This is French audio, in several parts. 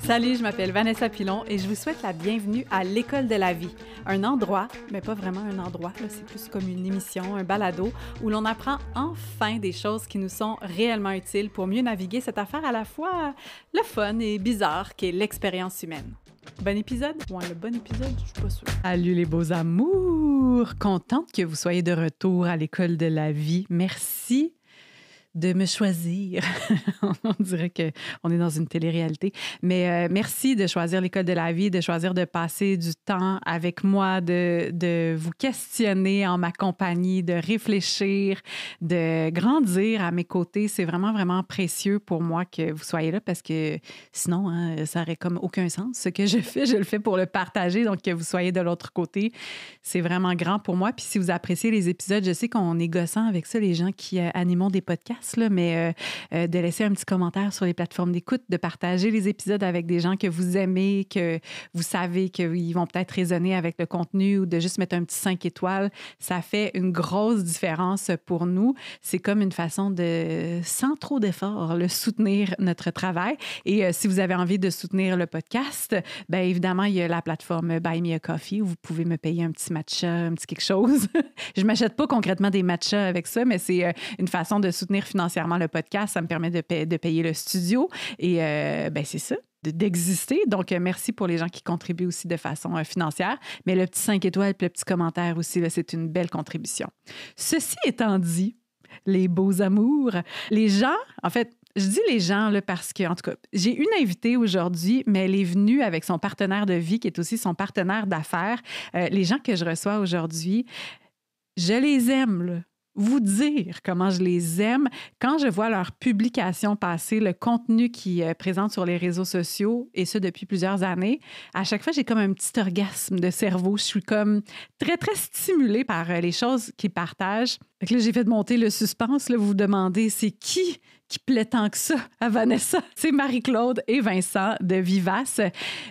Salut, je m'appelle Vanessa Pilon et je vous souhaite la bienvenue à l'École de la vie. Un endroit, mais pas vraiment un endroit, là, c'est plus comme une émission, un balado, où l'on apprend enfin des choses qui nous sont réellement utiles pour mieux naviguer cette affaire à la fois le fun et bizarre qu'est l'expérience humaine. Bon épisode? Ouais, le bon épisode, je suis pas sûre. Salut les beaux amours! Contente que vous soyez de retour à l'École de la vie. Merci de me choisir. On dirait qu'on est dans une télé-réalité. Mais merci de choisir l'École de la vie, de choisir de passer du temps avec moi, de vous questionner en ma compagnie, de réfléchir, de grandir à mes côtés. C'est vraiment, vraiment précieux pour moi que vous soyez là parce que sinon, ça n'aurait comme aucun sens. Ce que je fais, je le fais pour le partager. Donc, que vous soyez de l'autre côté, c'est vraiment grand pour moi. Puis si vous appréciez les épisodes, je sais qu'on est gossant avec ça, les gens qui animons des podcasts, là, mais de laisser un petit commentaire sur les plateformes d'écoute, de partager les épisodes avec des gens que vous aimez, que vous savez qu'ils vont peut-être résonner avec le contenu ou de juste mettre un petit 5 étoiles, ça fait une grosse différence pour nous. C'est comme une façon de, sans trop d'efforts, soutenir notre travail. Et si vous avez envie de soutenir le podcast, bien évidemment, il y a la plateforme Buy Me a Coffee où vous pouvez me payer un petit matcha, un petit quelque chose. Je ne m'achète pas concrètement des matchas avec ça, mais c'est une façon de soutenir financièrement le podcast. Ça me permet de payer le studio et ben c'est ça, d'exister. Donc, merci pour les gens qui contribuent aussi de façon financière. Mais le petit 5 étoiles et le petit commentaire aussi, là, c'est une belle contribution. Ceci étant dit, les beaux amours, les gens, en fait, je dis les gens là, parce que, en tout cas, j'ai une invitée aujourd'hui, mais elle est venue avec son partenaire de vie qui est aussi son partenaire d'affaires. Les gens que je reçois aujourd'hui, je les aime, là. Vous dire comment je les aime. Quand je vois leurs publications passer, le contenu qu'ils présentent sur les réseaux sociaux, et ça depuis plusieurs années, à chaque fois, j'ai comme un petit orgasme de cerveau. Je suis comme très, très stimulée par les choses qu'ils partagent. Fait que là, j'ai fait monter le suspense. Là, vous vous demandez, c'est qui plaît tant que ça à Vanessa? C'est Marie-Claude et Vincent de Vivace.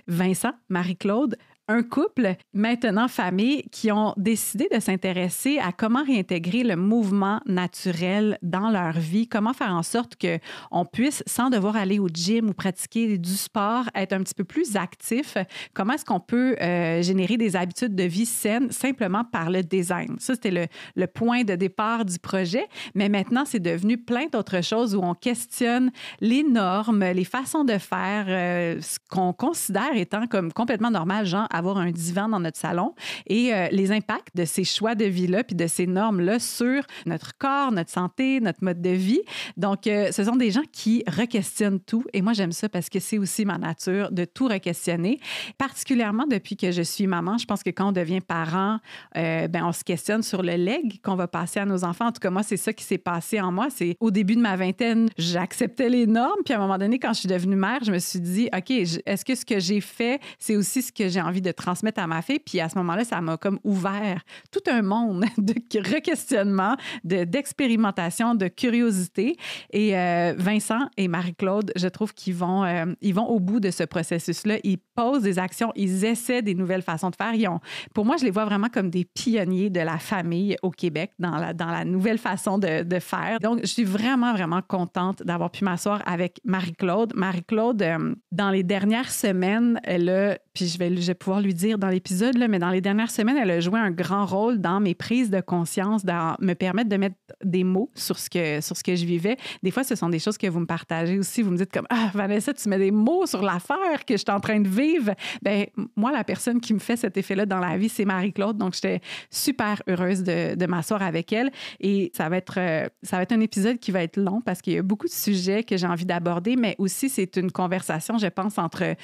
Vincent, Marie-Claude, un couple, maintenant famille, qui ont décidé de s'intéresser à comment réintégrer le mouvement naturel dans leur vie, comment faire en sorte qu'on puisse, sans devoir aller au gym ou pratiquer du sport, être un petit peu plus actif. Comment est-ce qu'on peut générer des habitudes de vie saines simplement par le design? Ça, c'était le point de départ du projet. Mais maintenant, c'est devenu plein d'autres choses où on questionne les normes, les façons de faire, ce qu'on considère étant comme complètement normal, genre avoir un divan dans notre salon et les impacts de ces choix de vie-là puis de ces normes-là sur notre corps, notre santé, notre mode de vie. Donc, ce sont des gens qui requestionnent tout et moi, j'aime ça parce que c'est aussi ma nature de tout requestionner. Particulièrement depuis que je suis maman, je pense que quand on devient parent, ben, on se questionne sur le legs qu'on va passer à nos enfants. En tout cas, moi, c'est ça qui s'est passé en moi. C'est au début de ma vingtaine, j'acceptais les normes puis à un moment donné, quand je suis devenue mère, je me suis dit, OK, est-ce que ce que j'ai fait, c'est aussi ce que j'ai envie de transmettre à ma fille. Puis à ce moment-là, ça m'a comme ouvert tout un monde de requestionnement, d'expérimentation, de curiosité. Et Vincent et Marie-Claude, je trouve qu'ils vont au bout de ce processus-là. Ils posent des actions, ils essaient des nouvelles façons de faire. Pour moi, je les vois vraiment comme des pionniers de la famille au Québec dans la nouvelle façon de faire. Donc, je suis vraiment, vraiment contente d'avoir pu m'asseoir avec Marie-Claude. Marie-Claude, dans les dernières semaines, puis je vais pouvoir lui dire dans l'épisode, là, mais dans les dernières semaines, elle a joué un grand rôle dans mes prises de conscience, dans me permettre de mettre des mots sur ce que je vivais. Des fois, ce sont des choses que vous me partagez aussi. Vous me dites comme « Ah, Vanessa, tu mets des mots sur l'affaire que je suis en train de vivre. » Bien, moi, la personne qui me fait cet effet-là dans la vie, c'est Marie-Claude. Donc, j'étais super heureuse de m'asseoir avec elle. Et ça va être un épisode qui va être long parce qu'il y a beaucoup de sujets que j'ai envie d'aborder, mais aussi, c'est une conversation, je pense, entre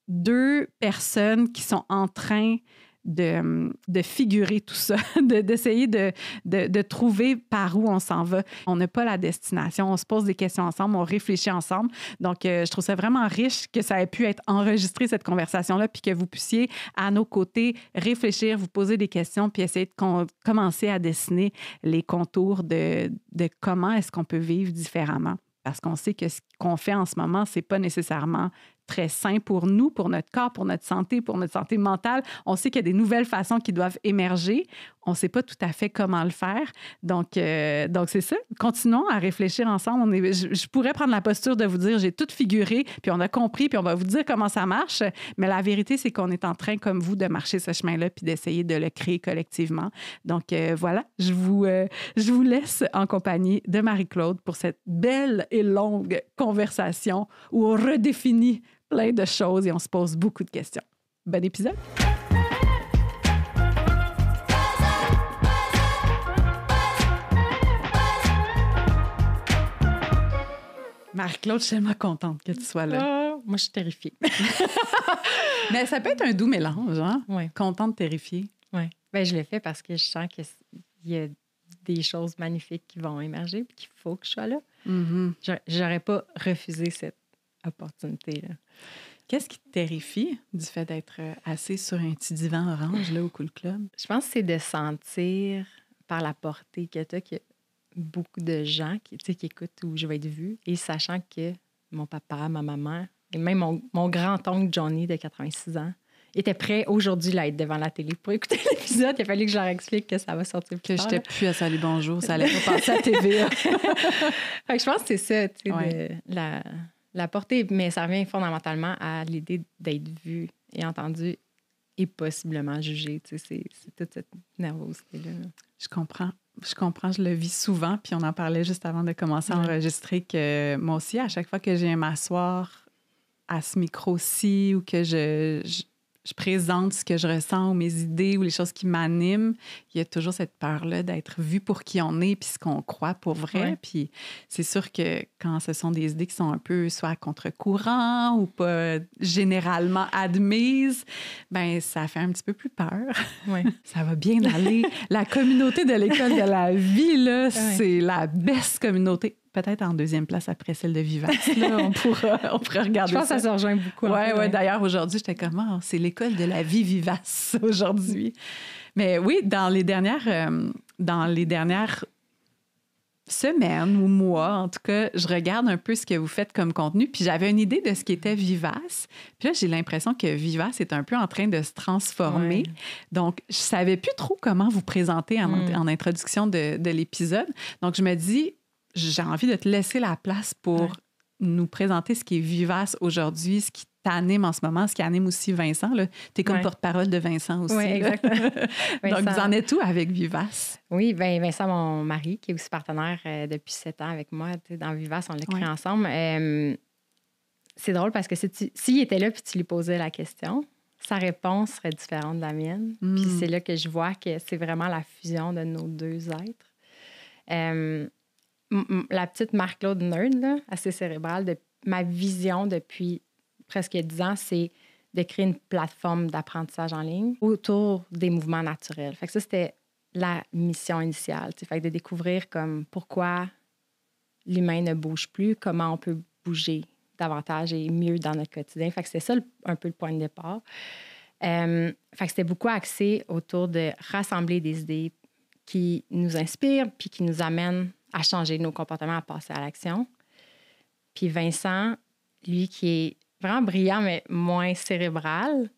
deux personnes qui sont en train de figurer tout ça, d'essayer de trouver par où on s'en va. On n'a pas la destination, on se pose des questions ensemble, on réfléchit ensemble. Donc, je trouve ça vraiment riche que ça ait pu être enregistré, cette conversation-là, puis que vous puissiez, à nos côtés, réfléchir, vous poser des questions, puis essayer de commencer à dessiner les contours de comment est-ce qu'on peut vivre différemment. Parce qu'on sait que ce qu'on fait en ce moment, c'est pas nécessairement très sain pour nous, pour notre corps, pour notre santé mentale. On sait qu'il y a des nouvelles façons qui doivent émerger. On ne sait pas tout à fait comment le faire. Donc c'est ça. Continuons à réfléchir ensemble. Je pourrais prendre la posture de vous dire, j'ai tout figuré, puis on a compris, puis on va vous dire comment ça marche. Mais la vérité, c'est qu'on est en train, comme vous, de marcher ce chemin-là, puis d'essayer de le créer collectivement. Donc voilà, je vous laisse en compagnie de Marie-Claude pour cette belle et longue conversation où on redéfinit plein de choses et on se pose beaucoup de questions. Bon épisode! Marie-Claude, je suis tellement contente que tu sois là. Moi, je suis terrifiée. Mais ça peut être un doux mélange, hein? Oui. Contente, terrifiée. Oui. Bien, je le fais parce que je sens qu'il y a des choses magnifiques qui vont émerger et qu'il faut que je sois là. Mm-hmm. J'aurais pas refusé cette opportunité-là. Qu'est-ce qui te terrifie du fait d'être assis sur un petit divan orange là, au Cool Club? Je pense que c'est de sentir par la portée que tu as qu'il y a beaucoup de gens qui écoutent où je vais être vue et sachant que mon papa, ma maman et même mon grand-oncle Johnny de 86 ans était prêt aujourd'hui à être devant la télé pour écouter l'épisode. Il a fallu que je leur explique que ça va sortir plus tard. Que j'étais plus à Salut Bonjour, ça allait pas passer à TVA. Fait que je pense que c'est ça, ouais. la portée, mais ça revient fondamentalement à l'idée d'être vu et entendu et possiblement jugé. C'est toute cette nervosité-là. Je comprends, je le vis souvent, puis on en parlait juste avant de commencer à enregistrer que moi aussi, à chaque fois que je viens m'asseoir à ce micro-ci ou que je présente ce que je ressens ou mes idées ou les choses qui m'animent, il y a toujours cette peur-là d'être vu pour qui on est puis ce qu'on croit pour vrai. Ouais. Puis c'est sûr que quand ce sont des idées qui sont un peu soit à contre-courant ou pas généralement admises, ben ça fait un petit peu plus peur. Ouais. Ça va bien aller. La communauté de l'École de la vie, là, c'est la best communauté. Peut-être en deuxième place après celle de Vivace. Là, on pourrait regarder ça. Je pense que ça se rejoint beaucoup. Oui. D'ailleurs, aujourd'hui, j'étais comme, c'est l'École de la vie Vivace aujourd'hui. Mais oui, dans les dernières semaines ou mois, en tout cas, je regarde un peu ce que vous faites comme contenu. Puis j'avais une idée de ce qui était Vivace. Puis là, j'ai l'impression que Vivace est un peu en train de se transformer. Ouais. Donc, je savais plus trop comment vous présenter en introduction de l'épisode. Donc, je me dis, j'ai envie de te laisser la place pour nous présenter ce qui est Vivace aujourd'hui, ce qui t'anime en ce moment, ce qui anime aussi Vincent. Tu es comme porte-parole de Vincent aussi. Oui, exactement. Donc, vous en êtes où avec Vivace? Oui, bien, Vincent, mon mari, qui est aussi partenaire depuis 7 ans avec moi dans Vivace, on l'a créé ensemble. C'est drôle parce que s'il était là puis tu lui posais la question, sa réponse serait différente de la mienne. Puis c'est là que je vois que c'est vraiment la fusion de nos deux êtres. La petite Marie-Claude nerd, là, assez cérébrale, ma vision depuis presque 10 ans, c'est de créer une plateforme d'apprentissage en ligne autour des mouvements naturels. Fait que ça, c'était la mission initiale. Fait que de découvrir comme pourquoi l'humain ne bouge plus, comment on peut bouger davantage et mieux dans notre quotidien. Fait que c'était ça un peu le point de départ. Fait que c'était beaucoup axé autour de rassembler des idées qui nous inspirent puis qui nous amènent à changer nos comportements, à passer à l'action. Puis Vincent, lui qui est vraiment brillant, mais moins cérébral,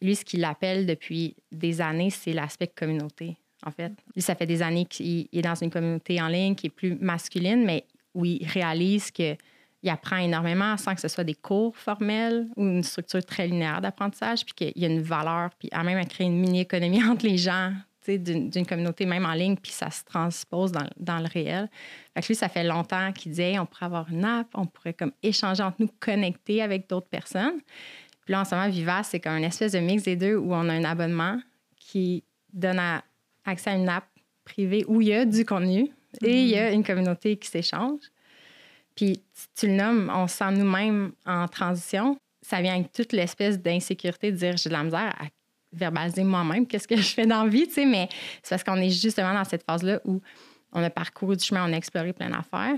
lui, ce qu'il appelle depuis des années, c'est l'aspect communauté, en fait. Lui, ça fait des années qu'il est dans une communauté en ligne qui est plus masculine, mais où il réalise qu'il apprend énormément sans que ce soit des cours formels ou une structure très linéaire d'apprentissage, puis qu'il y a une valeur, puis à même à créer une mini-économie entre les gens, d'une communauté même en ligne, puis ça se transpose dans le réel. Fait que lui, ça fait longtemps qu'il dit on pourrait avoir une app, on pourrait comme échanger entre nous, connecter avec d'autres personnes. Puis là, en ce moment, Vivace, c'est comme une espèce de mix des deux où on a un abonnement qui donne accès à une app privée où il y a du contenu et il y a une communauté qui s'échange. Puis tu le nommes, on se sent nous-mêmes en transition. Ça vient avec toute l'espèce d'insécurité de dire j'ai de la misère à verbaliser moi-même qu'est-ce que je fais dans la vie, tu sais, mais c'est parce qu'on est justement dans cette phase-là où on a parcouru du chemin, on a exploré plein d'affaires.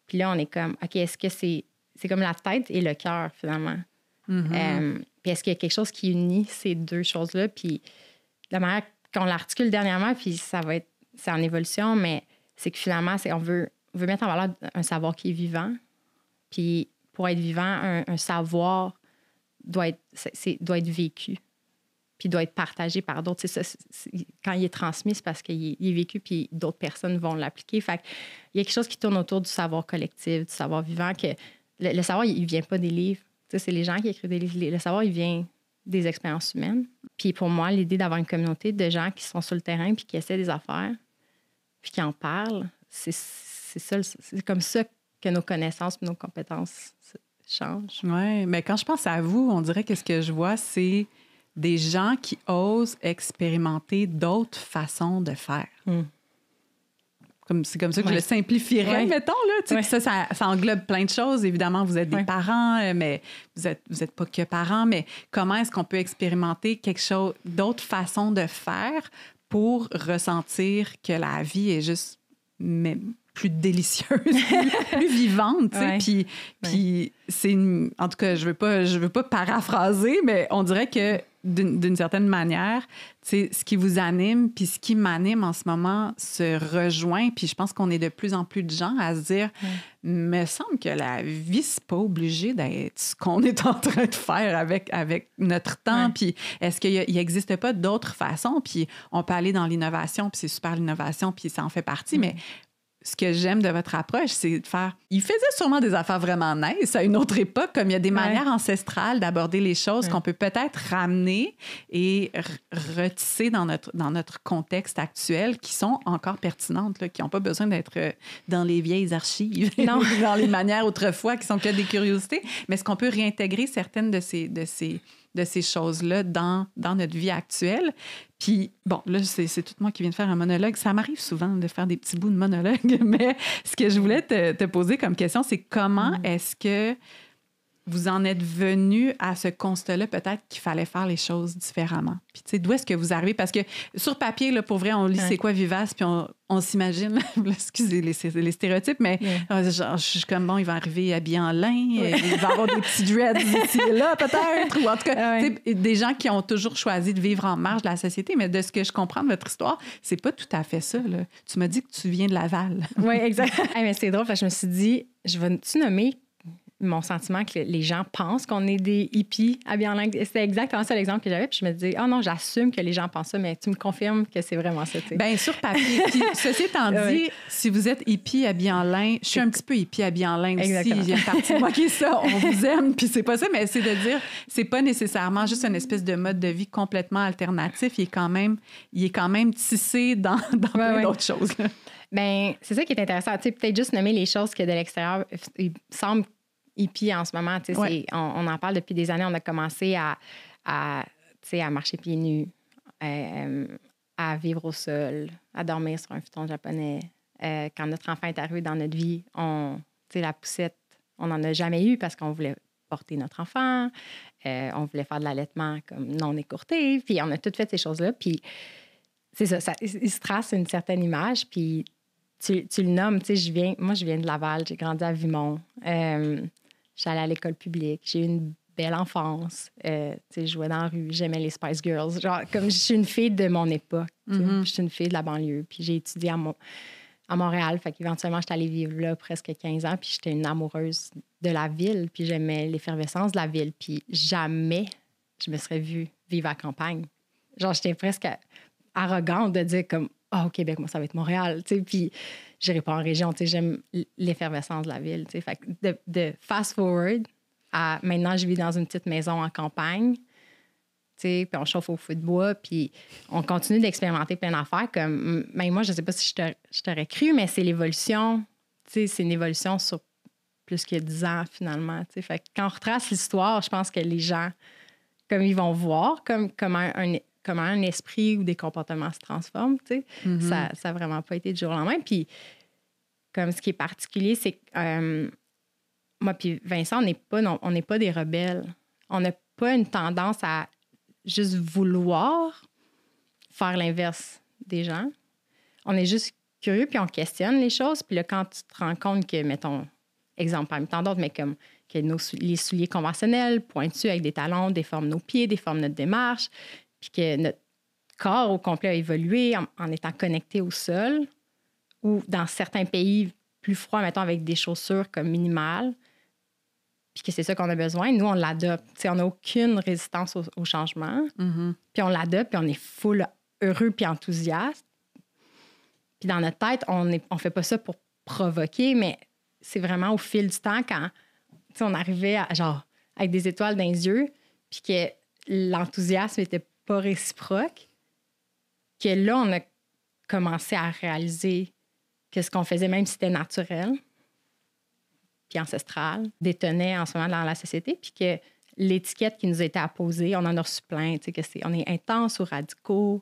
Puis là, on est comme, OK, est-ce que c'est comme la tête et le cœur, finalement? Puis est-ce qu'il y a quelque chose qui unit ces deux choses-là? Puis la manière qu'on l'articule dernièrement, puis c'est en évolution, mais c'est que finalement, on veut mettre en valeur un savoir qui est vivant, puis pour être vivant, un savoir doit être vécu, puis doit être partagé par d'autres. Quand il est transmis, c'est parce qu'il est vécu, puis d'autres personnes vont l'appliquer. Fait il y a quelque chose qui tourne autour du savoir collectif, du savoir vivant, que le savoir, il ne vient pas des livres. C'est les gens qui écrivent des livres. Le savoir, il vient des expériences humaines. Puis pour moi, l'idée d'avoir une communauté de gens qui sont sur le terrain puis qui essaient des affaires puis qui en parlent, c'est comme ça que nos connaissances et nos compétences changent. Oui, mais quand je pense à vous, on dirait que ce que je vois, c'est des gens qui osent expérimenter d'autres façons de faire. C'est comme ça que je le simplifierais, mettons. Là, ça englobe plein de choses. Évidemment, vous êtes des parents, mais vous êtes pas que parents. Mais comment est-ce qu'on peut expérimenter quelque chose, d'autres façons de faire pour ressentir que la vie est juste plus délicieuse, plus vivante, tu sais. Puis c'est en tout cas, je veux pas paraphraser, mais on dirait que d'une certaine manière, tu sais, ce qui vous anime puis ce qui m'anime en ce moment se rejoint. Puis je pense qu'on est de plus en plus de gens à se dire, me semble que la vie, c'est pas obligé d'être ce qu'on est en train de faire avec notre temps. Puis est-ce qu'il n'existe pas d'autres façons? Puis on peut aller dans l'innovation, puis c'est super l'innovation, puis ça en fait partie, mais ce que j'aime de votre approche, c'est de faire... Il faisait sûrement des affaires vraiment nice à une autre époque, comme il y a des manières ancestrales d'aborder les choses qu'on peut peut-être ramener et retisser dans notre contexte actuel, qui sont encore pertinentes, là, qui n'ont pas besoin d'être dans les vieilles archives, dans les manières autrefois qui sont que des curiosités. Mais est-ce qu'on peut réintégrer certaines de ces choses-là dans notre vie actuelle? Puis, bon, là, c'est tout moi qui viens de faire un monologue. Ça m'arrive souvent de faire des petits bouts de monologue, mais ce que je voulais te poser comme question, c'est comment est-ce que vous en êtes venu à ce constat-là, peut-être qu'il fallait faire les choses différemment? Puis, tu sais, d'où est-ce que vous arrivez? Parce que sur papier, là, pour vrai, on lit c'est quoi Vivace, puis on s'imagine, excusez les stéréotypes, mais genre, je suis comme, bon, il va arriver habillé en lin, il va avoir des petits dreads ici et là, peut-être, ou en tout cas, des gens qui ont toujours choisi de vivre en marge de la société, mais de ce que je comprends de votre histoire, c'est pas tout à fait ça, là. Tu m'as dit que tu viens de Laval. Oui, exact. Mais c'est drôle, parce que je me suis dit, je vais-tu nommer mon sentiment que les gens pensent qu'on est des hippies habillés en linge. C'était exactement ça l'exemple que j'avais. Puis je me disais, non, j'assume que les gens pensent ça, mais tu me confirmes que c'est vraiment ça. T'sais. Bien, sur papier. Puis, ceci étant dit, si vous êtes hippie habillé en lin, je suis un petit peu hippie habillé en lin aussi. Il y a une partie de moi qui est ça. On vous aime, puis c'est pas ça, mais c'est de dire, c'est pas nécessairement juste une espèce de mode de vie complètement alternatif. Il est quand même tissé dans plein d'autres choses. Bien, c'est ça qui est intéressant. Tu sais, peut-être juste nommer les choses que de l'extérieur, il semble hippie en ce moment. On en parle depuis des années. On a commencé à marcher pieds nus, à vivre au sol, à dormir sur un futon japonais. Quand notre enfant est arrivé dans notre vie, la poussette, on n'en a jamais eu parce qu'on voulait porter notre enfant. On voulait faire de l'allaitement comme non écourté. Puis on a toutes fait ces choses-là. Puis c'est ça, il se trace une certaine image. Puis tu le nommes. Moi, je viens de Laval. J'ai grandi à Vimont. J'allais à l'école publique. J'ai eu une belle enfance. Je jouais dans la rue. J'aimais les Spice Girls. Genre, comme je suis une fille de mon époque. Je suis une fille de la banlieue. Puis j'ai étudié à Montréal. Fait qu'éventuellement, j'étais allée vivre là presque 15 ans. Puis j'étais une amoureuse de la ville. Puis j'aimais l'effervescence de la ville. Puis jamais je me serais vue vivre à campagne. Genre, j'étais presque arrogante de dire comme au Québec, moi, ça va être Montréal. Puis j'irai pas en région. J'aime l'effervescence de la ville. Fait que de fast-forward à maintenant, je vis dans une petite maison en campagne. Puis on chauffe au feu de bois. Puis on continue d'expérimenter plein d'affaires. Comme, même moi, je sais pas si je t'aurais cru, mais c'est l'évolution. C'est une évolution sur plus que 10 ans, finalement. Fait que quand on retrace l'histoire, je pense que les gens, comme ils vont voir, comment un esprit ou des comportements se transforment, ça n'a vraiment pas été du jour au lendemain. Puis, comme ce qui est particulier, c'est que moi puis Vincent, on n'est pas des rebelles. On n'a pas une tendance à juste vouloir faire l'inverse des gens. On est juste curieux, puis on questionne les choses. Puis là, quand tu te rends compte que, mettons, exemple parmi tant d'autres, mais comme que les souliers conventionnels, pointus avec des talons, déforment nos pieds, déforment notre démarche, puis que notre corps au complet a évolué en étant connecté au sol, ou dans certains pays plus froids, mettons, avec des chaussures comme minimales, puis que c'est ça qu'on a besoin, nous, on l'adopte. T'sais, on n'a aucune résistance au changement. Puis on l'adopte, puis on est full heureux puis enthousiaste. Puis dans notre tête, on fait pas ça pour provoquer, mais c'est vraiment au fil du temps, quand on arrivait avec des étoiles dans les yeux, puis que l'enthousiasme n'était pas réciproque, que là, on a commencé à réaliser que ce qu'on faisait, même si c'était naturel, puis ancestral, détonnait en ce moment dans la société, puis que l'étiquette qui nous était apposée, on en a reçu plein, tu sais, on est intense ou radicaux,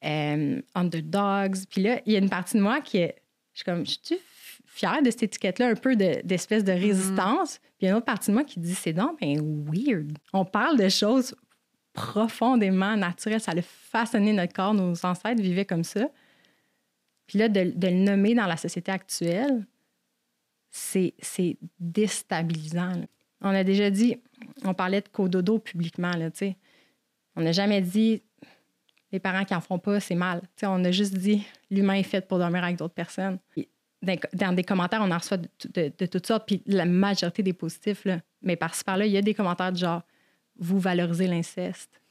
underdogs. Puis là, il y a une partie de moi je suis fière de cette étiquette-là, un peu d'espèce de résistance. Puis il y a une autre partie de moi qui dit, c'est donc ben weird. On parle de choses profondément naturelles. Ça a façonné notre corps. Nos ancêtres vivaient comme ça. Puis là, de le nommer dans la société actuelle, c'est déstabilisant. Là. On a déjà dit, on parlait de cododo publiquement, là, tu sais. On n'a jamais dit, les parents qui n'en font pas, c'est mal. Tu sais, on a juste dit, l'humain est fait pour dormir avec d'autres personnes. Et dans des commentaires, on en reçoit de toutes sortes, puis la majorité des positifs, là. Mais par-ci, par-là, il y a des commentaires du genre, vous valorisez l'inceste.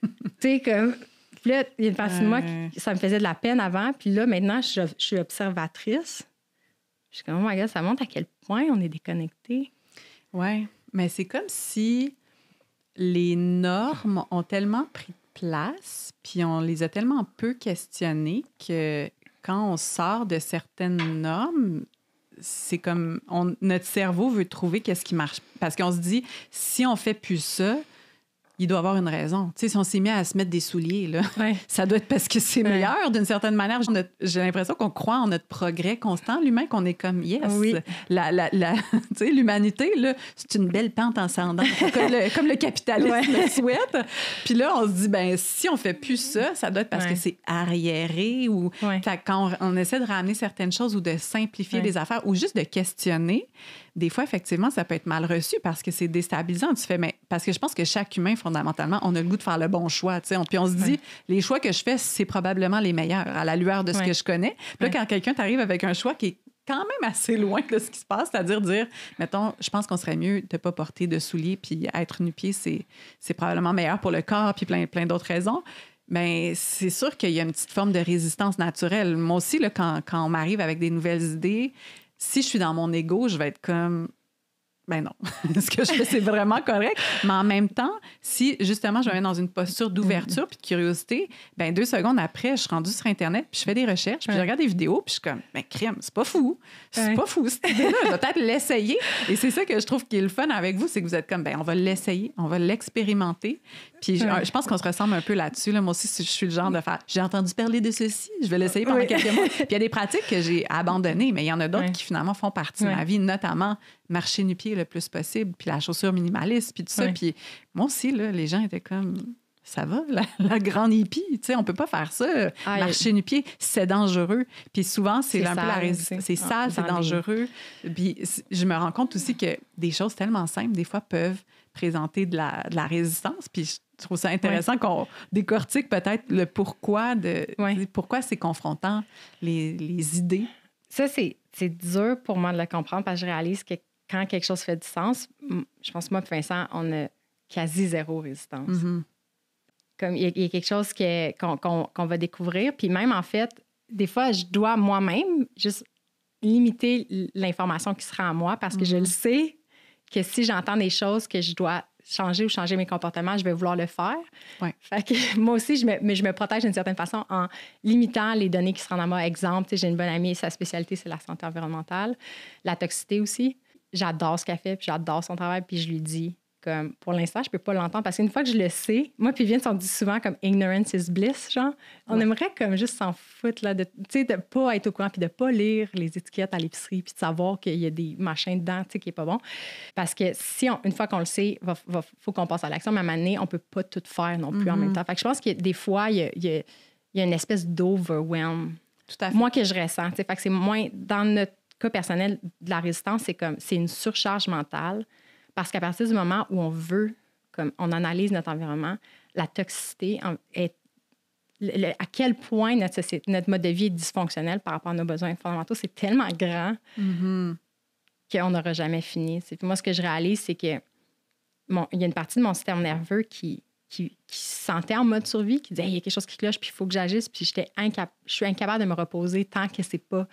Tu sais, comme... Puis là, il y a une partie de moi qui ça me faisait de la peine avant, puis là, maintenant, je suis observatrice. Je suis comme, oh my God, ça montre à quel point on est déconnectés. Oui, mais c'est comme si les normes ont tellement pris de place, puis on les a tellement peu questionnées que quand on sort de certaines normes, c'est comme notre cerveau veut trouver qu'est-ce qui marche. Parce qu'on se dit, si on fait plus ça, il doit avoir une raison. Tu sais, si on s'est mis à se mettre des souliers, là, ça doit être parce que c'est meilleur d'une certaine manière. J'ai l'impression qu'on croit en notre progrès constant, l'humain, qu'on est comme, yes, tu sais, l'humanité, là, c'est une belle pente ascendante, comme le capitalisme le souhaite. Puis là, on se dit, ben si on fait plus ça, ça doit être parce que c'est arriéré ou quand on essaie de ramener certaines choses ou de simplifier des affaires ou juste de questionner, des fois, effectivement, ça peut être mal reçu parce que c'est déstabilisant. Tu fais, mais parce que je pense que chaque humain, fondamentalement, on a le goût de faire le bon choix. Tu sais. Puis on se dit, les choix que je fais, c'est probablement les meilleurs à la lueur de ce que je connais. Puis là, quand quelqu'un t'arrive avec un choix qui est quand même assez loin de ce qui se passe, c'est-à-dire dire, mettons, je pense qu'on serait mieux de ne pas porter de souliers puis être nu-pied, c'est probablement meilleur pour le corps puis plein d'autres raisons. Bien, c'est sûr qu'il y a une petite forme de résistance naturelle. Moi aussi, là, quand on m'arrive avec des nouvelles idées, si je suis dans mon ego, je vais être comme, ben non, ce que je fais, c'est vraiment correct. Mais en même temps, si justement je me mets dans une posture d'ouverture puis de curiosité, ben 2 secondes après, je suis rendue sur Internet puis je fais des recherches puis je regarde des vidéos puis je suis comme, ben crime, c'est pas fou. C'est pas fou, cette idée-là. Je vais peut-être l'essayer. Et c'est ça que je trouve qui est le fun avec vous, c'est que vous êtes comme, ben on va l'essayer, on va l'expérimenter. Puis je pense qu'on se ressemble un peu là-dessus. Là. Moi aussi, je suis le genre de faire, j'ai entendu parler de ceci, je vais l'essayer pendant quelques mois. Puis il y a des pratiques que j'ai abandonnées, mais il y en a d'autres qui finalement font partie de ma vie, notamment marcher nu-pied le plus possible, puis la chaussure minimaliste, puis tout ça. Puis moi aussi, là, les gens étaient comme, ça va, la grande hippie, tu sais, on peut pas faire ça. Marcher nu-pied, c'est dangereux. Puis souvent, c'est un peu la résistance. C'est sale, c'est dangereux. Puis je me rends compte aussi que des choses tellement simples, des fois, peuvent présenter de la résistance. Puis je trouve ça intéressant qu'on décortique peut-être le pourquoi pourquoi c'est confrontant les idées. Ça, c'est dur pour moi de le comprendre parce que je réalise que quand quelque chose fait du sens, je pense que moi et Vincent, on a quasi zéro résistance. Mm-hmm. Comme il y a quelque chose qu'on va découvrir. Puis même, en fait, des fois, je dois moi-même juste limiter l'information qui sera en moi parce que je le sais que si j'entends des choses que je dois changer mes comportements, je vais vouloir le faire. Ouais. Fait que moi aussi, je me protège d'une certaine façon en limitant les données qui se rendent à moi. Exemple, j'ai une bonne amie, sa spécialité, c'est la santé environnementale, la toxicité aussi. J'adore ce qu'elle fait, puis j'adore son travail, puis je lui dis, comme, pour l'instant, je peux pas l'entendre parce qu'une fois que je le sais, moi puis Vince, on dit souvent comme « ignorance is bliss », genre. On aimerait comme juste s'en foutre, là, de pas être au courant, puis de pas lire les étiquettes à l'épicerie, puis de savoir qu'il y a des machins dedans, tu sais, qui est pas bon. Parce que une fois qu'on le sait, faut qu'on passe à l'action, mais à un moment donné, on peut pas tout faire non plus en même temps. Fait que je pense que des fois, il y a une espèce d'overwhelm. Tout à fait. Moi, que je ressens, tu sais. Fait que c'est moins, dans notre cas personnel, de la résistance, c'est une surcharge mentale. Parce qu'à partir du moment où on analyse notre environnement, la toxicité est à quel point notre mode de vie est dysfonctionnel par rapport à nos besoins fondamentaux, c'est tellement grand qu'on n'aura jamais fini. Puis moi, ce que je réalise, c'est que il y a une partie de mon système nerveux qui se sentait en mode survie, qui disait il y a quelque chose qui cloche, puis il faut que j'agisse. Puis je suis incapable de me reposer tant que c'est pas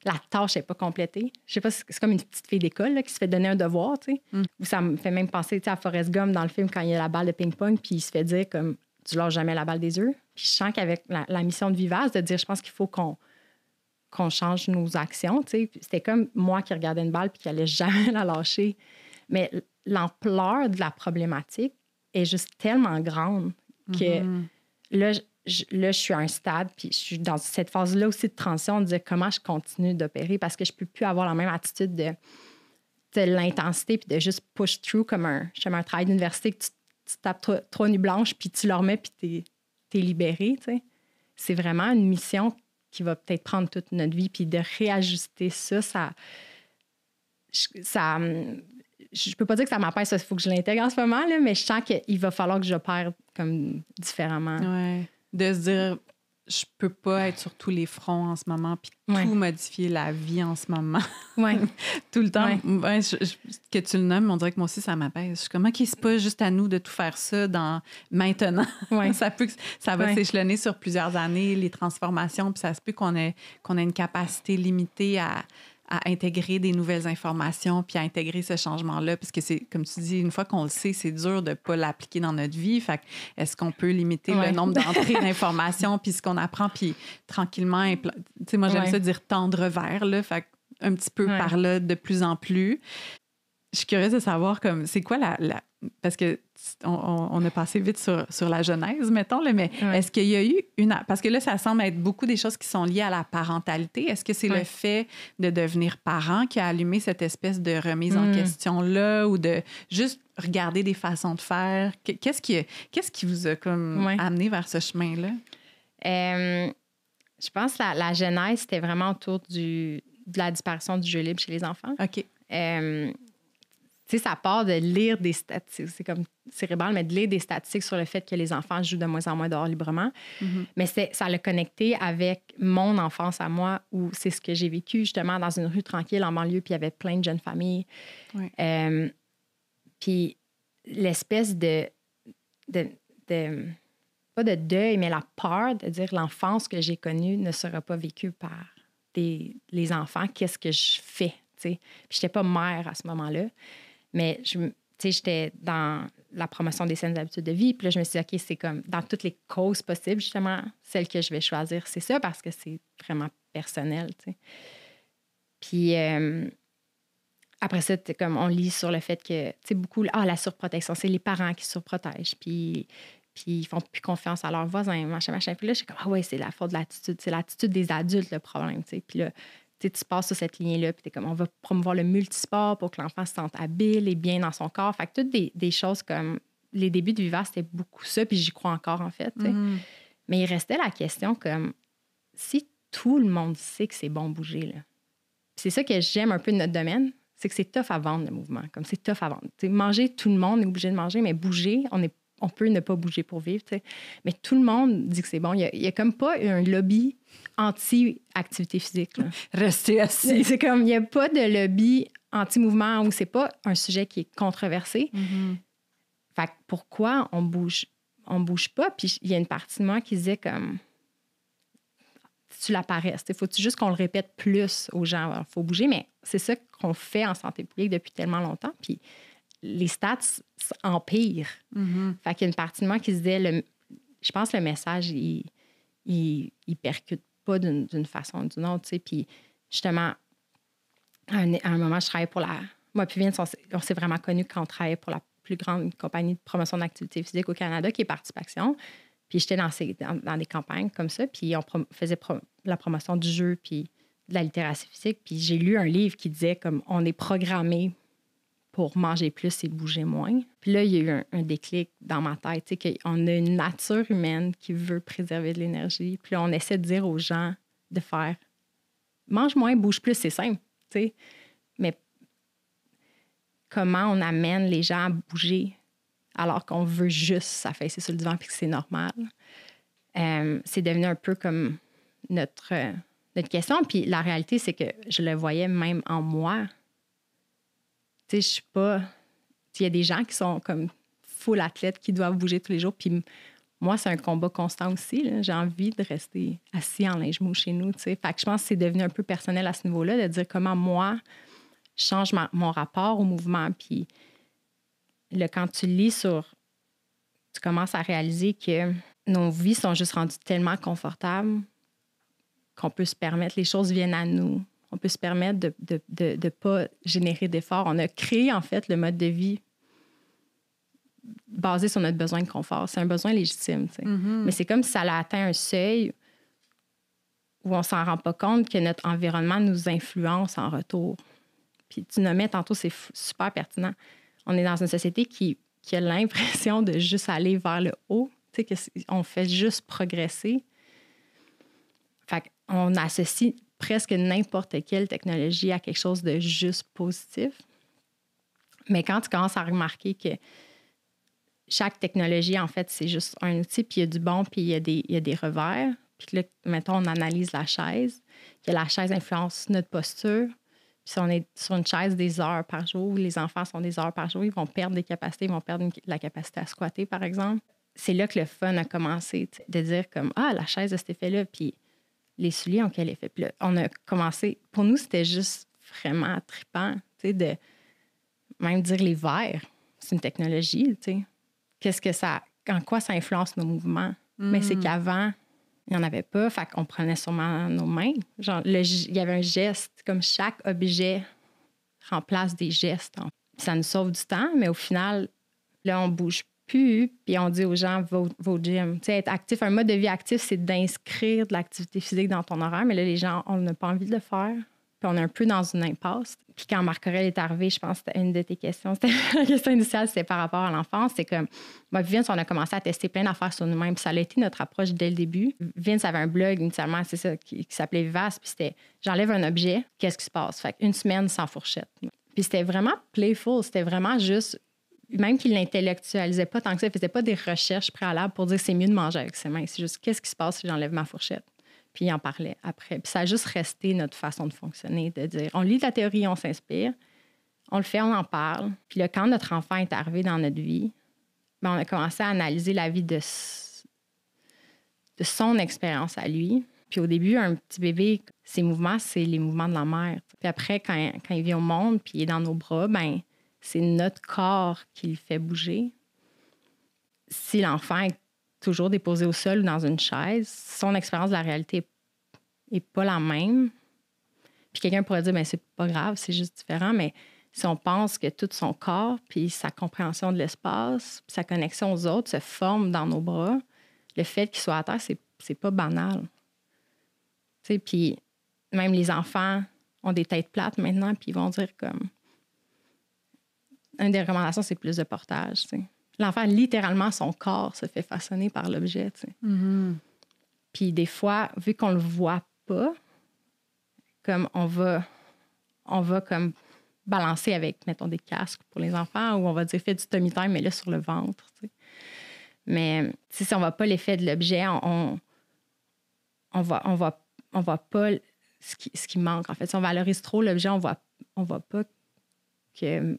la tâche n'est pas complétée. Je sais pas, c'est comme une petite fille d'école là, qui se fait donner un devoir, tu sais. Ou ça me fait même penser à Forrest Gump dans le film quand il y a la balle de ping-pong, puis il se fait dire comme tu lâches jamais la balle des yeux. Puis je sens qu'avec la mission de Vivace, de dire je pense qu'il faut qu'on change nos actions, tu sais. C'était comme moi qui regardais une balle puis qui allait jamais la lâcher. Mais l'ampleur de la problématique est juste tellement grande que là, je suis à un stade, puis je suis dans cette phase-là aussi de transition, de dire comment je continue d'opérer parce que je peux plus avoir la même attitude de l'intensité puis de juste push through comme un travail d'université que tu tapes trois nuits blanches puis tu le remets puis t'es libéré, tu sais. C'est vraiment une mission qui va peut-être prendre toute notre vie puis de réajuster ça je peux pas dire que ça m'apaise, il faut que je l'intègre en ce moment, là, mais je sens qu'il va falloir que j'opère comme différemment. Ouais. De se dire, je peux pas être sur tous les fronts en ce moment puis tout modifier la vie en ce moment. Ouais. Tout le temps. Ouais, que tu le nommes, on dirait que moi aussi, ça m'apaise. Je suis comme, OK, c'est pas juste à nous de tout faire ça maintenant. Ouais. ça va s'échelonner sur plusieurs années, les transformations, puis ça se peut qu'on ait une capacité limitée à intégrer des nouvelles informations puis à intégrer ce changement-là, parce que c'est, comme tu dis, une fois qu'on le sait, c'est dur de ne pas l'appliquer dans notre vie. Fait que est-ce qu'on peut limiter le nombre d'entrées d'informations puis ce qu'on apprend, puis tranquillement, tu sais, moi, j'aime ça dire tendre vers, là, fait un petit peu par là de plus en plus. Je suis curieuse de savoir, comme, c'est quoi parce que on a passé vite sur la genèse, mettons, là, mais est-ce qu'il y a eu parce que là, ça semble être beaucoup des choses qui sont liées à la parentalité. Est-ce que c'est le fait de devenir parent qui a allumé cette espèce de remise en question-là, ou de juste regarder des façons de faire? Qu'est-ce qui vous a comme amené vers ce chemin-là? Je pense que la genèse, c'était vraiment autour de la disparition du jeu libre chez les enfants. OK. Tu sais, ça part de lire des statistiques, c'est comme cérébral, mais de lire des statistiques sur le fait que les enfants jouent de moins en moins dehors librement. Mais ça l'a connecté avec mon enfance à moi, où c'est ce que j'ai vécu justement dans une rue tranquille en banlieue, puis il y avait plein de jeunes familles. Puis l'espèce de pas de deuil, mais la peur de dire l'enfance que j'ai connue ne sera pas vécue par les enfants. Qu'est-ce que je fais? Puis je n'étais pas mère à ce moment-là. Mais j'étais dans la promotion des saines habitudes de vie. Puis là, je me suis dit, OK, c'est comme dans toutes les causes possibles, justement, celle que je vais choisir, c'est ça, parce que c'est vraiment personnel. T'sais. Puis après ça, comme on lit sur le fait que, tu sais, beaucoup, la surprotection, c'est les parents qui surprotègent. Puis ils font plus confiance à leurs voisins, machin. Puis là, je suis comme, c'est la faute de l'attitude. C'est l'attitude des adultes, le problème. T'sais. Puis là, tu passes sur cette ligne-là, puis t'es comme, on va promouvoir le multisport pour que l'enfant se sente habile et bien dans son corps. Fait que toutes des choses comme les débuts de Vivace, c'était beaucoup ça, puis j'y crois encore, en fait. Mais il restait la question comme, si tout le monde sait que c'est bon bouger, là. Puis c'est ça que j'aime un peu de notre domaine, c'est que c'est tough à vendre, le mouvement. Comme c'est tough à vendre. T'sais, manger, tout le monde est obligé de manger, mais bouger, on peut ne pas bouger pour vivre, t'sais. Mais tout le monde dit que c'est bon. Il y a comme pas un lobby anti-activité physique. Là. Rester assis. C'est comme, il n'y a pas de lobby anti-mouvement où c'est pas un sujet qui est controversé. Fait que pourquoi on bouge pas? Puis il y a une partie de moi qui disait comme, tu la paresses. Faut-tu juste qu'on le répète plus aux gens? Il faut bouger, mais c'est ça qu'on fait en santé publique depuis tellement longtemps. Puis les stats empirent. Fait qu'il y a une partie de moi qui se disait, je pense que le message, il percute pas d'une façon ou d'une autre. Puis justement, à un moment, je travaillais pour moi puis Vince, on s'est vraiment connus quand on travaillait pour la plus grande compagnie de promotion d'activité physique au Canada, qui est Participation. Puis j'étais dans des campagnes comme ça, puis on faisait la promotion du jeu puis de la littératie physique. Puis j'ai lu un livre qui disait comme on est programmé pour manger plus et bouger moins. Puis là, il y a eu un déclic dans ma tête, tu sais, qu'on a une nature humaine qui veut préserver de l'énergie. Puis là, on essaie de dire aux gens de faire mange moins, bouge plus, c'est simple, tu sais. Mais comment on amène les gens à bouger alors qu'on veut juste s'affaisser sur le divan puis que c'est normal? C'est devenu un peu comme notre question. Puis la réalité, c'est que je le voyais même en moi. Tu sais, je suis pas... Il y a des gens qui sont comme full athlètes, qui doivent bouger tous les jours. Puis moi, c'est un combat constant aussi. Là. J'ai envie de rester assis en linge mou chez nous. Tu sais. Fait que je pense que c'est devenu un peu personnel à ce niveau-là, de dire comment moi, je change mon rapport au mouvement. Puis là, quand tu lis tu commences à réaliser que nos vies sont juste rendues tellement confortables qu'on peut se permettre, les choses viennent à nous. On peut se permettre de ne pas générer d'efforts. On a créé, en fait, le mode de vie basé sur notre besoin de confort. C'est un besoin légitime, tu sais. Mais c'est comme si ça a atteint un seuil où on s'en rend pas compte que notre environnement nous influence en retour. Puis tu nommais tantôt, c'est super pertinent. On est dans une société qui a l'impression de juste aller vers le haut, tu sais, qu'on fait juste progresser. Fait qu'on associe presque n'importe quelle technologie à quelque chose de juste positif. Mais quand tu commences à remarquer que chaque technologie, en fait, c'est juste un outil, puis il y a du bon, puis il y a des revers. Puis là, mettons, on analyse la chaise, que la chaise influence notre posture. Puis si on est sur une chaise des heures par jour, les enfants sont des heures par jour, ils vont perdre des capacités, ils vont perdre la capacité à squatter, par exemple. C'est là que le fun a commencé, de dire comme « Ah, la chaise a cet effet-là », puis les souliers ont quel effet. Puis là, on a commencé... Pour nous, c'était juste vraiment trippant, tu sais, de même dire les verres. C'est une technologie, tu sais. En quoi ça influence nos mouvements? Mais c'est qu'avant, il n'y en avait pas. Fait qu'on prenait sûrement nos mains. Genre, il y avait un geste, comme chaque objet remplace des gestes. Ça nous sauve du temps, mais au final, là, on bouge plus, puis on dit aux gens, va au gym. Tu sais, être actif, un mode de vie actif, c'est d'inscrire de l'activité physique dans ton horaire, mais là, les gens, on n'a pas envie de le faire. Puis on est un peu dans une impasse. Puis quand Marc Aurèle est arrivé, je pense que c'était une de tes questions. La question initiale, c'était par rapport à l'enfance. C'est comme, moi et Vince, on a commencé à tester plein d'affaires sur nous-mêmes. Puis ça a été notre approche dès le début. Vince avait un blog initialement, c'est ça, qui s'appelait Vivace. Puis c'était, j'enlève un objet, qu'est-ce qui se passe? Fait une semaine sans fourchette. Puis c'était vraiment playful. C'était vraiment juste, même qu'il l'intellectualisait pas tant que ça, il faisait pas des recherches préalables pour dire c'est mieux de manger avec ses mains. C'est juste, qu'est-ce qui se passe si j'enlève ma fourchette? Puis il en parlait après. Puis ça a juste resté notre façon de fonctionner, de dire, on lit de la théorie, on s'inspire, on le fait, on en parle. Puis là, quand notre enfant est arrivé dans notre vie, bien, on a commencé à analyser la vie de son expérience à lui. Puis au début, un petit bébé, ses mouvements, c'est les mouvements de la mère. Puis après, quand il vient au monde, puis il est dans nos bras, bien, c'est notre corps qui le fait bouger. Si l'enfant est toujours déposé au sol ou dans une chaise, son expérience de la réalité n'est pas la même. Puis quelqu'un pourrait dire, bien, c'est pas grave, c'est juste différent, mais si on pense que tout son corps, puis sa compréhension de l'espace, puis sa connexion aux autres se forme dans nos bras, le fait qu'il soit à terre, c'est pas banal. Tu sais, puis même les enfants ont des têtes plates maintenant, puis ils vont dire comme... Une des recommandations, c'est plus de portage, tu sais. L'enfant, littéralement, son corps se fait façonner par l'objet, tu sais. Puis des fois, vu qu'on le voit pas, comme on va comme balancer avec, mettons, des casques pour les enfants, ou on va dire, fais du tummy time, mais là, sur le ventre, tu sais. Mais si on voit pas l'effet de l'objet, on voit pas ce qui manque, en fait. Si on valorise trop l'objet, on voit pas que...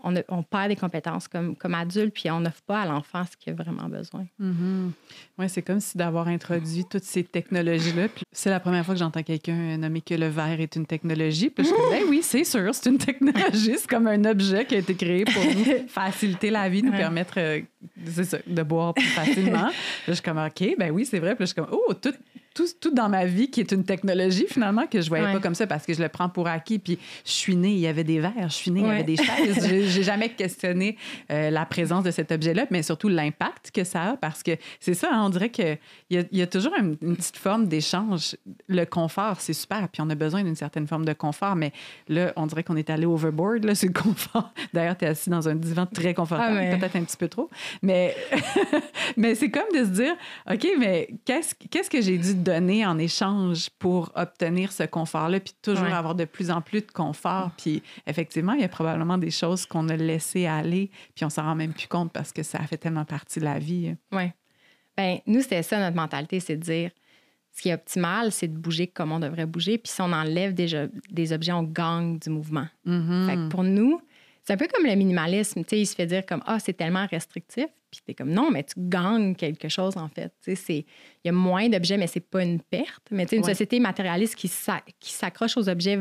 On perd des compétences comme adulte, puis on n'offre pas à l'enfant ce qu'il a vraiment besoin. Oui, c'est comme si d'avoir introduit toutes ces technologies-là. Puis c'est la première fois que j'entends quelqu'un nommer que le verre est une technologie. Puis je suis comme, ben oui, c'est sûr, c'est une technologie. C'est comme un objet qui a été créé pour nous faciliter la vie, nous permettre c'est ça, de boire plus facilement. Là, je suis comme, OK, ben oui, c'est vrai. Puis là, je suis comme, oh, tout dans ma vie qui est une technologie, finalement, que je voyais pas comme ça parce que je le prends pour acquis. Puis je suis née, il y avait des verres, je suis née, il y avait des chaises. J'ai jamais questionné la présence de cet objet-là, mais surtout l'impact que ça a parce que c'est ça, hein, on dirait qu'il y a toujours une petite forme d'échange. Le confort, c'est super, puis on a besoin d'une certaine forme de confort, mais là, on dirait qu'on est allé overboard, là, sur le confort. D'ailleurs, tu es assis dans un divan très confortable, peut-être un petit peu trop, mais c'est comme de se dire, OK, mais qu'est-ce que j'ai dû donner en échange pour obtenir ce confort-là, puis toujours avoir de plus en plus de confort. Puis effectivement, il y a probablement des choses qu'on a laissées aller, puis on s'en rend même plus compte parce que ça fait tellement partie de la vie. Oui. Bien, nous, c'était ça notre mentalité, c'est de dire, ce qui est optimal, c'est de bouger comme on devrait bouger, puis si on enlève des objets, on gagne du mouvement. Fait que pour nous, C'est un peu comme le minimalisme. Tu sais, il se fait dire comme, c'est tellement restrictif. Puis t'es comme, non, mais tu gagnes quelque chose, en fait. Tu sais, il y a moins d'objets, mais c'est pas une perte. Mais tu sais, une société matérialiste qui s'accroche aux objets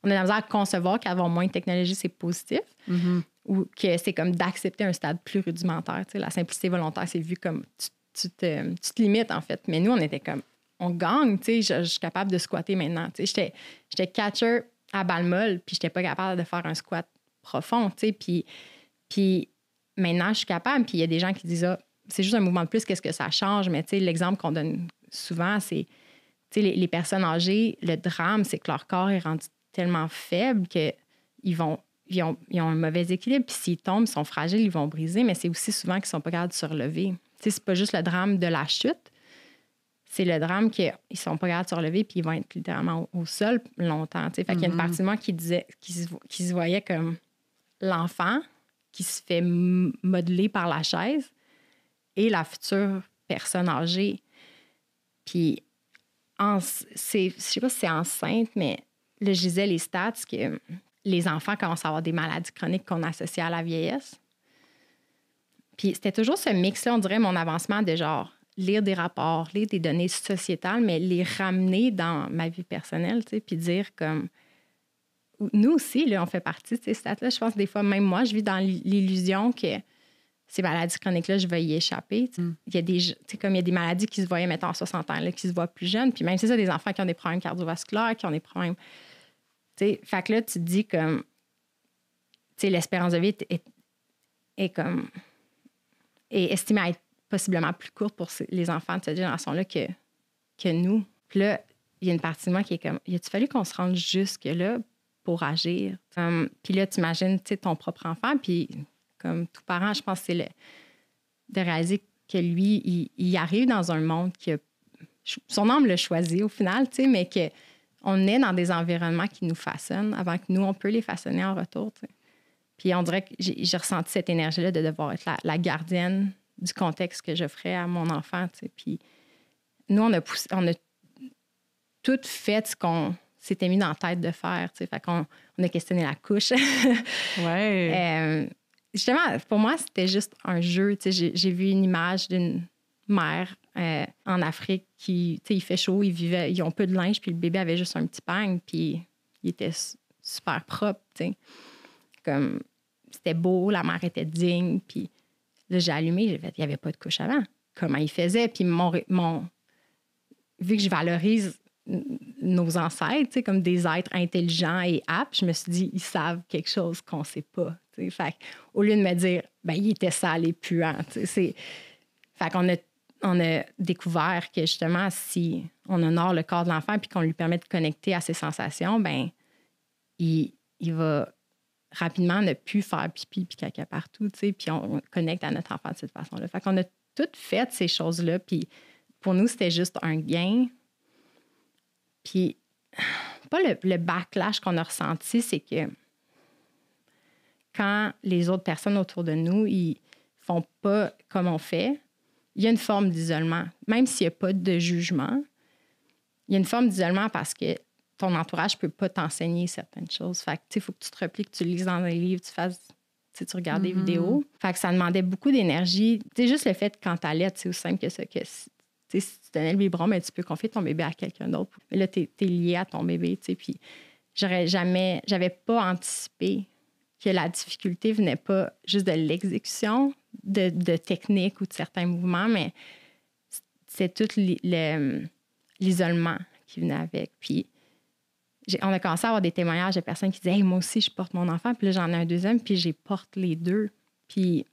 on a la misère à concevoir qu'avoir moins de technologie, c'est positif. Mm-hmm. Ou que c'est comme d'accepter un stade plus rudimentaire. Tu sais, la simplicité volontaire, c'est vu comme tu te limites, en fait. Mais nous, on était comme, on gagne. Tu sais, je suis capable de squatter maintenant. Tu sais, j'étais catcher à balle molle, puis j'étais pas capable de faire un squat profond. Tu sais, puis maintenant, je suis capable. Puis il y a des gens qui disent, c'est juste un mouvement de plus, qu'est-ce que ça change? Mais tu sais, l'exemple qu'on donne souvent, c'est, tu sais, les personnes âgées, le drame, c'est que leur corps est rendu tellement faible qu'ils ont un mauvais équilibre. Puis s'ils tombent, ils sont fragiles, ils vont briser. Mais c'est aussi souvent qu'ils sont pas capables de se relever. Tu sais, c'est pas juste le drame de la chute, c'est le drame qu'ils sont pas capables de se relever puis ils vont être littéralement au sol longtemps. Tu sais. Fait qu'il y a une partie de moi qui disait, qui se voyait comme l'enfant qui se fait modeler par la chaise et la future personne âgée. Puis, je sais pas si c'est enceinte, mais là, je disais les stats que les enfants commencent à avoir des maladies chroniques qu'on associe à la vieillesse. Puis c'était toujours ce mix-là, on dirait, mon avancement de genre lire des rapports, lire des données sociétales, mais les ramener dans ma vie personnelle, tu sais, puis dire comme... Nous aussi, là, on fait partie de ces stats-là. Je pense que des fois, même moi, je vis dans l'illusion que ces maladies chroniques-là, je vais y échapper. Il y a il y a des maladies qui se voyaient, mettons, à 60 ans, là, qui se voient plus jeunes. Puis même, c'est ça, des enfants qui ont des problèmes cardiovasculaires, qui ont des problèmes... Fait que là, tu te dis comme... Tu sais, l'espérance de vie est comme... est estimée à être possiblement plus courte pour les enfants de cette génération-là que nous. Puis là, il y a une partie de moi qui est comme... Il a-tu fallu qu'on se rende jusque-là pour agir? Puis là, tu imagines, tu sais, ton propre enfant, puis comme tout parent, je pense que c'est de réaliser que lui, il arrive dans un monde que son âme l'a choisi au final, tu sais, mais qu'on est dans des environnements qui nous façonnent avant que nous, on peut les façonner en retour, tu sais. Puis on dirait que j'ai ressenti cette énergie-là de devoir être la gardienne du contexte que je ferais à mon enfant, tu sais. Puis nous, on a tout fait ce qu'on s'était mis dans la tête de faire, tu sais. Fait qu'on a questionné la couche. Ouais. Justement, pour moi, c'était juste un jeu. Tu sais, j'ai vu une image d'une mère en Afrique qui, tu sais, il fait chaud, ils ont peu de linge, puis le bébé avait juste un petit pagne, puis il était super propre, tu sais. Comme, c'était beau, la mère était digne, puis là, j'ai allumé, j'ai fait, il n'y avait pas de couche avant. Comment il faisait? Puis vu que je valorise nos ancêtres, tu sais, comme des êtres intelligents et aptes, je me suis dit, ils savent quelque chose qu'on ne sait pas. Tu sais. Fait au lieu de me dire, ben il était sale et puant. Tu sais, fait qu'on a découvert que justement, si on honore le corps de l'enfant puis qu'on lui permet de connecter à ses sensations, ben il va rapidement ne plus faire pipi puis caca partout, tu sais, puis on connecte à notre enfant de cette façon-là. Fait qu'on a toutes fait ces choses-là, puis pour nous, c'était juste un gain. Puis, pas le backlash qu'on a ressenti, c'est que quand les autres personnes autour de nous, ils font pas comme on fait, il y a une forme d'isolement. Même s'il n'y a pas de jugement, il y a une forme d'isolement parce que ton entourage ne peut pas t'enseigner certaines choses. Fait que, tu sais, il faut que tu te replies, que tu lises dans des livres, tu regardes des vidéos. Fait que ça demandait beaucoup d'énergie. Tu sais, juste le fait quand tu allais, c'est aussi simple que ça, que si tu donnais le biberon, mais tu peux confier ton bébé à quelqu'un d'autre. Mais là, tu es lié à ton bébé, tu sais. Puis j'avais pas anticipé que la difficulté venait pas juste de l'exécution de techniques ou de certains mouvements, mais c'est tout l'isolement qui venait avec. Puis on a commencé à avoir des témoignages de personnes qui disaient « Hey, moi aussi, je porte mon enfant. » Puis là, j'en ai un deuxième, puis j'ai porte les deux. Puis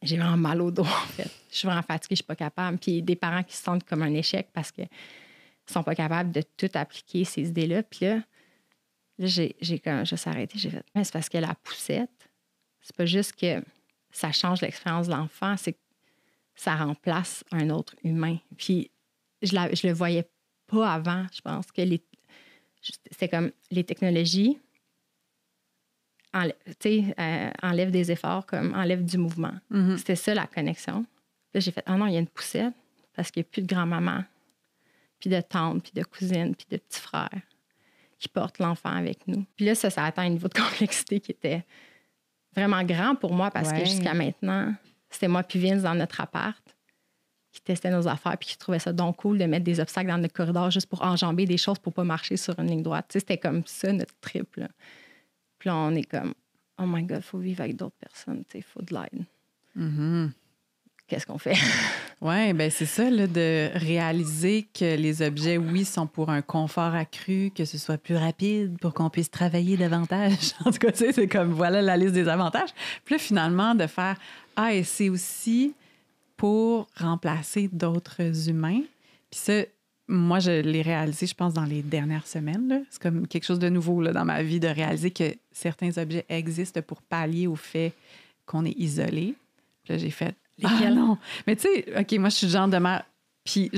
j'ai vraiment mal au dos, en fait. Je suis vraiment fatiguée, je suis pas capable. Puis des parents qui se sentent comme un échec parce qu'ils sont pas capables de tout appliquer, ces idées-là. Puis là j'ai comme juste arrêté. J'ai fait « C'est parce que la poussette, c'est pas juste que ça change l'expérience de l'enfant, c'est que ça remplace un autre humain. » Puis je le voyais pas avant, je pense, que c'était comme les technologies enlèvent des efforts, comme enlèvent du mouvement. Mm-hmm. C'était ça, la connexion. Puis j'ai fait, non, il y a une poussette parce qu'il n'y a plus de grand-maman, puis de tante, puis de cousine, puis de petits frères qui porte l'enfant avec nous. Puis là, ça atteint un niveau de complexité qui était vraiment grand pour moi parce que jusqu'à maintenant, c'était moi puis Vince dans notre appart qui testait nos affaires puis qui trouvait ça donc cool de mettre des obstacles dans notre corridor juste pour enjamber des choses pour pas marcher sur une ligne droite. Tu sais, c'était comme ça, notre trip, là. Puis là, on est comme, oh my God, il faut vivre avec d'autres personnes, tu sais, il faut de l'aide. Mm-hmm. Qu'est-ce qu'on fait? Oui, bien c'est ça, là, de réaliser que les objets, oui, sont pour un confort accru, que ce soit plus rapide, pour qu'on puisse travailler davantage. En tout cas, tu sais, c'est comme, voilà la liste des avantages. Puis là, finalement, de faire, et c'est aussi pour remplacer d'autres humains. Puis ça, moi, je l'ai réalisé, je pense, dans les dernières semaines. Là. C'est comme quelque chose de nouveau là, dans ma vie, de réaliser que certains objets existent pour pallier au fait qu'on est isolé. Puis là, j'ai fait, non! Mais tu sais, OK, moi, je suis le genre de mère, puis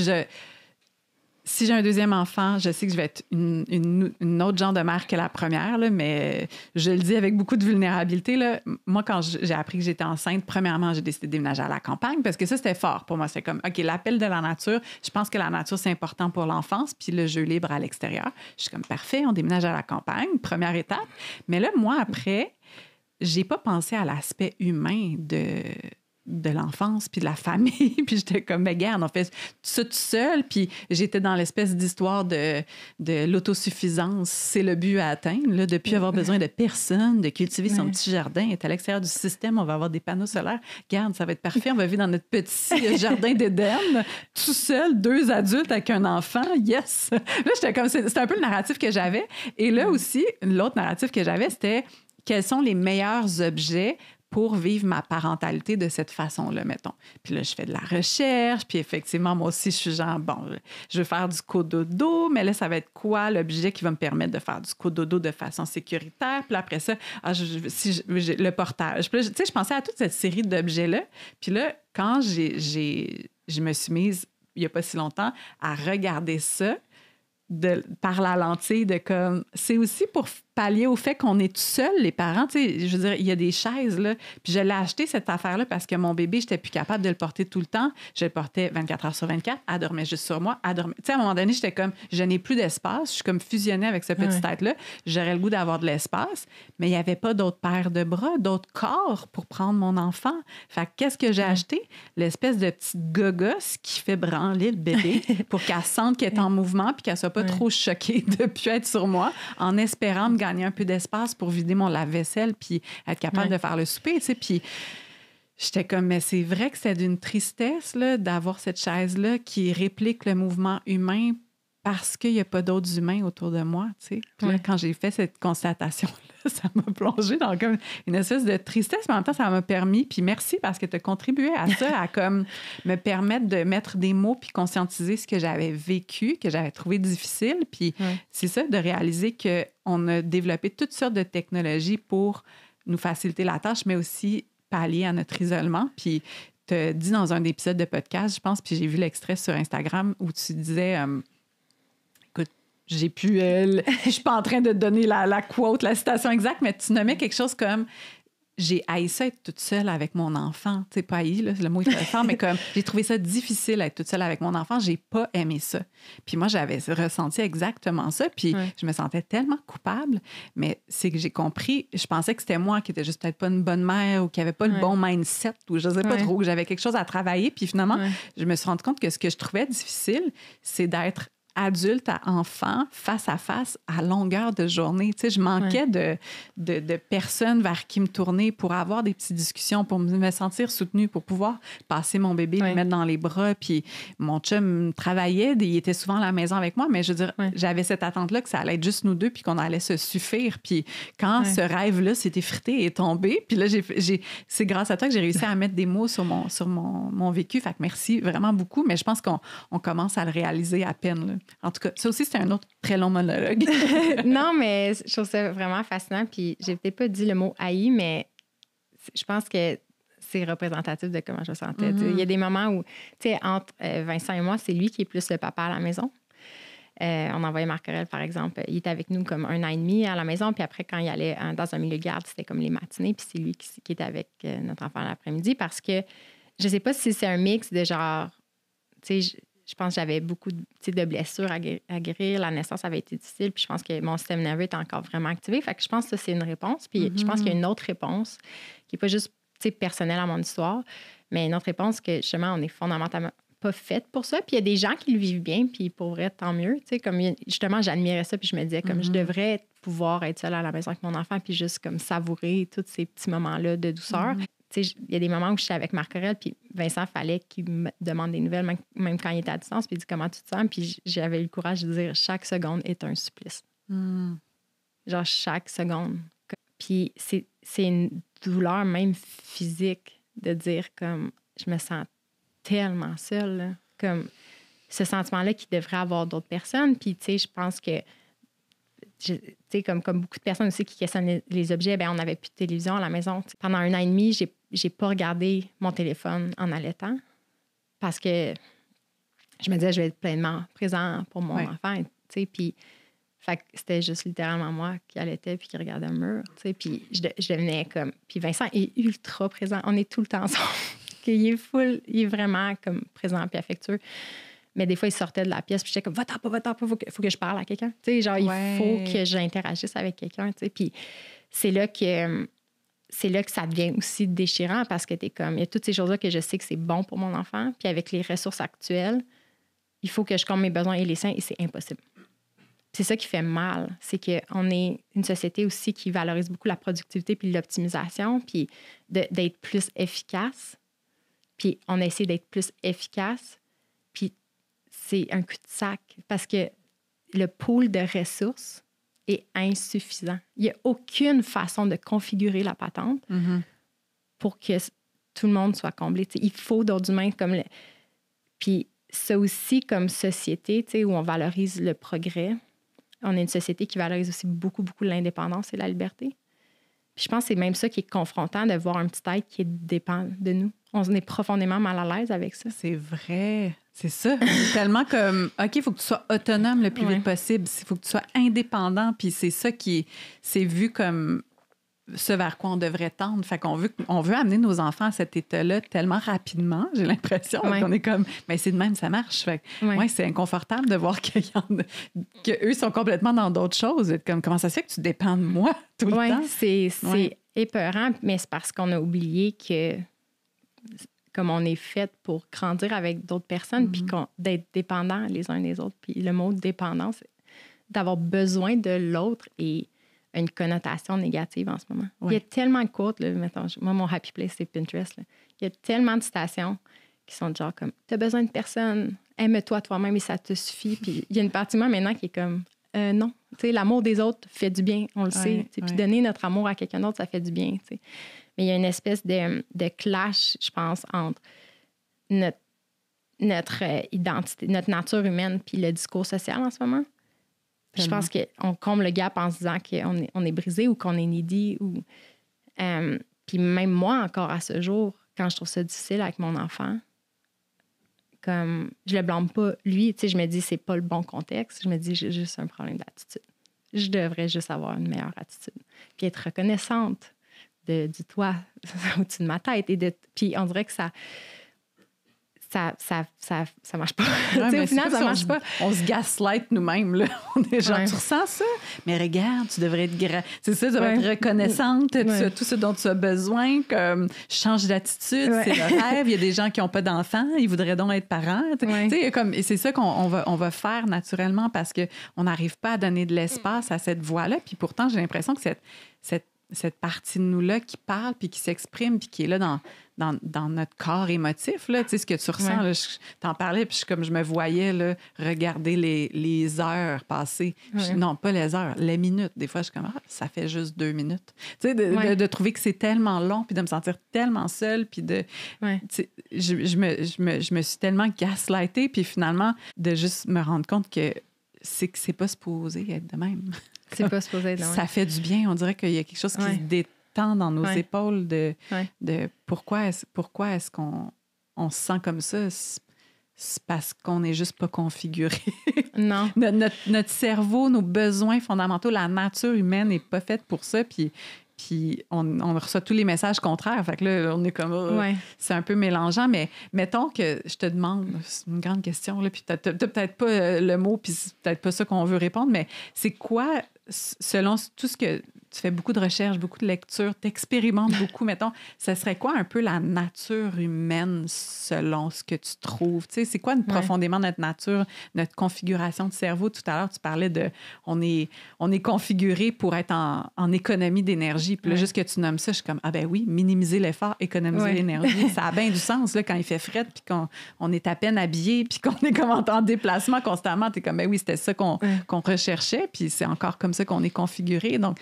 si j'ai un deuxième enfant, je sais que je vais être une autre genre de mère que la première, là, mais je le dis avec beaucoup de vulnérabilité. Là. Moi, quand j'ai appris que j'étais enceinte, premièrement, j'ai décidé de déménager à la campagne parce que ça, c'était fort pour moi. C'est comme, OK, l'appel de la nature, je pense que la nature, c'est important pour l'enfance, puis le jeu libre à l'extérieur. Je suis comme, parfait, on déménage à la campagne, première étape. Mais là, moi, après, j'ai pas pensé à l'aspect humain de l'enfance puis de la famille. Puis j'étais comme, mais regarde, on fait ça tout seul. Puis j'étais dans l'espèce d'histoire de l'autosuffisance. C'est le but à atteindre, là, de plus avoir besoin de personne, de cultiver son petit jardin. Être à l'extérieur du système, on va avoir des panneaux solaires. Regarde, ça va être parfait. On va vivre dans notre petit jardin d'Éden, tout seul, 2 adultes avec un enfant. Yes! Là, j'étais comme, c'était un peu le narratif que j'avais. Et là aussi, l'autre narratif que j'avais, c'était quels sont les meilleurs objets pour vivre ma parentalité de cette façon-là, mettons. Puis là, je fais de la recherche, puis effectivement, moi aussi, je suis genre, bon, je veux faire du cododo, mais là, ça va être quoi l'objet qui va me permettre de faire du cododo de façon sécuritaire? Puis après ça, le portage. Puis là, tu sais, je pensais à toute cette série d'objets-là. Puis là, quand je me suis mise, il n'y a pas si longtemps, à regarder ça, par la lentille de comme... C'est aussi pour pallier au fait qu'on est tout seul, les parents. Tu sais, je veux dire, il y a des chaises, là. Puis je l'ai acheté, cette affaire-là, parce que mon bébé, j'étais plus capable de le porter tout le temps. Je le portais 24 heures sur 24. Elle dormait juste sur moi. Tu sais, à un moment donné, j'étais comme... Je n'ai plus d'espace. Je suis comme fusionnée avec ce petit tête-là. J'aurais le goût d'avoir de l'espace, mais il n'y avait pas d'autres paires de bras, d'autres corps pour prendre mon enfant. Fait que qu'est-ce que j'ai acheté? L'espèce de petite gogosse qui fait branler le bébé pour qu'elle sente qu'elle est en mouvement puis qu'elle soit pas trop choquée de plus être sur moi, en espérant me gagner un peu d'espace pour vider mon lave-vaisselle puis être capable de faire le souper, tu sais. Puis j'étais comme, mais c'est vrai que c'est d'une tristesse là, d'avoir cette chaise-là qui réplique le mouvement humain parce qu'il n'y a pas d'autres humains autour de moi, tu sais. Puis là, quand j'ai fait cette constatation-là, ça m'a plongé dans comme une espèce de tristesse, mais en même temps, ça m'a permis, puis merci parce que tu as contribué à ça, à comme me permettre de mettre des mots puis conscientiser ce que j'avais vécu, que j'avais trouvé difficile. Puis c'est ça, de réaliser qu'on a développé toutes sortes de technologies pour nous faciliter la tâche, mais aussi pallier à notre isolement. Puis tu as dit dans un épisode de podcast, je pense, puis j'ai vu l'extrait sur Instagram où tu disais... je suis pas en train de te donner la quote, la citation exacte, mais tu nommais quelque chose comme j'ai haï ça être toute seule avec mon enfant. Tu sais, pas haï, là, le mot est très fort, mais comme j'ai trouvé ça difficile être toute seule avec mon enfant, j'ai pas aimé ça. Puis moi, j'avais ressenti exactement ça, puis je me sentais tellement coupable, mais c'est que j'ai compris, je pensais que c'était moi qui était juste peut-être pas une bonne mère ou qui avait pas le bon mindset ou je sais pas trop, que j'avais quelque chose à travailler, puis finalement, je me suis rendu compte que ce que je trouvais difficile, c'est d'être adulte à enfant, face à face, à longueur de journée. Tu sais, je manquais de personnes vers qui me tourner pour avoir des petites discussions, pour me sentir soutenue, pour pouvoir passer mon bébé, le mettre dans les bras. Puis mon chum travaillait, il était souvent à la maison avec moi, mais je veux dire, j'avais cette attente-là que ça allait être juste nous deux puis qu'on allait se suffire. Puis quand ce rêve-là s'est effrité et est tombé, puis là, c'est grâce à toi que j'ai réussi à mettre des mots sur mon vécu. Fait que merci vraiment beaucoup, mais je pense qu'on commence à le réaliser à peine, là. En tout cas, ça aussi, c'était un autre très long monologue. Non, mais je trouve ça vraiment fascinant. Puis, j'ai peut-être pas dit le mot haï, mais je pense que c'est représentatif de comment je me sentais. Il y a des moments où, tu sais, entre Vincent et moi, c'est lui qui est plus le papa à la maison. On envoyait Marc-Aurèle, par exemple. Il était avec nous comme 1 an et demi à la maison. Puis après, quand il allait dans un milieu de garde, c'était comme les matinées. Puis c'est lui qui était avec notre enfant l'après-midi. Parce que je sais pas si c'est un mix de genre, tu sais, je pense que j'avais beaucoup de blessures à guérir. La naissance avait été difficile. Puis je pense que mon système nerveux était encore vraiment activé. Fait que je pense que ça, c'est une réponse. Puis je pense qu'il y a une autre réponse qui n'est pas juste personnelle à mon histoire, mais une autre réponse que, justement, on est fondamentalement pas faite pour ça. Puis il y a des gens qui le vivent bien, puis pour vrai, tant mieux. Comme justement, j'admirais ça, puis je me disais, comme je devrais pouvoir être seule à la maison avec mon enfant, puis juste comme savourer tous ces petits moments-là de douceur. Il y a des moments où je suis avec Marc-Aurèle, puis Vincent, fallait qu'il me demande des nouvelles, même quand il était à distance, puis il dit comment tu te sens, puis j'avais eu le courage de dire chaque seconde est un supplice. Genre chaque seconde. Puis c'est une douleur même physique de dire comme je me sens tellement seule, là. Comme ce sentiment-là qu'il devrait avoir d'autres personnes. Puis, tu sais, je pense que, tu sais, comme beaucoup de personnes aussi qui questionnent les objets, bien, on n'avait plus de télévision à la maison. T'sais. Pendant 1 an et demi, j'ai pas regardé mon téléphone en allaitant parce que je me disais, je vais être pleinement présent pour mon enfant, tu sais. Puis, fait que c'était juste littéralement moi qui allaitais puis qui regardait le mur, tu sais. Puis, je devenais comme... Puis Vincent est ultra présent. On est tout le temps ensemble. Il est vraiment comme présent puis affectueux. Mais des fois, il sortait de la pièce puis j'étais comme, va-t'en pas, faut que je parle à quelqu'un. Tu sais, genre, il faut que j'interagisse avec quelqu'un, tu sais. Puis c'est là que ça devient aussi déchirant parce que t'es comme, il y a toutes ces choses-là que je sais que c'est bon pour mon enfant. Puis avec les ressources actuelles, il faut que je comble mes besoins et les siens et c'est impossible. C'est ça qui fait mal. C'est qu'on est une société aussi qui valorise beaucoup la productivité puis l'optimisation puis d'être plus efficace. Puis on a essayé d'être plus efficace. Puis c'est un cul-de-sac parce que le pool de ressources est insuffisant. Il n'y a aucune façon de configurer la patente pour que tout le monde soit comblé. T'sais, il faut d'autres humains comme... Puis ça aussi, comme société, où on valorise le progrès, on est une société qui valorise aussi beaucoup, beaucoup l'indépendance et la liberté. Puis je pense que c'est même ça qui est confrontant de voir un petit être qui dépend de nous. On est profondément mal à l'aise avec ça. C'est vrai. C'est ça. C'est tellement comme, OK, il faut que tu sois autonome le plus vite possible. Il faut que tu sois indépendant. Puis c'est ça c'est vu comme ce vers quoi on devrait tendre. Fait qu'on veut amener nos enfants à cet état-là tellement rapidement, j'ai l'impression. Qu'on est comme, mais c'est de même, ça marche. Fait c'est inconfortable de voir qu'eux sont complètement dans d'autres choses. Comme, comment ça se fait que tu dépends de moi tout le temps? C'est épeurant, mais c'est parce qu'on a oublié que comme on est fait pour grandir avec d'autres personnes, puis d'être dépendants les uns des autres. Puis le mot dépendance, d'avoir besoin de l'autre et une connotation négative en ce moment. Il y a tellement de quotes, là, mettons, moi, mon happy place, c'est Pinterest. Là. Il y a tellement de citations qui sont genre comme « T'as besoin de personne, aime-toi toi-même et ça te suffit. » Puis il y a une partie de moi maintenant qui est comme « Non, tu sais, l'amour des autres fait du bien, on le sait. Puis donner notre amour à quelqu'un d'autre, ça fait du bien. » Mais il y a une espèce de clash, je pense, entre notre identité, notre nature humaine puis le discours social en ce moment. Puis je pense qu'on comble le gap en se disant qu'on est brisé ou qu'on est needy. Puis même moi, encore à ce jour, quand je trouve ça difficile avec mon enfant, comme je le blâme pas lui, tu sais, je me dis c'est pas le bon contexte. Je me dis j'ai juste un problème d'attitude. Je devrais juste avoir une meilleure attitude. Puis être reconnaissante du toit au-dessus de ma tête. Puis on dirait que ça marche pas. Au final, ça marche pas. On se gaslight nous-mêmes. Là. On est genre, tu ressens ça? Mais regarde, tu devrais être... C'est ça, tu devrais être reconnaissante de tout ce dont tu as besoin. Comme, change d'attitude, c'est le rêve. Il y a des gens qui n'ont pas d'enfants, ils voudraient donc être parents. Et c'est ça qu'on va faire naturellement parce qu'on n'arrive pas à donner de l'espace à cette voix-là. Puis pourtant, j'ai l'impression que cette partie de nous-là qui parle, puis qui s'exprime, puis qui est là dans notre corps émotif, là, tu sais, ce que tu ressens, là, je t'en parlais, puis comme je me voyais là, regarder les heures passées. Non, pas les heures, les minutes. Des fois, je suis comme, ça fait juste 2 minutes. Tu sais, de trouver que c'est tellement long, puis de me sentir tellement seule, puis je me suis tellement gaslightée, puis finalement, de juste me rendre compte que c'est pas supposé être de même. C'est pas supposé être de même. Ça fait du bien. On dirait qu'il y a quelque chose qui se détend dans nos épaules de pourquoi est-ce qu'on se sent comme ça? C'est parce qu'on n'est juste pas configuré. Non. Notre cerveau, nos besoins fondamentaux, la nature humaine n'est pas faite pour ça. Puis puis on reçoit tous les messages contraires. Fait que là, on est comme... C'est un peu mélangeant, mais mettons que je te demande, c'est une grande question, là, puis t'as peut-être pas le mot, puis c'est peut-être pas ça qu'on veut répondre, mais c'est quoi, selon tout ce que... Tu fais beaucoup de recherches, beaucoup de lectures, t'expérimentes beaucoup, mettons. Ça serait quoi un peu la nature humaine selon ce que tu trouves? Tu sais, c'est quoi profondément notre nature, notre configuration de cerveau? Tout à l'heure, tu parlais de... On est configuré pour être en économie d'énergie. Puis là, juste que tu nommes ça, je suis comme, ah ben oui, minimiser l'effort, économiser l'énergie. Ça a bien du sens, là, quand il fait fret, puis qu'on est à peine habillé, puis qu'on est comme en déplacement constamment. T'es comme, ben oui, c'était ça qu'on recherchait, puis c'est encore comme ça qu'on est configuré. Donc,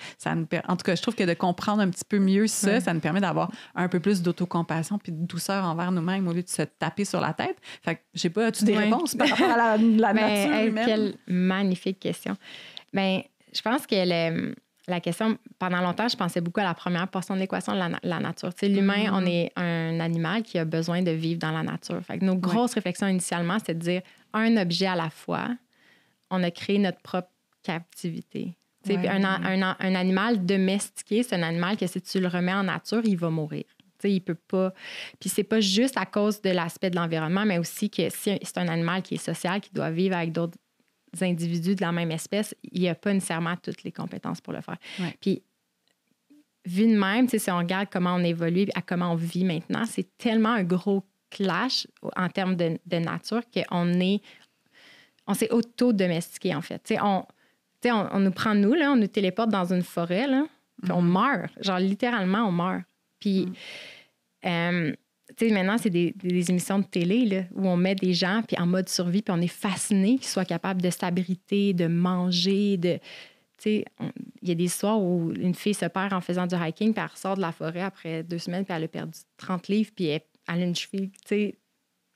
en tout cas, je trouve que de comprendre un petit peu mieux ça, ça nous permet d'avoir un peu plus d'autocompassion puis de douceur envers nous-mêmes au lieu de se taper sur la tête. Fait que, je sais pas, as-tu des réponses par rapport à la nature humaine? Quelle magnifique question. Bien, je pense que la question, pendant longtemps, je pensais beaucoup à la première portion de l'équation de la nature. Tu sais, l'humain, on est un animal qui a besoin de vivre dans la nature. Fait que nos grosses réflexions initialement, c'était de dire un objet à la fois. On a créé notre propre captivité. Un animal domestiqué, c'est un animal que si tu le remets en nature, il va mourir. T'sais, il peut pas. Puis c'est pas juste à cause de l'aspect de l'environnement, mais aussi que si c'est un animal qui est social, qui doit vivre avec d'autres individus de la même espèce, il n'y a pas nécessairement toutes les compétences pour le faire. Puis vu de même, si on regarde comment on évolue à comment on vit maintenant, c'est tellement un gros clash en termes de nature on s'est auto-domestiqué, en fait. On nous prend, on nous téléporte dans une forêt, là, puis on meurt. Genre, littéralement, on meurt. Puis, maintenant, c'est des émissions de télé là, où on met des gens puis en mode survie, puis on est fasciné qu'ils soient capables de s'abriter, de manger, il y a des histoires où une fille se perd en faisant du hiking, puis elle ressort de la forêt après 2 semaines, puis elle a perdu 30 livres, puis elle a une cheville,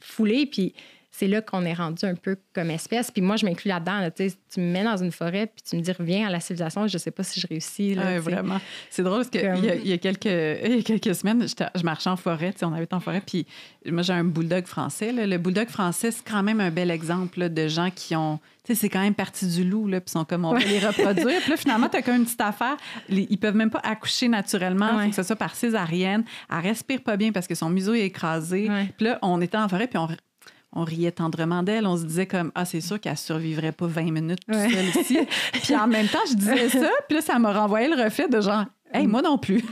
foulée, puis c'est là qu'on est rendu un peu comme espèce. Puis moi, je m'inclus là-dedans. Là, tu me mets dans une forêt, puis tu me dis, reviens à la civilisation. Je sais pas si je réussis. Là, vraiment. C'est drôle parce qu'il y a quelques semaines, je marchais en forêt. On habite en forêt, puis moi, j'ai un bulldog français. Là. Le bulldog français, c'est quand même un bel exemple là, de gens qui ont... Tu sais, c'est quand même parti du loup, là, puis sont comme, on va les reproduire. Puis là, finalement, t'as comme une petite affaire. Ils peuvent même pas accoucher naturellement. Il faut que ce soit par césarienne. Elle respire pas bien parce que son museau est écrasé. Puis là, on était en forêt, puis on riait tendrement d'elle. On se disait comme, c'est sûr qu'elle survivrait pas 20 minutes toute seule ici. Puis en même temps, je disais ça, puis là, ça m'a renvoyé le reflet de genre, hey, moi non plus.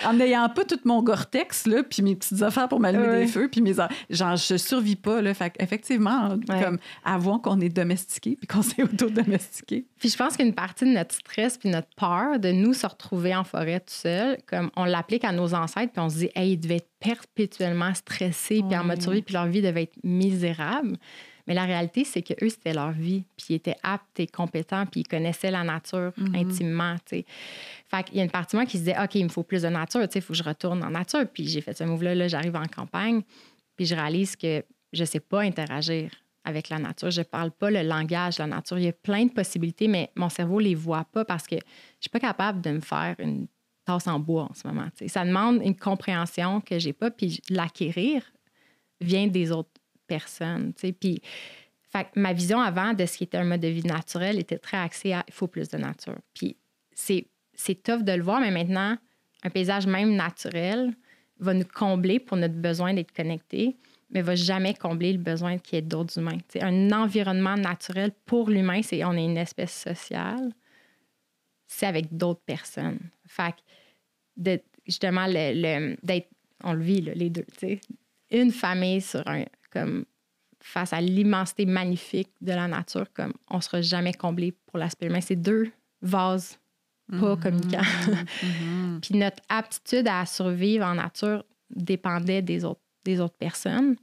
En n'ayant pas tout mon Gore-Tex, là, puis mes petites affaires pour m'allumer des feux, puis genre, je survis pas, là. Fait effectivement, comme, avouons qu'on est domestiqué, puis qu'on s'est auto-domestiqué. Puis je pense qu'une partie de notre stress puis notre peur de nous se retrouver en forêt tout seul, comme on l'applique à nos ancêtres, puis on se dit, hey, ils devaient être perpétuellement stressés, puis en mode survie, puis leur vie devait être misérable. Mais la réalité, c'est qu'eux, c'était leur vie, puis ils étaient aptes et compétents, puis ils connaissaient la nature intimement, tu sais. Fait qu'il y a une partie de moi qui se disait, OK, il me faut plus de nature, tu sais, il faut que je retourne en nature. Puis j'ai fait ce move-là, j'arrive en campagne, puis je réalise que je sais pas interagir avec la nature. Je parle pas le langage de la nature. Il y a plein de possibilités, mais mon cerveau les voit pas parce que je suis pas capable de me faire une tasse en bois en ce moment, tu sais. Ça demande une compréhension que j'ai pas, puis l'acquérir vient des autres personnes, tu sais. Puis, fait que ma vision avant de ce qui était un mode de vie naturel était très axée à il faut plus de nature. Puis, c'est tough de le voir, mais maintenant, un paysage même naturel va nous combler pour notre besoin d'être connecté, mais va jamais combler le besoin qu'il y ait d'autres humains. Tu sais, un environnement naturel pour l'humain, on est une espèce sociale, c'est avec d'autres personnes. Fait que, justement, d'être, on le vit, là, les deux, tu sais. Une famille comme face à l'immensité magnifique de la nature, comme on ne sera jamais comblé pour l'aspect humain. C'est 2 vases pas communicants. Puis notre aptitude à survivre en nature dépendait des autres personnes.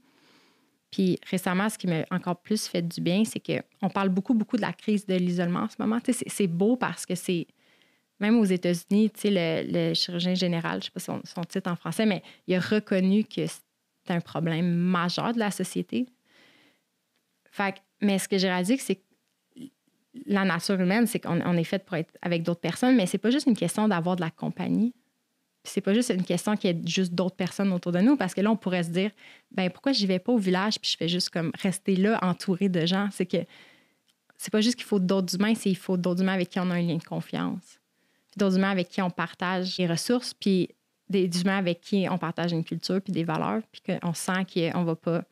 Puis récemment, ce qui m'a encore plus fait du bien, c'est qu'on parle beaucoup de la crise de l'isolement en ce moment. Tu sais, c'est beau parce que c'est... Même aux États-Unis, tu sais, le chirurgien général, je ne sais pas son titre en français, mais il a reconnu que c'est un problème majeur de la société. Mais ce que j'ai réalisé, c'est que la nature humaine, c'est qu'on est fait pour être avec d'autres personnes, mais c'est pas juste une question d'avoir de la compagnie. C'est pas juste une question qu'il y ait juste d'autres personnes autour de nous, parce que là, on pourrait se dire, ben pourquoi j'y vais pas au village puis je fais juste comme rester là, entouré de gens? C'est que c'est pas juste qu'il faut d'autres humains, c'est qu'il faut d'autres humains avec qui on a un lien de confiance. d'autres humains avec qui on partage des ressources, puis des humains avec qui on partage une culture puis des valeurs, puis qu'on sent qu'on ne va pas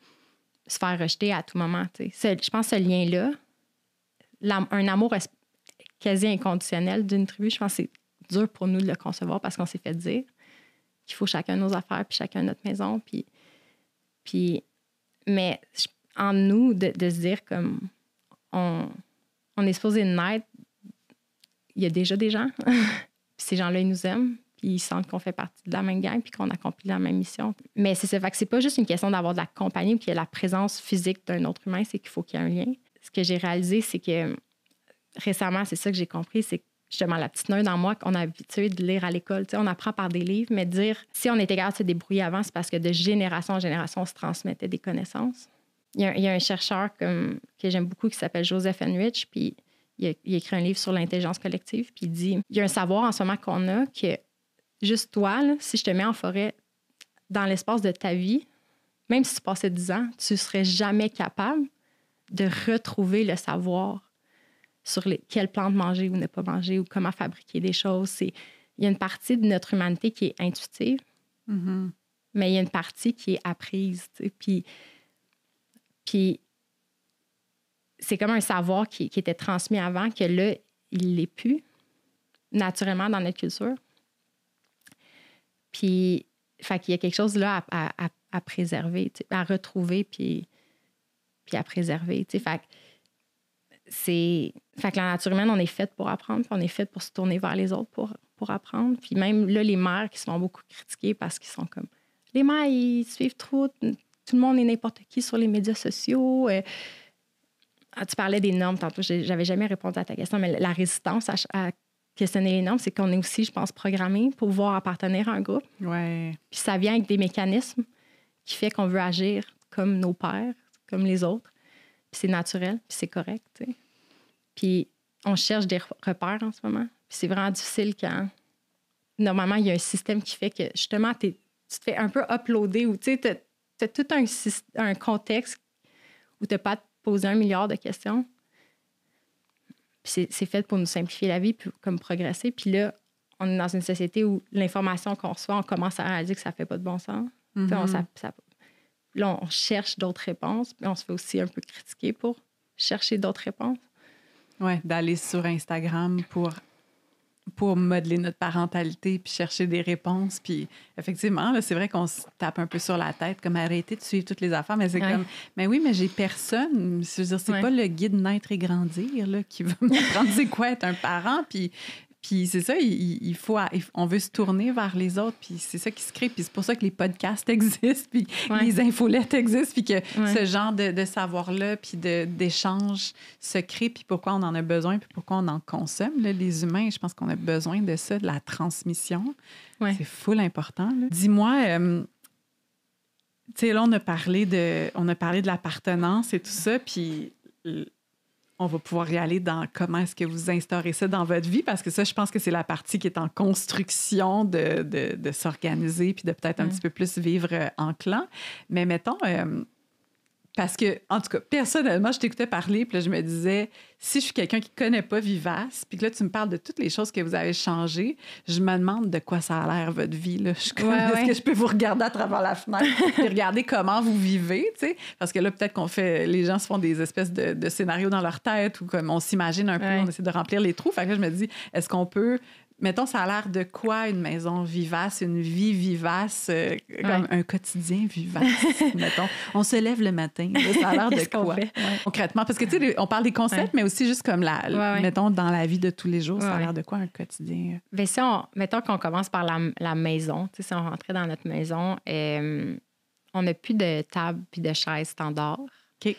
se faire rejeter à tout moment. Je pense que ce lien-là, un amour quasi inconditionnel d'une tribu, je pense que c'est dur pour nous de le concevoir parce qu'on s'est fait dire qu'il faut chacun nos affaires puis chacun notre maison. Mais en nous, de se dire comme on est supposé naître, il y a déjà des gens. Puis ces gens-là, ils nous aiment. Puis ils sentent qu'on fait partie de la même gang puis qu'on accomplit la même mission. Mais c'est ça. Fait que c'est pas juste une question d'avoir de la compagnie ou qu'il y ait la présence physique d'un autre humain, c'est qu'il faut qu'il y ait un lien. Ce que j'ai réalisé, c'est que récemment, c'est ça que j'ai compris, c'est justement la petite nerd en moi qu'on a habitué de lire à l'école. On apprend par des livres, mais dire si on était capable de se débrouiller avant, c'est parce que de génération en génération, on se transmettait des connaissances. Il y a un chercheur que j'aime beaucoup qui s'appelle Joseph Henrich, puis il a écrit un livre sur l'intelligence collective, puis il dit il y a un savoir en ce moment qu'on a que juste toi, là, si je te mets en forêt dans l'espace de ta vie, même si tu passais 10 ans, tu ne serais jamais capable de retrouver le savoir sur quelles plantes manger ou ne pas manger ou comment fabriquer des choses. Il y a une partie de notre humanité qui est intuitive, mais il y a une partie qui est apprise. Puis c'est comme un savoir qui était transmis avant, que là, il ne l'est plus naturellement dans notre culture. Puis, fait qu'il y a quelque chose là à préserver, à retrouver, puis à préserver. Fait que la nature humaine, on est faite pour apprendre, puis on est faite pour se tourner vers les autres pour apprendre. Puis même là, les mères qui se font beaucoup critiquer parce qu'ils sont comme... Les mères, ils suivent trop, tout le monde est n'importe qui sur les médias sociaux. Tu parlais des normes tantôt, j'avais jamais répondu à ta question, mais la résistance à questionner les normes, c'est qu'on est aussi, je pense, programmé pour pouvoir appartenir à un groupe. Ouais. Puis ça vient avec des mécanismes qui fait qu'on veut agir comme nos pères, comme les autres. Puis c'est naturel, puis c'est correct. T'sais. Puis on cherche des repères en ce moment. Puis c'est vraiment difficile quand, normalement, il y a un système qui fait que, justement, tu te fais un peu uploader ou tu as tout un contexte où tu n'as pas à te poser 1 milliard de questions. Puis c'est fait pour nous simplifier la vie, puis comme progresser. Puis là, on est dans une société où l'information qu'on reçoit, on commence à réaliser que ça ne fait pas de bon sens. Là, on cherche d'autres réponses, puis on se fait aussi un peu critiquer pour chercher d'autres réponses. Oui, d'aller sur Instagram pour modeler notre parentalité puis chercher des réponses. Puis effectivement, là, c'est vrai qu'on se tape un peu sur la tête, comme arrêter de suivre toutes les affaires, mais c'est comme, mais oui, mais j'ai personne. Je veux dire, c'est pas le guide Naître et Grandir là, qui va m'apprendre c'est quoi être un parent. Puis c'est ça, on veut se tourner vers les autres, puis c'est ça qui se crée. Puis c'est pour ça que les podcasts existent, puis les infolettes existent, puis que ce genre de savoir-là, puis d'échange se crée, puis pourquoi on en a besoin, puis pourquoi on en consomme. Là, les humains, je pense qu'on a besoin de ça, de la transmission. Ouais. C'est full important. Là. Dis-moi, tu sais, là, on a parlé de l'appartenance et tout ça, puis... on va pouvoir y aller dans comment est-ce que vous instaurez ça dans votre vie, parce que ça, je pense que c'est la partie qui est en construction de s'organiser puis de peut-être un petit peu plus vivre en clan. Mais mettons, parce que, en tout cas, personnellement, je t'écoutais parler, puis là, je me disais, si je suis quelqu'un qui ne connaît pas Vivace, puis que là, tu me parles de toutes les choses que vous avez changées, je me demande de quoi ça a l'air, votre vie. Là. Est-ce que je peux vous regarder à travers la fenêtre et regarder comment vous vivez, tu sais? Parce que là, peut-être les gens se font des espèces de scénarios dans leur tête ou comme on s'imagine un peu, on essaie de remplir les trous. Fait que là, je me dis, est-ce qu'on peut... Mettons, ça a l'air de quoi une maison vivace, une vie vivace, comme un quotidien vivace, mettons. On se lève le matin, là, ça a l'air de quoi? Concrètement, parce que, tu sais, on parle des concepts, mais aussi juste comme, mettons, dans la vie de tous les jours, ça a l'air de quoi un quotidien? Bien, mettons qu'on commence par la maison. Tu sais, si on rentrait dans notre maison, on n'a plus de table puis de chaise standard. OK.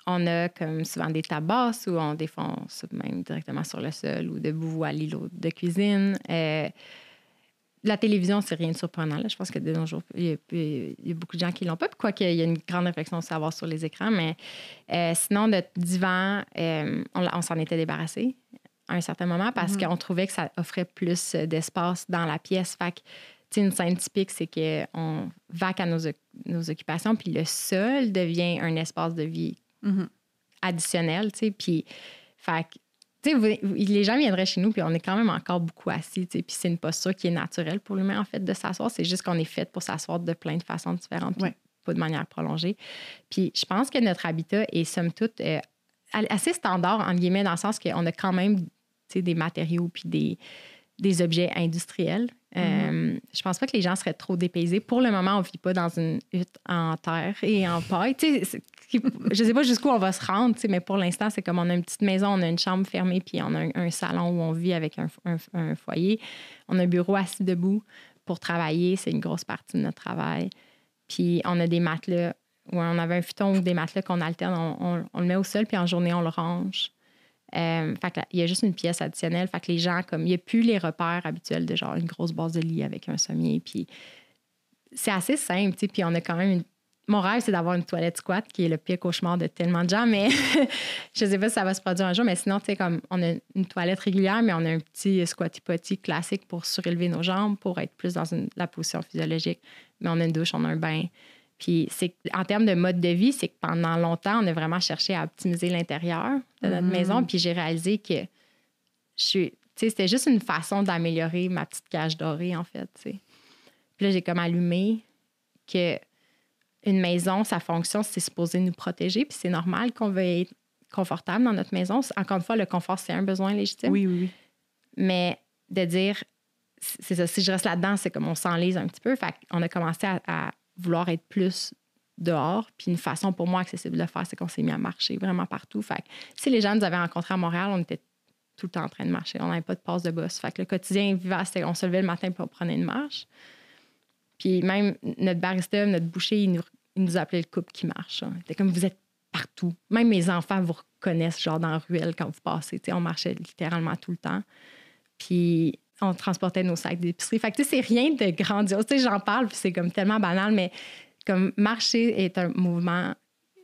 On a comme souvent des tables basses où on défonce même directement sur le sol ou debout à l'îlot de cuisine. La télévision, c'est rien de surprenant. Là. Je pense que de nos jours, il y a beaucoup de gens qui l'ont pas. Quoique, il y a une grande réflexion aussi à avoir sur les écrans. Mais sinon, notre divan, on s'en était débarrassé à un certain moment parce qu'on trouvait que ça offrait plus d'espace dans la pièce. Fait que, une scène typique, c'est qu'on vaque à nos occupations, puis le sol devient un espace de vie additionnel, tu sais, puis, fait les gens viendraient chez nous, puis on est quand même encore beaucoup assis, puis c'est une posture qui est naturelle pour l'humain, en fait, de s'asseoir. C'est juste qu'on est fait pour s'asseoir de plein de façons différentes, puis pas de manière prolongée. Puis je pense que notre habitat est, somme toute, assez standard, entre guillemets, dans le sens qu'on a quand même des matériaux puis des objets industriels. Je pense pas que les gens seraient trop dépaysés. Pour le moment, on vit pas dans une hutte en terre et en paille. Je sais pas jusqu'où on va se rendre, mais pour l'instant, c'est comme on a une petite maison, on a une chambre fermée, puis on a un salon où on vit avec un foyer. On a un bureau assis debout pour travailler. C'est une grosse partie de notre travail. Puis on a des matelas où on avait un futon ou des matelas qu'on alterne. On le met au sol, puis en journée, on le range. Fait que il y a juste une pièce additionnelle. Fait que les gens, comme il n'y a plus les repères habituels de genre une grosse base de lit avec un sommier. Puis c'est assez simple, tu sais. Puis on a quand même Mon rêve, c'est d'avoir une toilette squat, qui est le pire cauchemar de tellement de gens, mais je sais pas si ça va se produire un jour. Mais sinon, tu sais, comme on a une toilette régulière, mais on a un petit squatty potty classique pour surélever nos jambes, pour être plus dans la position physiologique. Mais on a une douche, on a un bain. Puis en termes de mode de vie, c'est que pendant longtemps, on a vraiment cherché à optimiser l'intérieur de notre maison. Puis j'ai réalisé que c'était juste une façon d'améliorer ma petite cage dorée, en fait. T'sais. Puis là, j'ai comme allumé que une maison, sa fonction, c'est supposé nous protéger. Puis c'est normal qu'on veuille être confortable dans notre maison. Encore une fois, le confort, c'est un besoin légitime. Oui. Mais de dire, c'est ça, si je reste là-dedans, c'est comme on s'enlise un petit peu. Fait qu'on a commencé à vouloir être plus dehors. Puis une façon pour moi accessible de le faire, c'est qu'on s'est mis à marcher vraiment partout. Fait que si les gens nous avaient rencontrés à Montréal, on était tout le temps en train de marcher. On n'avait pas de passe de boss. Fait que le quotidien vivace, c'était qu'on se levait le matin pour prendre une marche. Puis même notre barista, notre boucher, il nous appelait le couple qui marche. Hein. C'était comme, vous êtes partout. Même mes enfants vous reconnaissent genre dans la ruelle quand vous passez. T'sais, on marchait littéralement tout le temps. Puis on transportait nos sacs d'épicerie. Fait que c'est rien de grandiose. T'sais, j'en parle, puis c'est comme tellement banal, mais comme marcher est un mouvement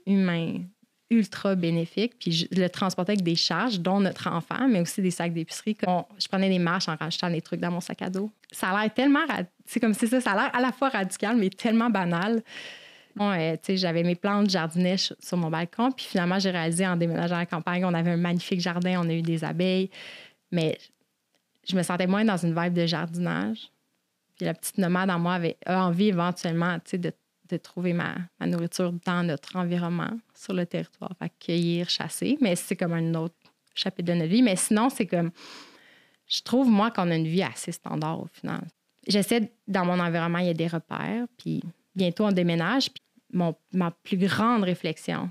humain ultra bénéfique. Puis je le transportais avec des charges, dont notre enfant, mais aussi des sacs d'épicerie. Je prenais des marches en rajoutant des trucs dans mon sac à dos. Ça a l'air tellement... C'est comme c'est ça, ça a l'air à la fois radical, mais tellement banal. Bon, j'avais mes plantes, je jardinais sur mon balcon. Puis finalement, j'ai réalisé en déménageant à la campagne, on avait un magnifique jardin, on a eu des abeilles. Mais je me sentais moins dans une vibe de jardinage. Puis la petite nomade en moi avait envie éventuellement, de trouver ma nourriture dans notre environnement, sur le territoire. Fait cueillir, chasser. Mais c'est comme un autre chapitre de notre vie. Mais sinon, c'est comme... Je trouve, moi, qu'on a une vie assez standard au final. J'essaie, dans mon environnement, il y a des repères. Puis bientôt, on déménage. Puis ma plus grande réflexion,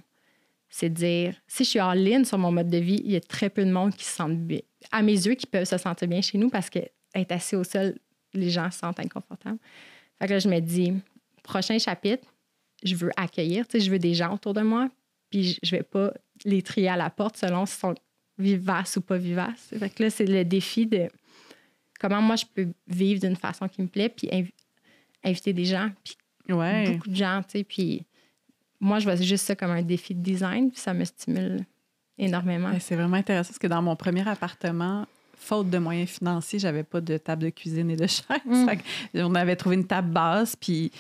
c'est de dire, si je suis en ligne sur mon mode de vie, il y a très peu de monde qui se sentent bien. À mes yeux, qui peuvent se sentir bien chez nous parce qu'être assis au sol, les gens se sentent inconfortables. Fait que là, je me dis, prochain chapitre, je veux accueillir, je veux des gens autour de moi, puis je vais pas les trier à la porte selon s'ils sont vivaces ou pas vivaces. Fait que là, c'est le défi de comment moi, je peux vivre d'une façon qui me plaît, puis inviter des gens, puis beaucoup de gens, puis moi, je vois juste ça comme un défi de design, puis ça me stimule énormément. C'est vraiment intéressant parce que dans mon premier appartement, faute de moyens financiers, j'avais pas de table de cuisine et de chaise. On avait trouvé une table basse, puis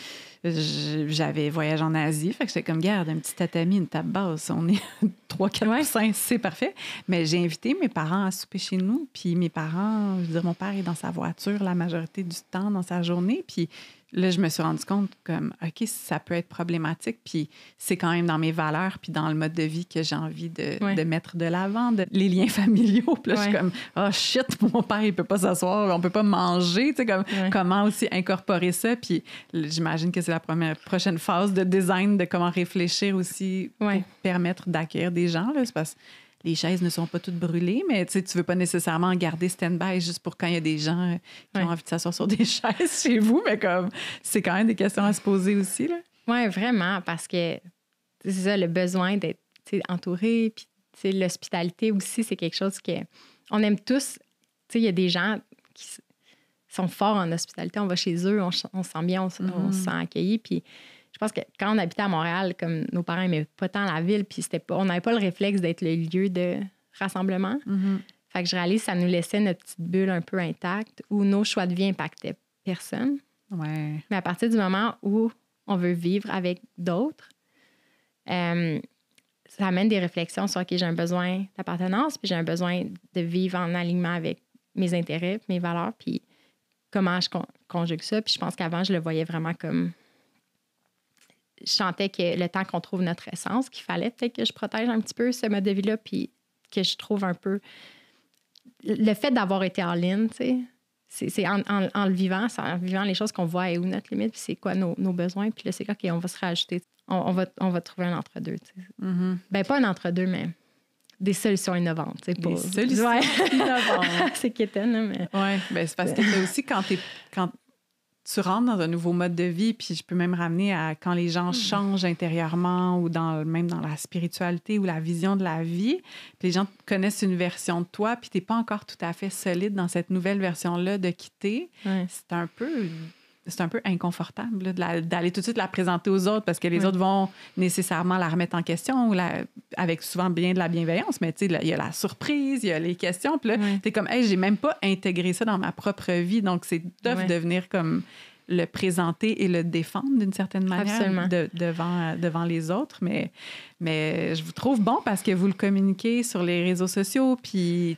j'avais voyagé en Asie. Fait que j'étais comme, garde, un petit tatami, une table basse. On est 3, 4, 5, c'est parfait. Mais j'ai invité mes parents à souper chez nous. Puis mes parents, je veux dire, mon père est dans sa voiture la majorité du temps dans sa journée. Puis là, je me suis rendu compte comme, OK, ça peut être problématique. Puis c'est quand même dans mes valeurs puis dans le mode de vie que j'ai envie de mettre de l'avant, les liens familiaux. Puis là, je suis comme, oh shit, mon père, il peut pas s'asseoir, on peut pas manger. Tu sais, comme, comment aussi incorporer ça. Puis j'imagine que c'est la prochaine phase de design, de comment réfléchir aussi pour permettre d'accueillir des gens. Là. C'est parce que les chaises ne sont pas toutes brûlées, mais tu veux pas nécessairement garder stand-by juste pour quand il y a des gens qui ont envie de s'asseoir sur des chaises chez vous, mais comme c'est quand même des questions à se poser aussi. Oui, vraiment, parce que c'est ça, le besoin d'être entouré, puis l'hospitalité aussi, c'est quelque chose qu'on aime tous. Il y a des gens qui sont forts en hospitalité, on va chez eux, on se sent bien, on se sent accueilli, puis je pense que quand on habitait à Montréal, comme nos parents n'aimaient pas tant la ville, puis on n'avait pas le réflexe d'être le lieu de rassemblement. Fait que je réalise que ça nous laissait notre petite bulle un peu intacte où nos choix de vie impactaient personne. Mais à partir du moment où on veut vivre avec d'autres, ça amène des réflexions sur, OK, j'ai un besoin d'appartenance, puis j'ai un besoin de vivre en alignement avec mes intérêts, mes valeurs, puis comment je conjugue ça. Puis je pense qu'avant, je le voyais vraiment comme... Je sentais que le temps qu'on trouve notre essence, qu'il fallait peut-être que je protège un petit peu ce mode de vie-là, puis que je trouve un peu... Le fait d'avoir été en ligne, tu sais, c'est en le vivant, c'est en vivant les choses qu'on voit et où notre limite, puis c'est quoi nos besoins. Puis là, c'est OK, on va se rajouter. On va trouver un entre-deux, tu sais. Mm-hmm. Ben pas un entre-deux, mais des solutions innovantes. Tu sais, des solutions innovantes. C'est quétaine, mais... Oui, ben c'est parce que là aussi, quand tu rentres dans un nouveau mode de vie, puis je peux même ramener à quand les gens changent intérieurement ou même dans la spiritualité ou la vision de la vie, puis les gens connaissent une version de toi, puis tu n'es pas encore tout à fait solide dans cette nouvelle version-là de quitter, c'est un peu inconfortable là, d'aller tout de suite la présenter aux autres parce que les autres vont nécessairement la remettre en question ou avec souvent bien de la bienveillance, mais tu sais, il y a la surprise, il y a les questions, puis là, t'es comme, hey, j'ai même pas intégré ça dans ma propre vie, donc c'est tough de venir comme le présenter et le défendre d'une certaine manière devant les autres, mais je vous trouve bon parce que vous le communiquez sur les réseaux sociaux, puis...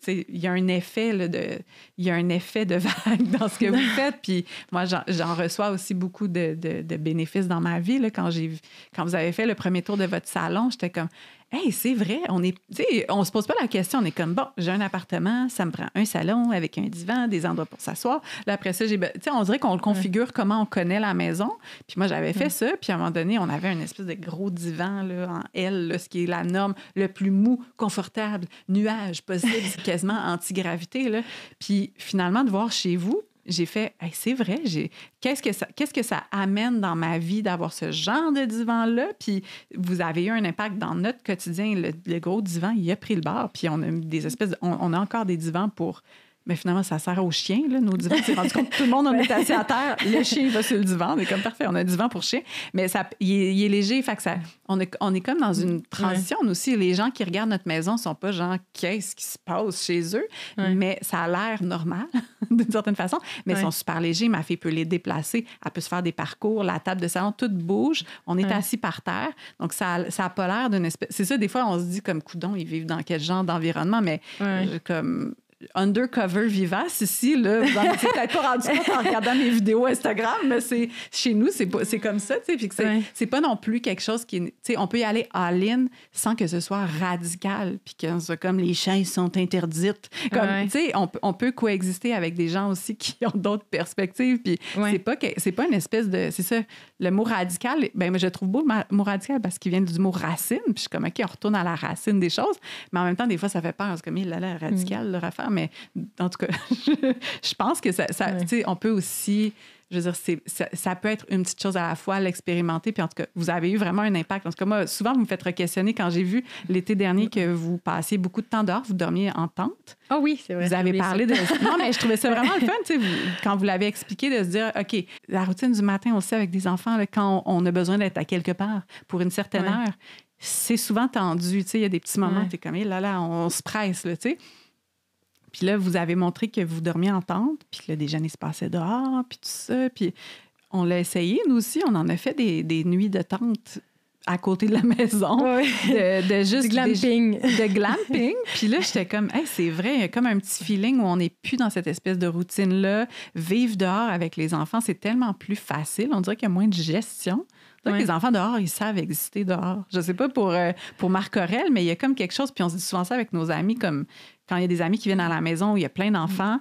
Il y a un effet de vague dans ce que vous faites. Puis moi, j'en reçois aussi beaucoup de bénéfices dans ma vie. Là, quand vous avez fait le premier tour de votre salon, j'étais comme, hey, c'est vrai, on se pose pas la question. On est comme, bon, j'ai un appartement, ça me prend un salon avec un divan, des endroits pour s'asseoir. Là, après ça, on dirait qu'on le configure comment on connaît la maison. Puis moi, j'avais fait ça. Puis à un moment donné, on avait une espèce de gros divan là, en L, là, ce qui est la norme, le plus mou, confortable, nuage possible, c'est quasiment anti-gravité. Là. Puis finalement, de voir chez vous, j'ai fait, hey, c'est vrai, qu'est-ce que ça amène dans ma vie d'avoir ce genre de divan-là? Puis vous avez eu un impact dans notre quotidien. Le gros divan, il a pris le bord. Puis on a des on a encore des divans pour... Mais finalement, ça sert aux chiens, là, nos divans. On s'est rendu compte que tout le monde en est assis à terre. Le chien va sur le divan. On est comme parfait. On a un divan pour chien. Mais il est léger. Fait que on est comme dans une transition aussi. Les gens qui regardent notre maison ne sont pas genre qu'est-ce qui se passe chez eux. Mais ça a l'air normal d'une certaine façon. Mais ils sont super légers. Ma fille peut les déplacer. Elle peut se faire des parcours. La table de salon, tout bouge. On est assis par terre. Donc, ça a pas l'air d'une espèce... C'est ça, des fois, on se dit comme coudon, ils vivent dans quel genre d'environnement. Mais comme... undercover vivace ici, là, vous en étiez peut-être pas rendu compte en regardant mes vidéos Instagram, mais chez nous, c'est comme ça, tu sais, puis que c'est pas non plus quelque chose qui, tu sais, on peut y aller all-in sans que ce soit radical, puis que soit comme les chaises sont interdites, comme, tu sais, on peut coexister avec des gens aussi qui ont d'autres perspectives, puis c'est pas une espèce de, c'est ça, le mot radical, ben je trouve beau le mot radical parce qu'il vient du mot racine, puis je suis comme, OK, on retourne à la racine des choses, mais en même temps, des fois, ça fait peur, c'est comme, il a l'air radical, le refaire. Mais en tout cas, je pense que ça tu sais, on peut aussi, je veux dire, ça peut être une petite chose à la fois, l'expérimenter. Puis en tout cas, vous avez eu vraiment un impact. En tout cas, moi, souvent, vous me faites re-questionner quand j'ai vu l'été dernier que vous passiez beaucoup de temps dehors, vous dormiez en tente. Ah oui, c'est vrai. Vous avez parlé de... Non, mais je trouvais ça vraiment le fun, tu sais, quand vous l'avez expliqué, de se dire, OK, la routine du matin aussi avec des enfants, là, quand on a besoin d'être à quelque part pour une certaine heure, c'est souvent tendu. Tu sais, il y a des petits moments où tu es comme, là, on se presse, là, tu sais. Puis là, vous avez montré que vous dormiez en tente, puis que le déjeuner se passait dehors, puis tout ça. Puis on l'a essayé, nous aussi. On en a fait des nuits de tente à côté de la maison. De juste... Du glamping. De glamping. Puis là, j'étais comme, hey, c'est vrai, il y a comme un petit feeling où on n'est plus dans cette espèce de routine-là. Vivre dehors avec les enfants, c'est tellement plus facile. On dirait qu'il y a moins de gestion. C'est vrai que les enfants dehors, ils savent exister dehors. Je sais pas pour Marc Aurèle, mais il y a comme quelque chose, puis on se dit souvent ça avec nos amis, comme quand il y a des amis qui viennent à la maison où il y a plein d'enfants,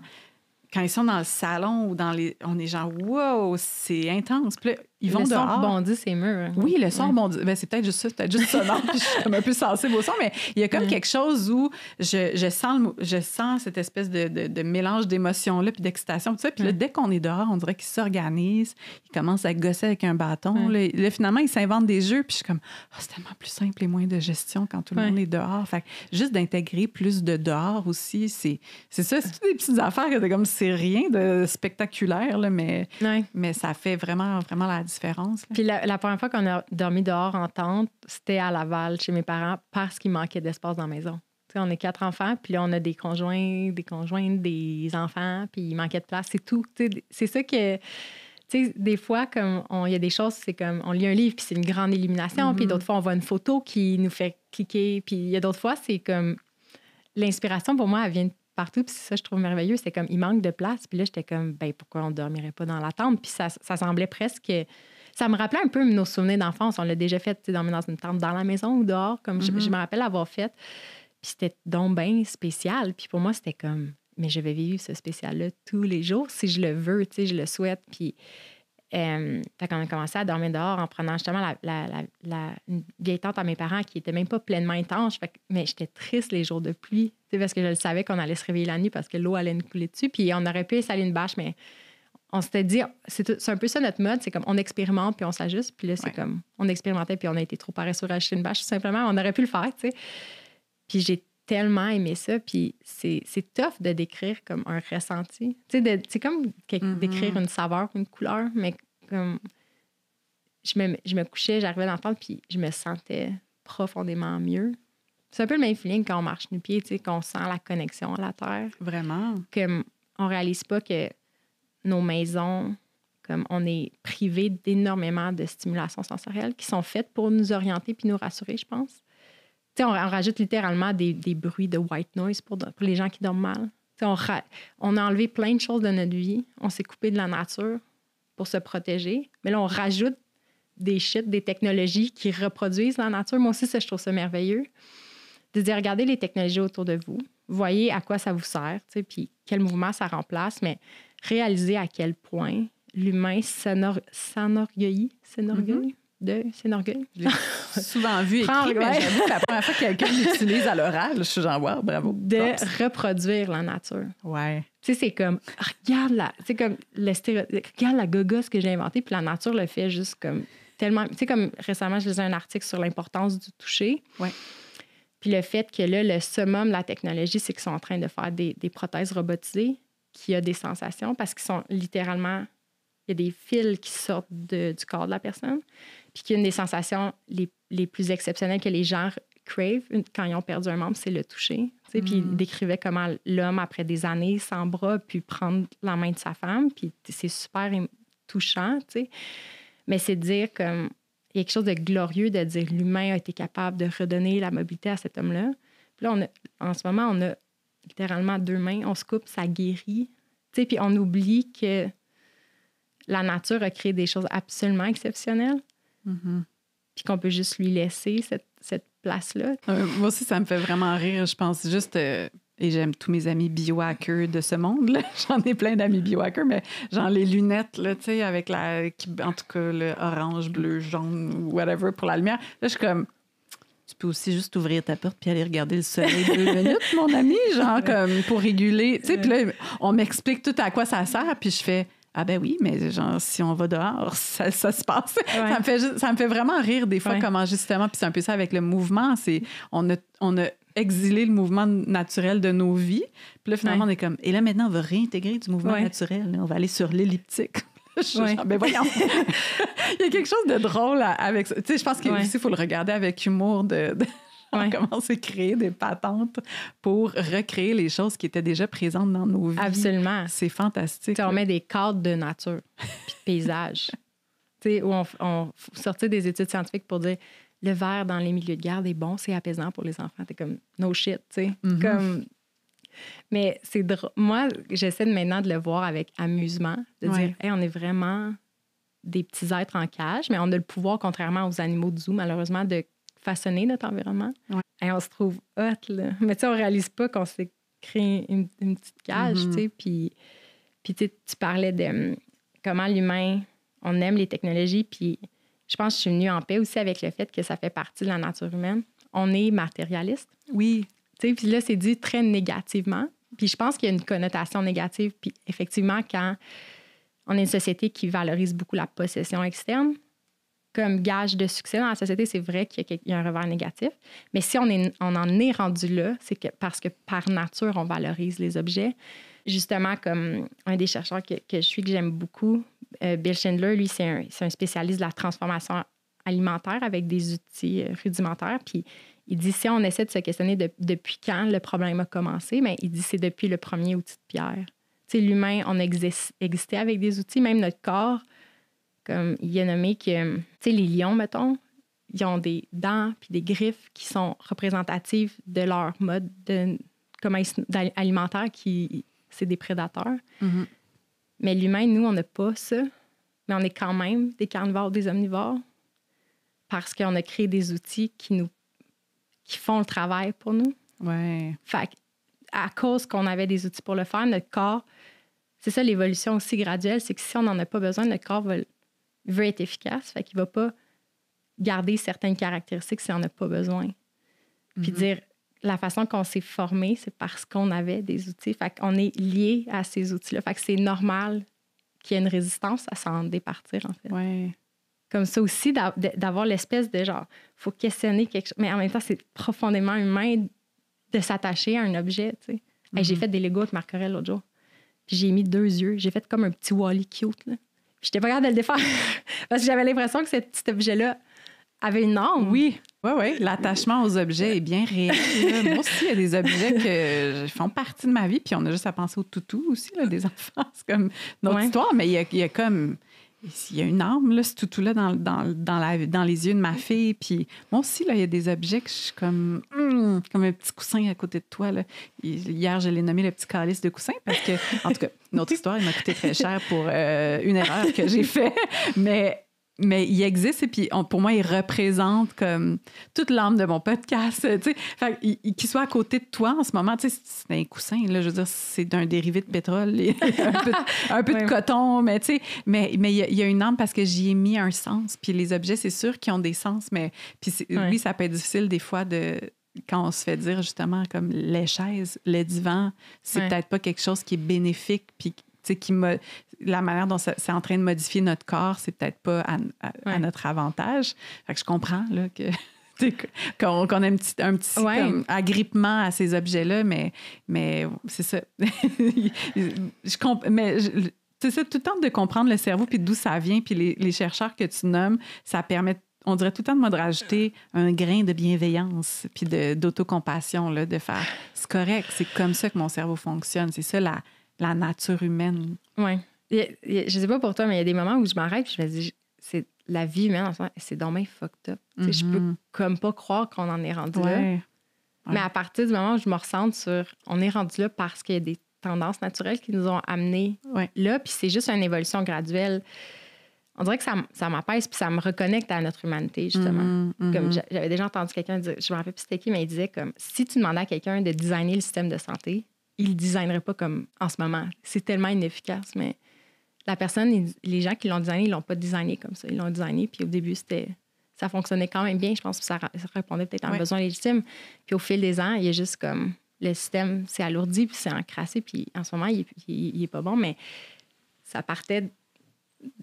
quand ils sont dans le salon ou on est genre, wow, c'est intense. Puis là, ils vont dehors. Le son rebondit ces murs. Oui, le son rebondit. Ben, c'est peut-être juste ça, peut-être juste sonore, puis je suis comme un peu sensible au son, mais il y a comme quelque chose où je sens cette espèce de mélange d'émotions-là, puis d'excitation, tout ça. Puis là, dès qu'on est dehors, on dirait qu'ils s'organisent, ils commencent à gosser avec un bâton. Là, finalement, ils s'inventent des jeux, puis je suis comme, c'est tellement plus simple et moins de gestion quand tout le monde est dehors. Fait que juste d'intégrer plus de dehors aussi, c'est ça, c'est toutes des petites affaires que comme c'est rien de spectaculaire, là, mais ça fait vraiment, vraiment la différence. Là. Puis la première fois qu'on a dormi dehors en tente, c'était à Laval, chez mes parents, parce qu'il manquait d'espace dans la maison. T'sais, on est 4 enfants, puis là, on a des conjoints, des conjointes, des enfants, puis il manquait de place, c'est tout. T'sais, c'est ça que... tu sais, des fois, comme il y a des choses, c'est comme on lit un livre, puis c'est une grande illumination, puis d'autres fois, on voit une photo qui nous fait cliquer, puis il y a d'autres fois, c'est comme l'inspiration, pour moi, elle vient de partout, puis c'est ça, je trouve merveilleux, c'est comme il manque de place, puis là, j'étais comme, ben pourquoi on ne dormirait pas dans la tente? Puis ça semblait presque... Ça me rappelait un peu nos souvenirs d'enfance. On l'a déjà fait, tu sais, dormir dans une tente dans la maison ou dehors, comme je me rappelle avoir fait. Puis c'était donc bien spécial. Puis pour moi, c'était comme, mais je vais vivre ce spécial-là tous les jours si je le veux, tu sais, je le souhaite. Puis fait qu'on a commencé à dormir dehors en prenant justement une vieille tente à mes parents qui n'était même pas pleinement étanche. Mais j'étais triste les jours de pluie, tu sais, parce que je le savais qu'on allait se réveiller la nuit parce que l'eau allait nous couler dessus. Puis on aurait pu installer une bâche, mais on s'était dit, c'est un peu ça notre mode, c'est comme on expérimente puis on s'ajuste. Puis là, c'est comme on expérimentait puis on a été trop paresseux à acheter une bâche. Tout simplement, on aurait pu le faire, tu sais. Puis j'ai tellement aimé ça. Puis c'est tough de décrire comme un ressenti. Tu sais, c'est comme décrire une saveur, une couleur, mais comme je me couchais, j'arrivais dans le temps puis je me sentais profondément mieux. C'est un peu le même feeling quand on marche nu-pieds, tu sais, qu'on sent la connexion à la terre. Vraiment. Comme on réalise pas que nos maisons, comme on est privé d'énormément de stimulations sensorielles qui sont faites pour nous orienter puis nous rassurer, je pense. Tu sais, on rajoute littéralement des bruits de white noise pour les gens qui dorment mal. Tu sais, on a enlevé plein de choses de notre vie. On s'est coupé de la nature pour se protéger. Mais là, on rajoute des technologies qui reproduisent la nature. Moi aussi, ça, je trouve ça merveilleux. De dire, regardez les technologies autour de vous. Voyez à quoi ça vous sert, tu sais, puis quel mouvement ça remplace, mais réaliser à quel point l'humain s'enorgueille. Souvent vu écrit, mais j'avoue, la première fois que quelqu'un l'utilise à l'oral, je suis genre, wow, bravo. De reproduire la nature. Ouais. Tu sais, c'est comme, regarde la gogosse que j'ai inventée, puis la nature le fait juste comme tellement... Tu sais, comme récemment, je lisais un article sur l'importance du toucher. Ouais. Puis le fait que là, le summum de la technologie, c'est qu'ils sont en train de faire des prothèses robotisées qui ont des sensations parce qu'ils sont littéralement... Il y a des fils qui sortent du corps de la personne. Puis qu'il y a une des sensations les plus exceptionnelles que les gens crave quand ils ont perdu un membre, c'est le toucher. Puis il décrivait comment l'homme, après des années sans bras, pu prendre la main de sa femme. Puis c'est super touchant. T'sais. Mais c'est de dire comme... Il y a quelque chose de glorieux de dire l'humain a été capable de redonner la mobilité à cet homme-là. Puis là, en ce moment, on a littéralement 2 mains. On se coupe, ça guérit. Puis on oublie que la nature a créé des choses absolument exceptionnelles. Puis qu'on peut juste lui laisser cette place-là. Moi aussi, ça me fait vraiment rire. Je pense juste... et j'aime tous mes amis biohackers de ce monde. Là. J'en ai plein d'amis biohackers, mais genre les lunettes, là, tu sais, avec en tout cas, le orange, bleu, jaune ou whatever pour la lumière. Là, je suis comme... Tu peux aussi juste ouvrir ta porte puis aller regarder le soleil 2 minutes, mon ami, genre comme pour réguler. Tu sais, puis là, on m'explique tout à quoi ça sert, puis je fais... Ah ben oui, mais genre, si on va dehors, ça se passe. Ouais. Ça me fait vraiment rire des fois comment justement, puis c'est un peu ça avec le mouvement, c'est on a exilé le mouvement naturel de nos vies, puis là finalement on est comme, et là maintenant on va réintégrer du mouvement naturel, on va aller sur l'elliptique. Genre, ben voyons. Il y a quelque chose de drôle avec ça. Tu sais, je pense qu'il faut le regarder avec humour comment c'est créer des patentes pour recréer les choses qui étaient déjà présentes dans nos vies. Absolument. C'est fantastique. On met des cadres de nature puis de paysage. Où on sortait des études scientifiques pour dire le vert dans les milieux de garde est bon, c'est apaisant pour les enfants. T'es comme no shit, tu sais. Comme... Mais c'est drôle. Moi, j'essaie maintenant de le voir avec amusement, de dire hey, on est vraiment des petits êtres en cage, mais on a le pouvoir, contrairement aux animaux de zoo, malheureusement, de façonner notre environnement. Et on se trouve hot, là. Mais tu sais, on réalise pas qu'on s'est créé une petite cage, tu sais. Puis tu parlais de comment l'humain, on aime les technologies, puis je pense que je suis venue en paix aussi avec le fait que ça fait partie de la nature humaine. On est matérialiste. Oui. Tu sais, puis là, c'est dit très négativement. Puis je pense qu'il y a une connotation négative. Puis effectivement, quand on est une société qui valorise beaucoup la possession externe, comme gage de succès dans la société, c'est vrai qu'il y a un revers négatif. Mais si on en est rendu là, c'est parce que par nature, on valorise les objets. Justement, comme un des chercheurs que j'aime beaucoup, Bill Schindler, lui, c'est un spécialiste de la transformation alimentaire avec des outils rudimentaires. Puis il dit, si on essaie de se questionner depuis quand le problème a commencé, bien, il dit c'est depuis le premier outil de pierre. Tu sais, l'humain, on existait avec des outils, même notre corps Comme il a nommé que, tu sais, les lions, mettons, ils ont des dents puis des griffes qui sont représentatives de leur mode alimentaire, c'est des prédateurs. Mm-hmm. Mais l'humain, nous, on n'a pas ça. Mais on est quand même des carnivores, des omnivores, parce qu'on a créé des outils qui font le travail pour nous. Ouais. Fait à cause qu'on avait des outils pour le faire, notre corps, c'est ça l'évolution aussi graduelle, c'est que si on n'en a pas besoin, notre corps veut être efficace, fait qu'il ne va pas garder certaines caractéristiques si on n'a pas besoin. Puis dire, la façon qu'on s'est formé, c'est parce qu'on avait des outils. Fait qu'on est lié à ces outils-là. Fait que c'est normal qu'il y ait une résistance à s'en départir, en fait. Ouais. Comme ça aussi, d'avoir l'espèce de genre, il faut questionner quelque chose. Mais en même temps, c'est profondément humain de s'attacher à un objet, tu sais. Hey, j'ai fait des Legos avec Marc Aurèle l'autre jour. Puis j'ai mis 2 yeux. J'ai fait comme un petit Wall-E cute, là. Puis j'étais pas capable de le défaire. Parce que j'avais l'impression que cet objet-là avait une âme. Oui. Oui. L'attachement aux objets est bien réel. Là. Moi aussi, il y a des objets qui font partie de ma vie. Puis on a juste à penser au toutou aussi, là, des enfants. C'est comme notre histoire. Mais il y a comme... Il y a une âme, là, ce toutou-là, dans les yeux de ma fille. Puis moi aussi, là, il y a des objets que je suis comme un petit coussin à côté de toi. Là. Hier, je l'ai nommé le petit calice de coussin parce que, en tout cas, notre histoire, il m'a coûté très cher pour une erreur que j'ai faite. Mais il existe et puis pour moi, il représente comme toute l'âme de mon podcast. Qu'il soit à côté de toi en ce moment, c'est un coussin, là, je veux dire, c'est d'un dérivé de pétrole, un peu de coton, mais il y a une âme parce que j'y ai mis un sens. Puis les objets, c'est sûr qu'ils ont des sens, mais puis oui, ça peut être difficile des fois quand on se fait dire justement comme les chaises, les divans, c'est peut-être pas quelque chose qui est bénéfique puis la manière dont c'est en train de modifier notre corps, c'est peut-être pas à notre avantage. Fait que je comprends là, qu'on a un petit comme, agrippement à ces objets-là, mais c'est ça. C'est ça, tout le temps de comprendre le cerveau puis d'où ça vient, puis les chercheurs que tu nommes, ça permet, on dirait tout le temps de moi de rajouter un grain de bienveillance puis d'autocompassion, là, de faire c'est correct, c'est comme ça que mon cerveau fonctionne, c'est ça la nature humaine. Oui. Je sais pas pour toi, mais il y a des moments où je m'arrête et je me dis, c'est la vie humaine, c'est dommage fucked up. Je peux comme pas croire qu'on en est rendu là. Mais à partir du moment où je me ressente on est rendu là parce qu'il y a des tendances naturelles qui nous ont amenés là, puis c'est juste une évolution graduelle. On dirait que ça m'apaise puis ça me reconnecte à notre humanité, justement. Comme j'avais déjà entendu quelqu'un dire, je me rappelle plus c'était qui, mais il disait comme, si tu demandais à quelqu'un de designer le système de santé, il ne le designerait pas comme en ce moment. C'est tellement inefficace, mais la personne, les gens qui l'ont designé, ils l'ont pas designé comme ça. Ils l'ont designé, puis au début, ça fonctionnait quand même bien. Je pense que ça répondait peut-être à un besoin légitime. Puis au fil des ans, il y a juste comme... Le système s'est alourdi, puis c'est encrassé, puis en ce moment, il est pas bon, mais ça partait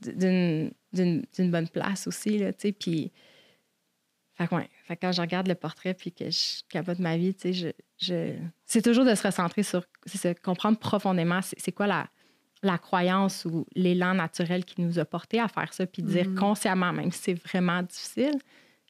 d'une bonne place aussi, là, tu sais, puis... Fait que quand je regarde le portrait puis que je capote ma vie, tu sais, c'est toujours de se recentrer sur... C'est comprendre profondément c'est quoi la croyance ou l'élan naturel qui nous a porté à faire ça, puis dire consciemment, même si c'est vraiment difficile,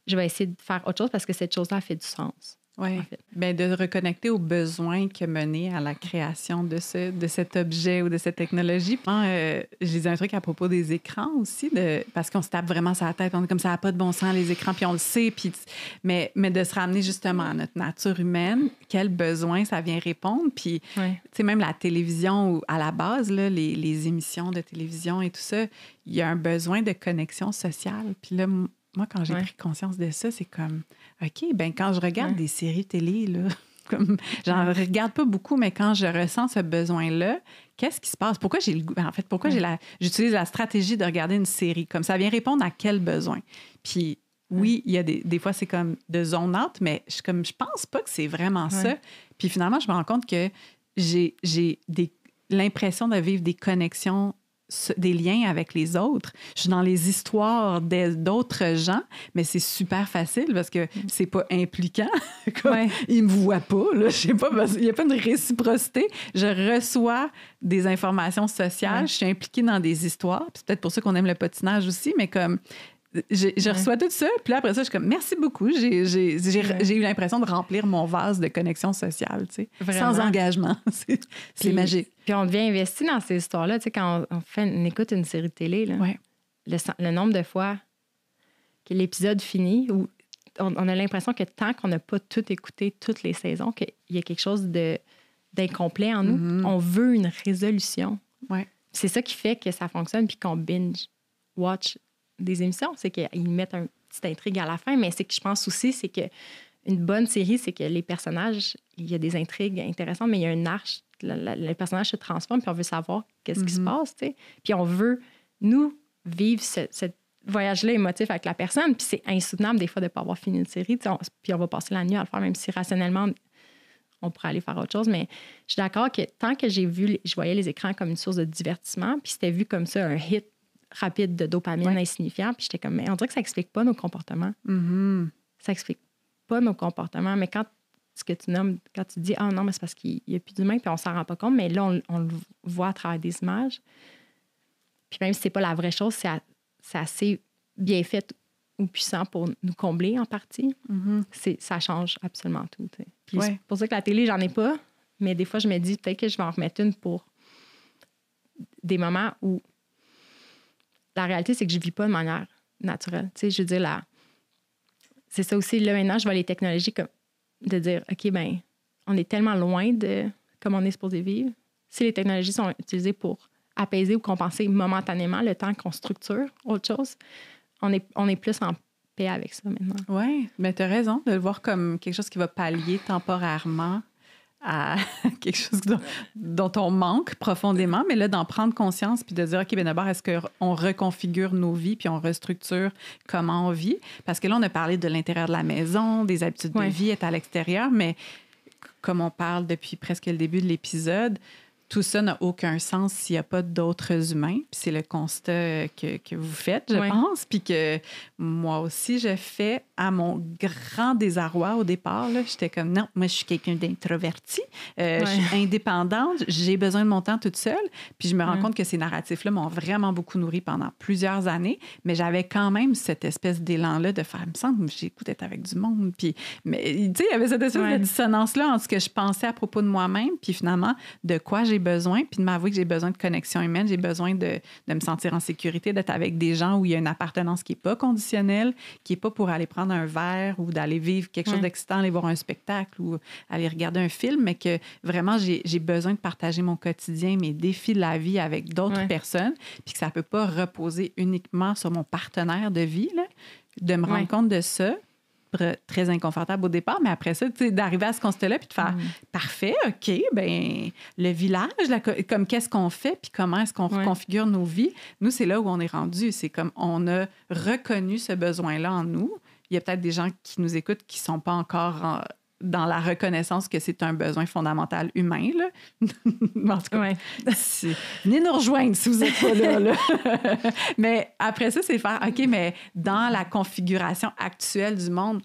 je vais essayer de faire autre chose parce que cette chose-là fait du sens. Oui, en fait. Bien, de reconnecter aux besoins qui a mené à la création de cet objet ou de cette technologie. Je lisais un truc à propos des écrans aussi, parce qu'on se tape vraiment sur la tête, on est comme ça n'a pas de bon sens, les écrans, puis on le sait, mais de se ramener justement à notre nature humaine, quels besoins ça vient répondre, puis tu sais, même la télévision, à la base, là, les émissions de télévision et tout ça, il y a un besoin de connexion sociale, puis là, moi, quand j'ai pris conscience de ça, c'est comme, OK, bien, quand je regarde des séries télé, là, comme, j'en regarde pas beaucoup, mais quand je ressens ce besoin-là, qu'est-ce qui se passe? Pourquoi j'ai le goût? En fait, pourquoi j'utilise la stratégie de regarder une série? Comme ça vient répondre à quel besoin? Puis, oui, il y a des fois, c'est comme de zone out, mais je pense pas que c'est vraiment ça. Puis finalement, je me rends compte que j'ai l'impression de vivre des connexions, des liens avec les autres. Je suis dans les histoires d'autres gens, mais c'est super facile parce que c'est pas impliquant. Ils me voient pas, là, je sais pas, il n'y a pas de réciprocité. Je reçois des informations sociales, je suis impliquée dans des histoires. C'est peut-être pour ça qu'on aime le patinage aussi, mais comme je reçois tout ça, puis là, après ça, je suis comme, merci beaucoup. J'ai eu l'impression de remplir mon vase de connexion sociale, tu sais, sans engagement. C'est magique. Puis on devient investi dans ces histoires-là, tu sais, quand on écoute une série de télé, là. le nombre de fois que l'épisode finit, où on a l'impression que tant qu'on n'a pas tout écouté, toutes les saisons, qu'il y a quelque chose d'incomplet en nous. On veut une résolution. Ouais. C'est ça qui fait que ça fonctionne puis qu'on binge-watch des émissions. C'est qu'ils mettent une petite intrigue à la fin, mais c'est que je pense aussi, c'est que une bonne série, c'est que les personnages, il y a des intrigues intéressantes, mais il y a un arche. Les personnages se transforment, puis on veut savoir qu'est-ce qui se passe, tu sais. Puis on veut, nous, vivre ce voyage-là émotif avec la personne, puis c'est insoutenable des fois de ne pas avoir fini une série, puis on va passer la nuit à le faire, même si rationnellement, on pourrait aller faire autre chose. Mais je suis d'accord que tant que je voyais les écrans comme une source de divertissement, puis c'était vu comme ça, un hit rapide de dopamine insignifiant, puis j'étais comme, mais on dirait que ça n'explique pas nos comportements. Ça n'explique pas nos comportements, mais quand ce que tu nommes, quand tu dis « Ah non, mais c'est parce qu'il n'y a plus d'humain », puis on s'en rend pas compte, mais là, on le voit à travers des images. Puis même si c'est pas la vraie chose, c'est assez bien fait ou puissant pour nous combler en partie. Ça change absolument tout. T'sais. Puis c'est pour ça que la télé, j'en ai pas, mais des fois, je me dis peut-être que je vais en remettre une pour des moments où la réalité, c'est que je vis pas de manière naturelle. Tu sais, je veux dire, c'est ça aussi, là, maintenant, je vois les technologies comme de dire, OK, ben on est tellement loin de comme on est supposé vivre. Si les technologies sont utilisées pour apaiser ou compenser momentanément le temps qu'on structure autre chose, on est plus en paix avec ça maintenant. Oui, mais tu as raison de le voir comme quelque chose qui va pallier temporairement à quelque chose dont on manque profondément, mais là, d'en prendre conscience puis de dire, OK, bien d'abord, est-ce qu'on reconfigure nos vies puis on restructure comment on vit? Parce que là, on a parlé de l'intérieur de la maison, des habitudes de vie, être à l'extérieur, mais comme on parle depuis presque le début de l'épisode, tout ça n'a aucun sens s'il n'y a pas d'autres humains. Puis c'est le constat que vous faites, je pense, puis que moi aussi, je fais à mon grand désarroi au départ. Là, j'étais comme, non, moi, je suis quelqu'un d'introverti. Je suis indépendante. J'ai besoin de mon temps toute seule. Puis je me rends compte que ces narratifs-là m'ont vraiment beaucoup nourri pendant plusieurs années. Mais j'avais quand même cette espèce d'élan-là de faire, il me semble, j'ai goût d'être avec du monde. Puis, mais tu sais, il y avait cette espèce de dissonance-là entre ce que je pensais à propos de moi-même, puis finalement, de quoi j'ai besoin, puis de m'avouer que j'ai besoin de connexion humaine, j'ai besoin de me sentir en sécurité, d'être avec des gens où il y a une appartenance qui n'est pas conditionnelle, qui n'est pas pour aller prendre un verre ou d'aller vivre quelque chose d'excitant, aller voir un spectacle ou aller regarder un film, mais que vraiment, j'ai besoin de partager mon quotidien, mes défis de la vie avec d'autres personnes, puis que ça ne peut pas reposer uniquement sur mon partenaire de vie, là, de me rendre compte de ça. Très inconfortable au départ, mais après ça, d'arriver à ce constat-là puis de faire parfait, OK, ben le village, comme qu'est-ce qu'on fait puis comment est-ce qu'on reconfigure nos vies. Nous, c'est là où on est rendu. C'est comme on a reconnu ce besoin-là en nous. Il y a peut-être des gens qui nous écoutent qui ne sont pas encore dans la reconnaissance que c'est un besoin fondamental humain. Là. En tout cas, venez nous rejoindre si vous n'êtes pas là. Mais après ça, c'est faire, OK, mais dans la configuration actuelle du monde,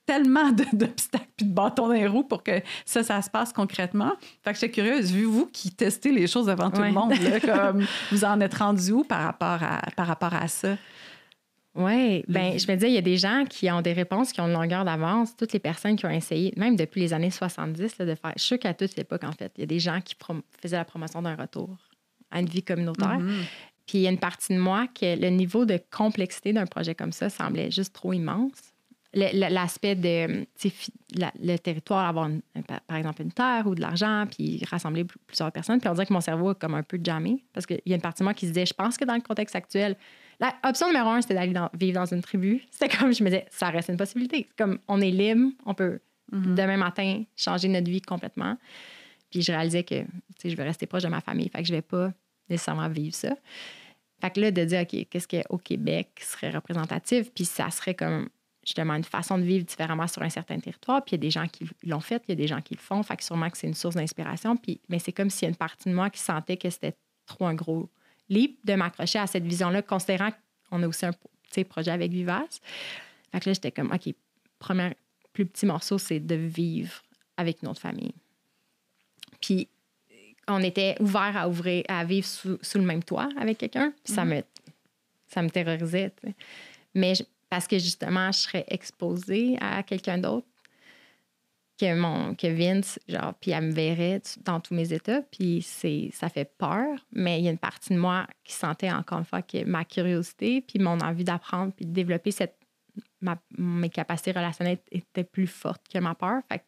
tellement d'obstacles puis de bâtons dans les roues pour que ça se passe concrètement. Fait que j'étais curieuse, vu vous qui testez les choses avant tout le monde, là, comme vous en êtes rendu où par rapport à ça? Oui, bien, je me disais, il y a des gens qui ont des réponses qui ont une longueur d'avance. Toutes les personnes qui ont essayé, même depuis les années 70, là, de faire... Je suis sûre qu'à toute l'époque, en fait, il y a des gens qui faisaient la promotion d'un retour à une vie communautaire. Puis il y a une partie de moi que le niveau de complexité d'un projet comme ça semblait juste trop immense. L'aspect de le territoire, avoir par exemple une terre ou de l'argent, puis rassembler plusieurs personnes. Puis on dirait que mon cerveau est comme un peu jammé parce qu'il y a une partie de moi qui se disait, je pense que dans le contexte actuel, la option numéro 1, c'était d'aller vivre dans une tribu. C'était comme, je me disais, ça reste une possibilité. C'est comme, on est libre, on peut demain matin changer notre vie complètement. Puis je réalisais que je vais rester proche de ma famille, fait que je vais pas nécessairement vivre ça. Fait que là, de dire, OK, qu'est-ce qu'au Québec serait représentatif? Puis ça serait comme justement une façon de vivre différemment sur un certain territoire. Puis il y a des gens qui l'ont fait, il y a des gens qui le font. Fait que sûrement que c'est une source d'inspiration. Puis, mais c'est comme s'il y a une partie de moi qui sentait que c'était trop un gros leap de m'accrocher à cette vision-là, considérant qu'on a aussi un projet avec Vivace. Fait que là, j'étais comme, OK, premier plus petit morceau, c'est de vivre avec une autre famille. Puis on était ouvert à vivre sous le même toit avec quelqu'un. Puis ça me terrorisait. T'sais. Mais parce que justement, je serais exposée à quelqu'un d'autre que Vince, genre, puis elle me verrait dans tous mes états, puis ça fait peur, mais il y a une partie de moi qui sentait encore une fois que ma curiosité, puis mon envie d'apprendre, puis de développer mes capacités relationnelles étaient plus fortes que ma peur. Fait que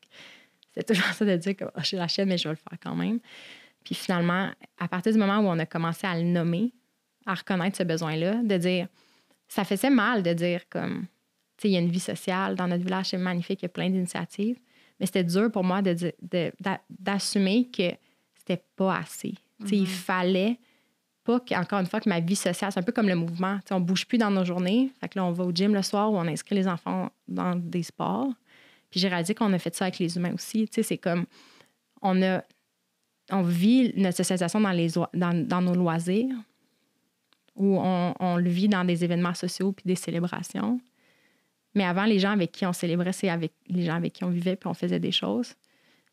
c'était toujours ça de dire que je suis la chienne, mais je vais le faire quand même. Puis finalement, à partir du moment où on a commencé à le nommer, à reconnaître ce besoin-là, de dire, ça faisait mal de dire comme, tu sais, il y a une vie sociale, dans notre village, c'est magnifique, il y a plein d'initiatives. Mais c'était dur pour moi d'assumer que c'était pas assez. Mm-hmm. Il fallait pas, encore une fois, que ma vie sociale, c'est un peu comme le mouvement. T'sais, on bouge plus dans nos journées. Fait que là, on va au gym le soir où on inscrit les enfants dans des sports. Puis j'ai réalisé qu'on a fait ça avec les humains aussi. C'est comme, on vit notre socialisation dans nos loisirs, où on le vit dans des événements sociaux puis des célébrations. Mais avant, les gens avec qui on célébrait, c'est avec les gens avec qui on vivait puis on faisait des choses.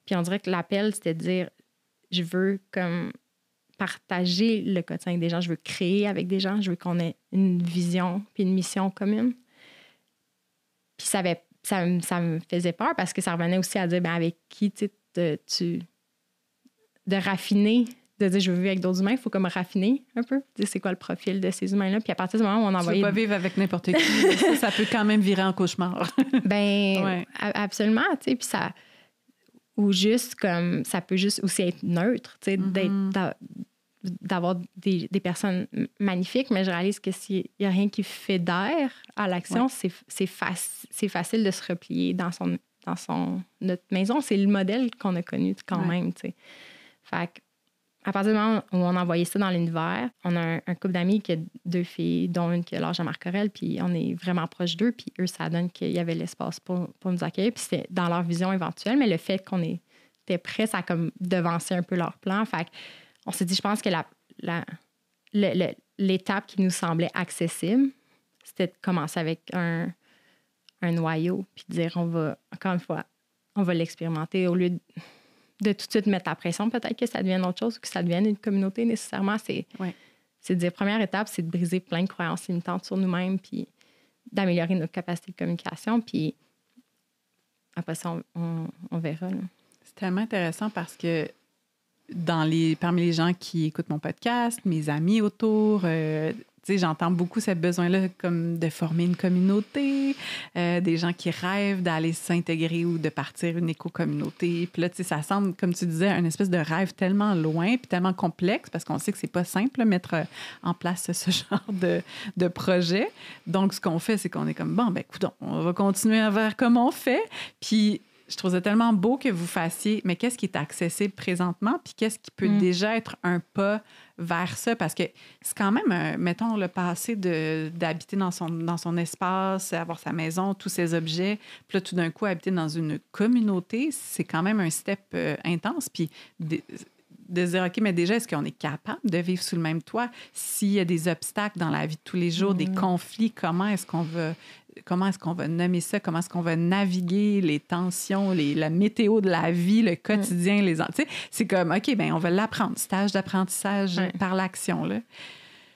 Puis on dirait que l'appel, c'était de dire, je veux comme partager le quotidien avec des gens, je veux créer avec des gens, je veux qu'on ait une vision puis une mission commune. Puis ça me faisait peur parce que ça revenait aussi à dire, avec qui de raffiner, de dire je veux vivre avec d'autres humains, il faut comme raffiner un peu, dire c'est quoi le profil de ces humains-là. Puis à partir du moment où on envoyait... Tu veux pas vivre avec n'importe qui, ça peut quand même virer en cauchemar. Ouais. Absolument, tu sais, puis ça... Ou juste comme, ça peut juste aussi être neutre, tu sais, d'avoir des personnes magnifiques, mais je réalise que s'il n'y a rien qui fédère à l'action, c'est facile de se replier dans notre maison. C'est le modèle qu'on a connu quand même, tu sais. Fait à partir du moment où on a envoyé ça dans l'univers, on a un couple d'amis qui a 2 filles, dont une qui a l'âge de Marc-Aurèle, puis on est vraiment proches d'eux, puis eux, ça donne qu'il y avait l'espace pour nous accueillir, puis c'était dans leur vision éventuelle, mais le fait qu'on était prêts, ça a comme devancé un peu leur plan. Fait on s'est dit, je pense que l'étape qui nous semblait accessible, c'était de commencer avec un noyau, puis de dire, encore une fois, on va l'expérimenter au lieu de tout de suite mettre la pression, peut-être que ça devienne autre chose ou que ça devienne une communauté nécessairement. C'est de dire, première étape, c'est de briser plein de croyances limitantes sur nous-mêmes puis d'améliorer notre capacité de communication. Puis après ça, on verra. Là. C'est tellement intéressant parce que parmi les gens qui écoutent mon podcast, mes amis autour, j'entends beaucoup ce besoin-là comme de former une communauté, des gens qui rêvent d'aller s'intégrer ou de partir une éco-communauté. Puis là, ça semble, comme tu disais, une espèce de rêve tellement loin puis tellement complexe parce qu'on sait que c'est pas simple mettre en place ce genre de projet. Donc, ce qu'on fait, c'est qu'on est comme, bon, ben écoute, on va continuer à faire comme on fait. Puis, je trouve ça tellement beau que vous fassiez, mais qu'est-ce qui est accessible présentement, puis qu'est-ce qui peut déjà être un pas vers ça? Parce que c'est quand même, mettons, le passé d'habiter dans son espace, avoir sa maison, tous ses objets, puis là, tout d'un coup, habiter dans une communauté, c'est quand même un step intense. Puis de se dire, OK, mais déjà, est-ce qu'on est capable de vivre sous le même toit? S'il y a des obstacles dans la vie de tous les jours, des conflits, comment est-ce qu'on va nommer ça? Comment est-ce qu'on va naviguer les tensions, la météo de la vie, le quotidien, c'est comme, OK, bien, on va l'apprendre. Stage d'apprentissage par l'action, là.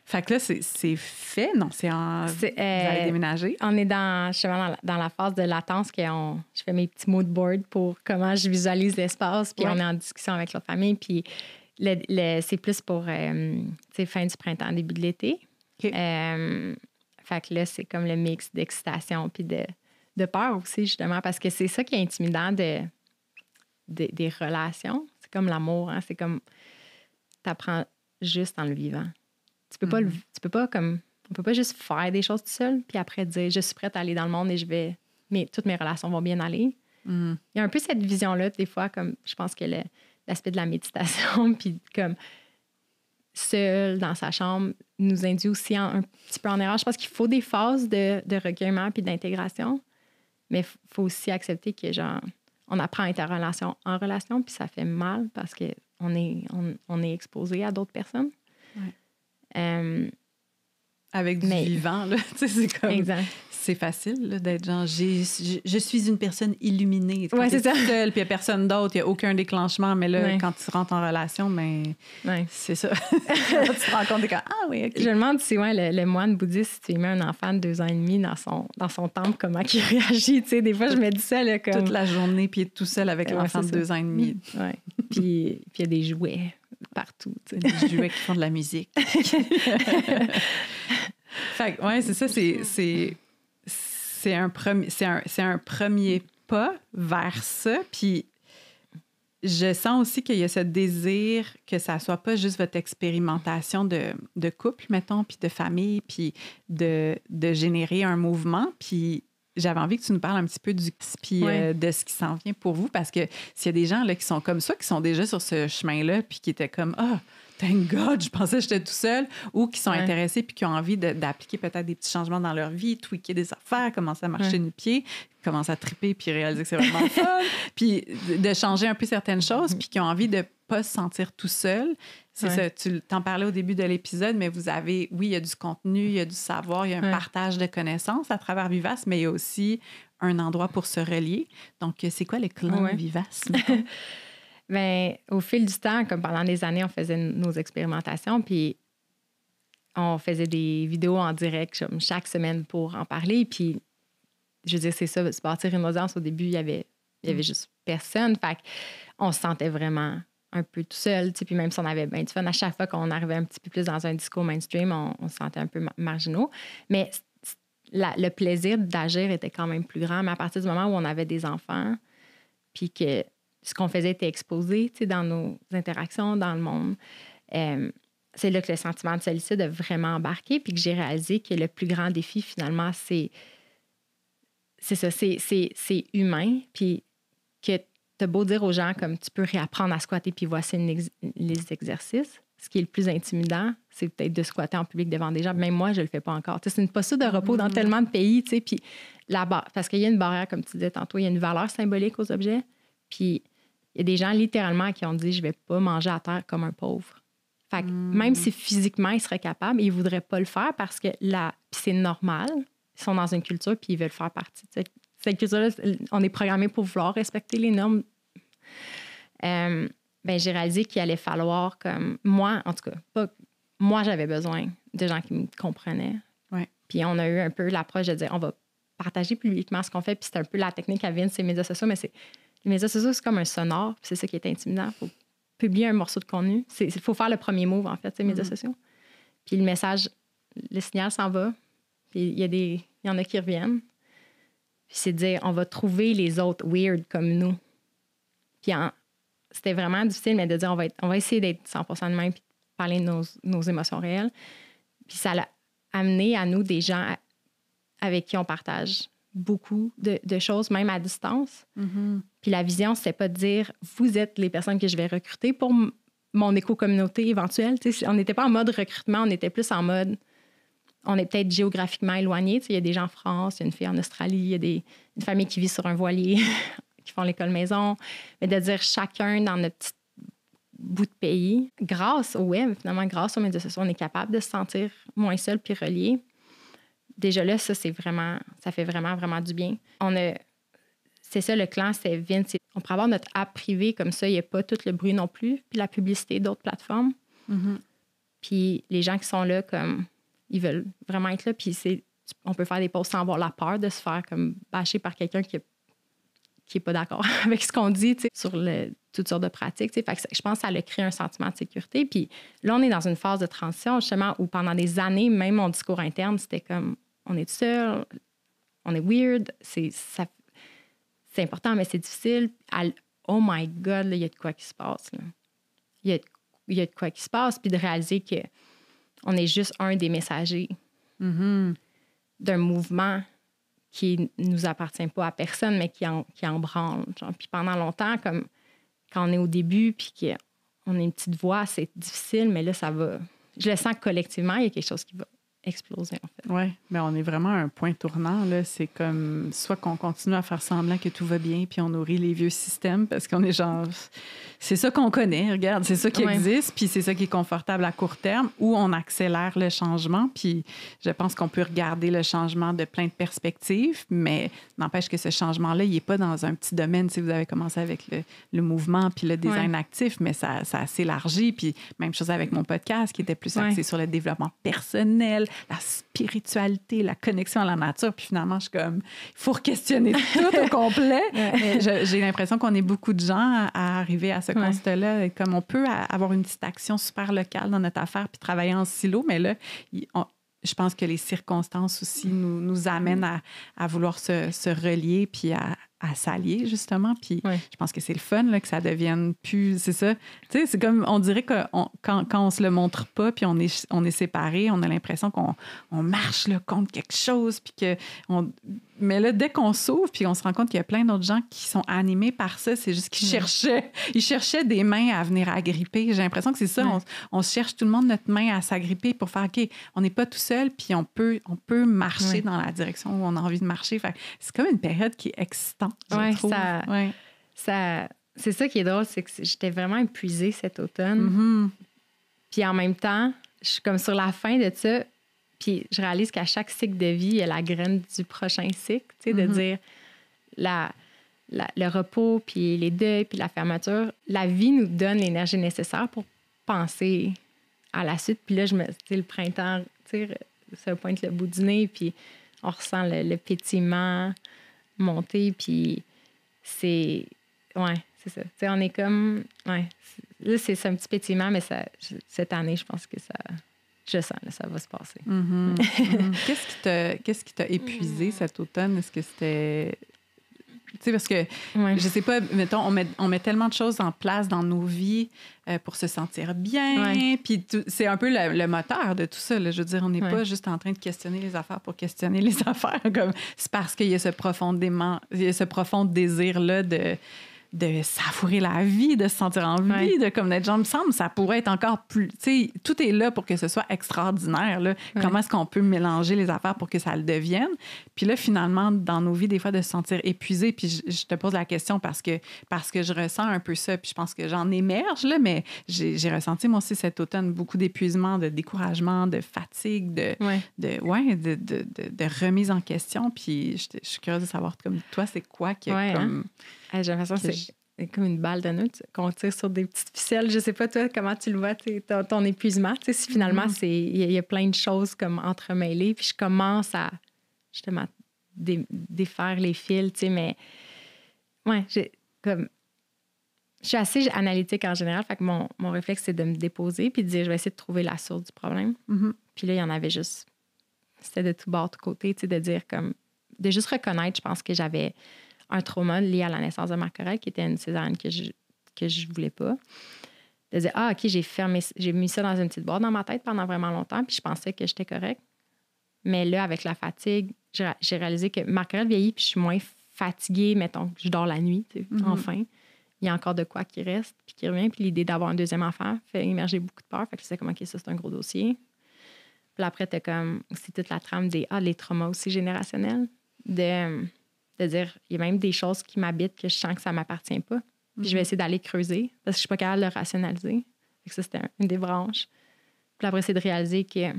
Fait que là, c'est fait, non? Vous allez déménager? On est justement dans la phase de latence je fais mes petits mood boards pour comment je visualise l'espace, puis on est en discussion avec la famille, puis c'est plus pour fin du printemps, début de l'été. Okay. Fait que là, c'est comme le mix d'excitation puis de peur aussi, justement, parce que c'est ça qui est intimidant des relations. C'est comme l'amour, hein? C'est comme t'apprends juste en le vivant. Tu peux pas on peut pas juste faire des choses tout seul puis après dire je suis prête à aller dans le monde et toutes mes relations vont bien aller. Il y a un peu cette vision-là, des fois, comme je pense que l'aspect de la méditation puis comme seul dans sa chambre nous induit aussi un petit peu en erreur. Je pense qu'il faut des phases de recueillement puis d'intégration, mais il faut aussi accepter que on apprend à être en relation puis ça fait mal parce qu'on est exposé à d'autres personnes. Ouais. Avec du vivant, là. Tu sais, c'est comme... Exact. C'est facile là, d'être genre, je suis une personne illuminée. Ouais, c'est ça. Seule, puis il n'y a personne d'autre, il n'y a aucun déclenchement. Mais là, quand tu rentres en relation, ben, c'est ça. Tu te rends compte, que, ah oui, OK. Je me demande si le moine bouddhiste, si tu mets un enfant de 2 ans et demi dans son temple, comment il réagit. Tu sais, des fois, je me dis ça. Là, comme... Toute la journée, puis il est tout seul avec l'enfant de 2 ans et demi. Ouais. Puis il y a des jouets partout. Tu sais. Des jouets qui font de la musique. Fait que, ouais, c'est ça, c'est un premier pas vers ça. Puis je sens aussi qu'il y a ce désir que ça soit pas juste votre expérimentation de couple, mettons, puis de famille, puis de générer un mouvement. Puis j'avais envie que tu nous parles un petit peu de ce qui s'en vient pour vous, parce que s'il y a des gens là, qui sont comme ça, qui sont déjà sur ce chemin-là, puis qui étaient comme « Ah, thank God, je pensais que j'étais tout seul », ou qui sont intéressés puis qui ont envie d'appliquer peut-être des petits changements dans leur vie, tweaker des affaires, commencer à marcher du pied, commencer à triper puis réaliser que c'est vraiment fun, puis de changer un peu certaines choses, puis qui ont envie de pas se sentir tout seul. C'est ça, tu t'en parlais au début de l'épisode, mais vous avez, oui, il y a du contenu, il y a du savoir, il y a un partage de connaissances à travers Vivace, mais il y a aussi un endroit pour se relier. Donc, c'est quoi le clan Vivace? Bien, au fil du temps, comme pendant des années, on faisait nos expérimentations, puis on faisait des vidéos en direct comme chaque semaine pour en parler. Puis, je veux dire, c'est ça, se bâtir une audience. Au début, il y avait juste personne. Fait qu'on se sentait vraiment un peu tout seul. Puis même si on avait bien du fun, à chaque fois qu'on arrivait un petit peu plus dans un discours mainstream, on se sentait un peu marginaux. Mais le plaisir d'agir était quand même plus grand. Mais à partir du moment où on avait des enfants, puis que ce qu'on faisait était exposé dans nos interactions dans le monde, c'est là que le sentiment de solitude a vraiment embarqué, puis que j'ai réalisé que le plus grand défi, finalement, c'est ça, c'est humain, puis que t'as beau dire aux gens comme tu peux réapprendre à squatter, puis voici les exercices. Ce qui est le plus intimidant, c'est peut-être de squatter en public devant des gens. Même moi, je le fais pas encore. T'sais, c'est une posture de repos dans tellement de pays, puis parce qu'il y a une barrière, comme tu disais tantôt, il y a une valeur symbolique aux objets, puis il y a des gens littéralement qui ont dit « je vais pas manger à terre comme un pauvre ». Fait que même si physiquement ils seraient capables, ils voudraient pas le faire parce que puis c'est normal. Ils sont dans une culture puis ils veulent faire partie. Cette culture-là, on est programmé pour vouloir respecter les normes. J'ai réalisé qu'il allait falloir comme moi, en tout cas, moi j'avais besoin de gens qui me comprenaient. Ouais. Puis on a eu un peu l'approche de dire on va partager publiquement ce qu'on fait. Puis c'est un peu la technique à Vince, c'est les médias sociaux, mais les médias sociaux, c'est comme un sonore. Puis c'est ça qui est intimidant. Il faut publier un morceau de contenu. Il faut faire le premier move, en fait, les médias sociaux. Puis le message, le signal s'en va. Puis il y en a qui reviennent. Puis c'est de dire, on va trouver les autres weird comme nous. Puis c'était vraiment difficile, mais de dire, on va essayer d'être 100% de même puis de parler de nos émotions réelles. Puis ça l'a amené à nous des gens avec qui on partage beaucoup de choses, même à distance. Mm-hmm. Puis la vision, c'était pas de dire, vous êtes les personnes que je vais recruter pour mon éco-communauté éventuelle. T'sais, on n'était pas en mode recrutement, on était plus en mode, on est peut-être géographiquement éloigné. Il y a des gens en France, il y a une fille en Australie, il y a une famille qui vit sur un voilier, qui font l'école maison. Mais de dire chacun dans notre petit bout de pays, grâce au web, finalement, grâce aux médias sociaux, on est capable de se sentir moins seul puis relié. Déjà là, ça fait vraiment, vraiment du bien. C'est ça, le clan, c'est Vince. On pourrait avoir notre app privée, comme ça, il n'y a pas tout le bruit non plus, puis la publicité d'autres plateformes. Mm-hmm. Puis les gens qui sont là, comme, ils veulent vraiment être là, puis on peut faire des posts sans avoir la peur de se faire comme bâcher par quelqu'un qui n'est pas d'accord avec ce qu'on dit, sur toutes sortes de pratiques. Fait que je pense que ça a créé un sentiment de sécurité. Puis là, on est dans une phase de transition, justement, où pendant des années, même mon discours interne, c'était comme, on est seul, on est weird, c'est important, mais c'est difficile. Oh my God, il y a de quoi qui se passe. Il y a de quoi qui se passe, puis de réaliser qu'on est juste un des messagers d'un mouvement qui nous appartient pas à personne, mais qui en branle. Puis pendant longtemps, comme quand on est au début, puis qu'on a une petite voix, c'est difficile, mais là, ça va. Je le sens que collectivement, il y a quelque chose qui va explosé, en fait. Oui, mais on est vraiment à un point tournant, là. C'est comme soit qu'on continue à faire semblant que tout va bien puis on nourrit les vieux systèmes parce qu'on est genre... C'est ça qu'on connaît, regarde, c'est ça qui existe puis c'est ça qui est confortable à court terme, ou on accélère le changement. Puis je pense qu'on peut regarder le changement de plein de perspectives, mais n'empêche que ce changement-là, il n'est pas dans un petit domaine. Si vous avez commencé avec le mouvement puis le design actif, mais ça s'élargit. Puis même chose avec mon podcast qui était plus axé sur le développement personnel, la spiritualité, la connexion à la nature. Puis finalement, je suis comme, il faut re-questionner tout au complet. J'ai l'impression qu'on est beaucoup de gens à arriver à ce constat-là. Comme on peut avoir une petite action super locale dans notre affaire puis travailler en silo, mais là, je pense que les circonstances aussi nous amènent à vouloir se relier puis à s'allier, justement. Puis je pense que c'est le fun, là, que ça devienne plus... C'est ça. Tu sais, c'est comme, on dirait que quand on se le montre pas puis on est séparés, on a l'impression qu'on marche là, contre quelque chose. Puis mais là, dès qu'on s'ouvre puis on se rend compte qu'il y a plein d'autres gens qui sont animés par ça, c'est juste qu'ils cherchaient des mains à venir agripper. J'ai l'impression que c'est ça. On cherche tout le monde notre main à s'agripper pour faire, OK, on n'est pas tout seul puis on peut marcher dans la direction où on a envie de marcher. Fait, c'est comme une période qui est excitante. C'est ça qui est drôle, c'est que j'étais vraiment épuisée cet automne. Mm-hmm. Puis en même temps, je suis comme sur la fin de ça, puis je réalise qu'à chaque cycle de vie, il y a la graine du prochain cycle, tu sais, de dire le repos, puis les deuils, puis la fermeture. La vie nous donne l'énergie nécessaire pour penser à la suite. Puis là, le printemps, tu sais, ça pointe le bout du nez, puis on ressent le pétillement monter, puis c'est ça. Tu sais, on est comme... Là, c'est un petit pétillement, mais cette année, je pense que ça... Je sens, là, ça va se passer. Mm-hmm. Mm-hmm. Qu'est-ce qui t'a épuisé cet automne? Est-ce que c'était... Tu sais, parce que, je sais pas, mettons, on met tellement de choses en place dans nos vies pour se sentir bien. Puis c'est un peu le moteur de tout ça. Là. Je veux dire, on n'est pas juste en train de questionner les affaires pour questionner les affaires. C'est parce qu'il y a ce profond désir-là de savourer la vie, de se sentir en vie, de comme d'être genre, me semble, ça pourrait être encore plus... Tu sais, tout est là pour que ce soit extraordinaire. Là. Comment est-ce qu'on peut mélanger les affaires pour que ça le devienne? Puis là, finalement, dans nos vies, des fois, de se sentir épuisé. Puis je te pose la question parce que je ressens un peu ça. Puis je pense que j'en émerge, là, mais j'ai ressenti, moi aussi, cet automne, beaucoup d'épuisement, de découragement, de fatigue, de remise en question. Puis je suis curieuse de savoir, comme toi, c'est quoi qui a comme... J'ai l'impression que c'est comme une balle de neutre qu'on tire sur des petites ficelles. Je sais pas, toi, comment tu le vois, ton épuisement. Si finalement, il y a plein de choses comme entremêlées, puis je commence à justement défaire les fils, mais je suis assez analytique en général, fait que mon réflexe, c'est de me déposer puis de dire, je vais essayer de trouver la source du problème. Mm-hmm. Puis là, il y en avait juste... C'était de tout bord, de tout côté, de dire comme... De juste reconnaître, je pense que j'avais un trauma lié à la naissance de Marc-Aurèle, qui était une césarienne que je voulais pas. De dire, OK, j'ai mis ça dans une petite boîte dans ma tête pendant vraiment longtemps, puis je pensais que j'étais correcte. Mais là, avec la fatigue, j'ai réalisé que Marc-Aurèle vieillit, puis je suis moins fatiguée, mettons, je dors la nuit, enfin. Il y a encore de quoi qui reste, puis qui revient. Puis l'idée d'avoir un deuxième enfant fait émerger beaucoup de peur. Fait que c'est comme, OK, ça, c'est un gros dossier. Puis après, t'as comme aussi toute la trame les traumas aussi générationnels, de dire, il y a même des choses qui m'habitent que je sens que ça ne m'appartient pas. Puis je vais essayer d'aller creuser parce que je ne suis pas capable de le rationaliser. Fait que ça, c'était une des branches. Puis après, c'est de réaliser que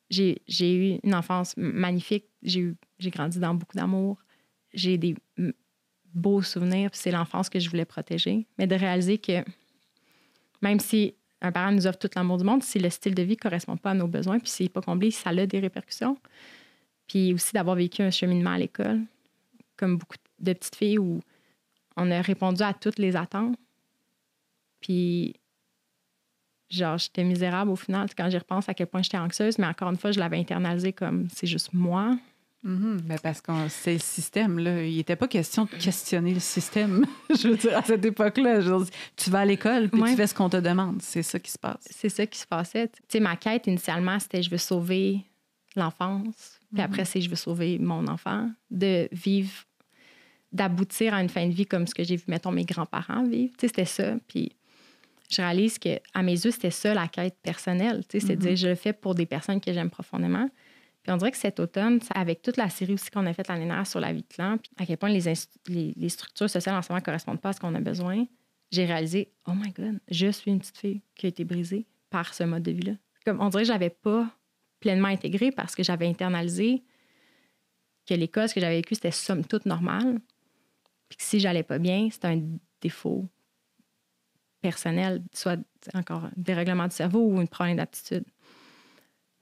j'ai eu une enfance magnifique. J'ai grandi dans beaucoup d'amour. J'ai des beaux souvenirs. Puis c'est l'enfance que je voulais protéger. Mais de réaliser que même si un parent nous offre tout l'amour du monde, si le style de vie ne correspond pas à nos besoins, puis s'il n'est pas comblé, ça a des répercussions. Puis aussi d'avoir vécu un cheminement à l'école, comme beaucoup de petites filles où on a répondu à toutes les attentes. Puis, genre, j'étais misérable au final quand j'y repense à quel point j'étais anxieuse, mais encore une fois, je l'avais internalisé comme c'est juste moi. Mm-hmm. Ben parce que c'est le système, là. Il n'était pas question de questionner le système. Je veux dire, à cette époque-là, tu vas à l'école puis tu fais ce qu'on te demande. C'est ça qui se passe. C'est ça qui se passait. Tu sais, ma quête, initialement, c'était je veux sauver l'enfance. Puis après, c'est je veux sauver mon enfant, de vivre, d'aboutir à une fin de vie comme ce que j'ai vu, mettons, mes grands-parents vivre. Tu sais, c'était ça. Puis je réalise qu'à mes yeux, c'était ça la quête personnelle. C'est de dire, je le fais pour des personnes que j'aime profondément. Puis on dirait que cet automne, avec toute la série aussi qu'on a faite l'année dernière sur la vie de clan, puis à quel point les structures sociales en ce moment ne correspondent pas à ce qu'on a besoin, j'ai réalisé, oh my God, je suis une petite fille qui a été brisée par ce mode de vie-là. Comme on dirait que je l'avais pas pleinement intégré parce que j'avais internalisé que l'école, ce que j'avais vécu, c'était somme toute normal. Puis que si j'allais pas bien, c'était un défaut personnel, soit encore un dérèglement du cerveau ou un problème d'aptitude.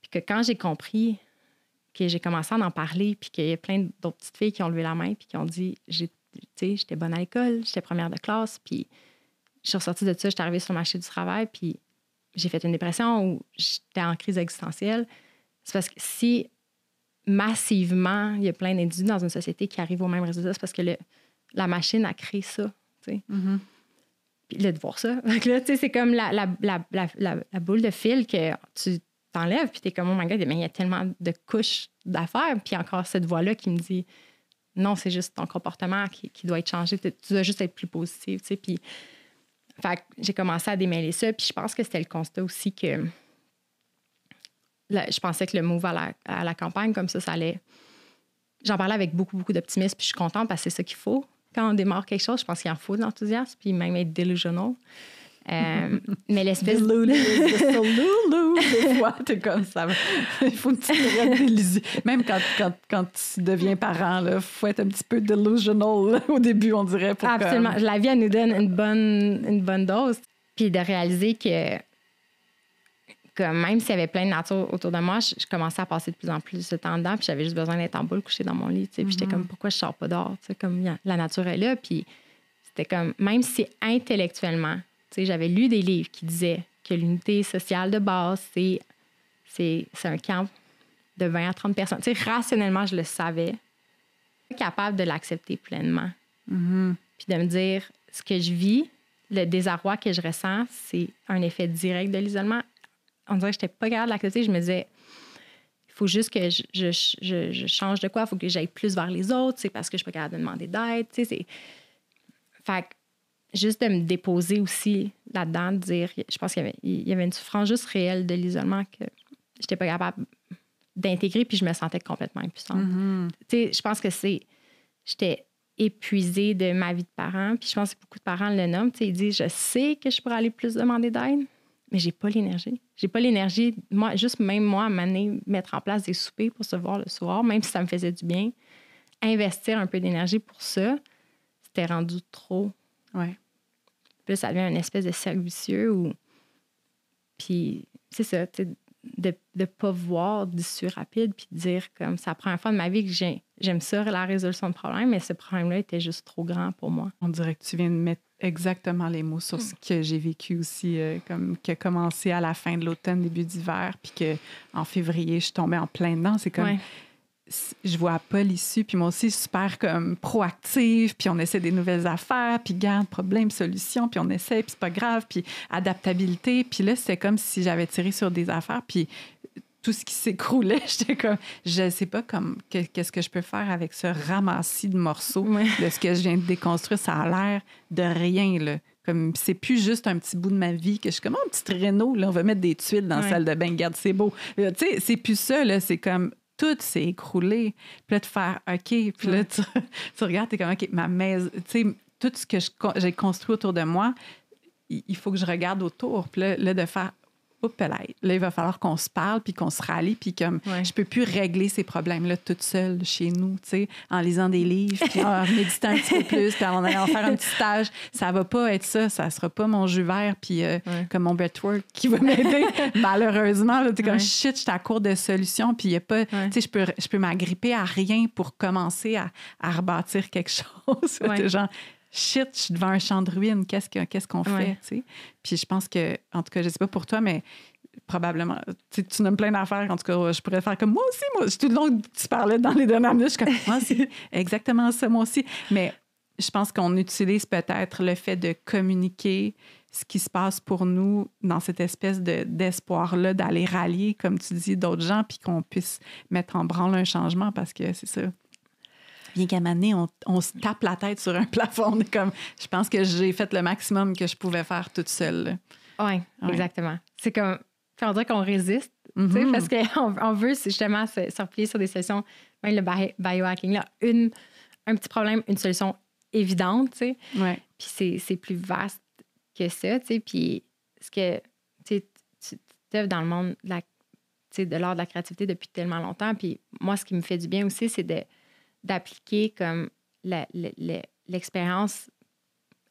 Puis que quand j'ai compris que j'ai commencé à en parler, puis qu'il y a plein d'autres petites filles qui ont levé la main, puis qui ont dit, j'étais bonne à l'école, j'étais première de classe, puis je suis ressortie de ça, j'étais arrivée sur le marché du travail, puis j'ai fait une dépression où j'étais en crise existentielle. C'est parce que si massivement, il y a plein d'individus dans une société qui arrivent au même résultat, c'est parce que la machine a créé ça, tu sais. Puis là, de voir ça, là, tu sais, c'est comme la boule de fil que tu t'enlèves, puis t'es comme, oh my God, mais il y a tellement de couches d'affaires, puis encore cette voix-là qui me dit, non, c'est juste ton comportement qui doit être changé, tu dois juste être plus positif, tu sais, puis fait que j'ai commencé à démêler ça, puis je pense que c'était le constat aussi que je pensais que le move à la campagne, comme ça allait... J'en parlais avec beaucoup, beaucoup d'optimisme, puis je suis contente parce que c'est ça qu'il faut. Quand on démarre quelque chose, je pense qu'il en faut de l'enthousiasme, puis même être delusional. Mais l'espèce de... Des fois, t'es comme ça. Il faut une petite période d'illusion. Même quand tu deviens parent, il faut être un petit peu delusional là, au début, on dirait. Pour absolument. Comme... La vie, elle nous donne une bonne dose. Puis de réaliser que même s'il y avait plein de nature autour de moi, je commençais à passer de plus en plus de temps dedans, puis j'avais juste besoin d'être en boule couchée dans mon lit. Puis j'étais comme, pourquoi je sors pas dehors? Comme la nature est là. Puis c'était comme, même si intellectuellement, j'avais lu des livres qui disaient que l'unité sociale de base, c'est un camp de 20 à 30 personnes. Rationnellement, je le savais. Capable de l'accepter pleinement. Puis de me dire, ce que je vis, le désarroi que je ressens, c'est un effet direct de l'isolement. On dirait que je n'étais pas capable de l'accepter. Je me disais, il faut juste que je change de quoi. Il faut que j'aille plus vers les autres. C'est parce que je ne suis pas capable de demander d'aide. Fait que juste de me déposer aussi là-dedans, de dire, je pense qu'il y avait une souffrance juste réelle de l'isolement que je n'étais pas capable d'intégrer, puis je me sentais complètement impuissante. Je pense que j'étais épuisée de ma vie de parent, puis je pense que beaucoup de parents le nomment. Ils disent, je sais que je pourrais aller plus demander d'aide, mais j'ai pas l'énergie. J'ai pas l'énergie. Moi, juste même moi, à mettre en place des soupers pour se voir le soir, même si ça me faisait du bien, investir un peu d'énergie pour ça, c'était rendu trop. Ouais. Puis ça devient une espèce de cercle vicieux où... Puis c'est ça, de ne pas voir d'issue rapide, puis de dire comme c'est la première fois de ma vie que j'aime ça, la résolution de problème, mais ce problème-là était juste trop grand pour moi. On dirait que tu viens de mettre exactement les mots sur ce que j'ai vécu aussi, comme qui a commencé à la fin de l'automne, début d'hiver, puis qu'en février, je suis tombée en plein dedans. C'est comme... Ouais. Je vois pas l'issue, puis moi aussi, super comme proactive, puis on essaie des nouvelles affaires, puis garde, problème, solution, puis on essaie, puis c'est pas grave, puis adaptabilité. Puis là, c'était comme si j'avais tiré sur des affaires, puis tout ce qui s'écroulait, j'étais comme, je sais pas qu'est-ce que je peux faire avec ce ramassis de morceaux de ce que je viens de déconstruire. Ça a l'air de rien, là. Comme, c'est plus juste un petit bout de ma vie que je suis comme un petit réno, là, on va mettre des tuiles dans la salle de bain, regarde, c'est beau. Tu sais, c'est plus ça, là, c'est comme... Tout s'est écroulé. Puis là, de faire OK. Puis là, tu regardes, t'es comme OK, ma maison, tu sais, tout ce que j'ai construit autour de moi, il faut que je regarde autour. Puis là de faire oups, là, il va falloir qu'on se parle, puis qu'on se rallie, puis comme je peux plus régler ces problèmes-là toute seule chez nous, tu sais, en lisant des livres, puis en méditant un petit peu plus, puis en allant faire un petit stage. Ça va pas être ça sera pas mon jus vert, puis comme mon breathwork qui va m'aider. Malheureusement, là, t'es comme shit, je suis à court de solutions, puis il y a pas, tu sais, je peux m'agripper à rien pour commencer à rebâtir quelque chose. Genre, shit, je suis devant un champ de ruines, qu'est-ce qu'on fait, tu sais? Puis je pense que, en tout cas, je sais pas pour toi, mais probablement, tu nommes plein d'affaires, en tout cas, je pourrais faire comme moi aussi, tout le long que tu parlais dans les dernières minutes, je suis comme, moi aussi, exactement ça, moi aussi. Mais je pense qu'on utilise peut-être le fait de communiquer ce qui se passe pour nous dans cette espèce d'espoir-là, d'aller rallier, comme tu dis, d'autres gens, puis qu'on puisse mettre en branle un changement, parce que c'est ça. bien qu'à un moment donné, on se tape la tête sur un plafond. On est comme, je pense que j'ai fait le maximum que je pouvais faire toute seule. Oui, exactement. C'est comme, on dirait qu'on résiste, tu sais, parce qu'on veut justement se replier sur des solutions, même le biohacking, là, un petit problème, une solution évidente, tu sais. Ouais. Puis c'est plus vaste que ça, tu sais. Puis ce que tu œuvres dans le monde de l'art de la créativité depuis tellement longtemps. Puis moi, ce qui me fait du bien aussi, c'est d'appliquer comme l'expérience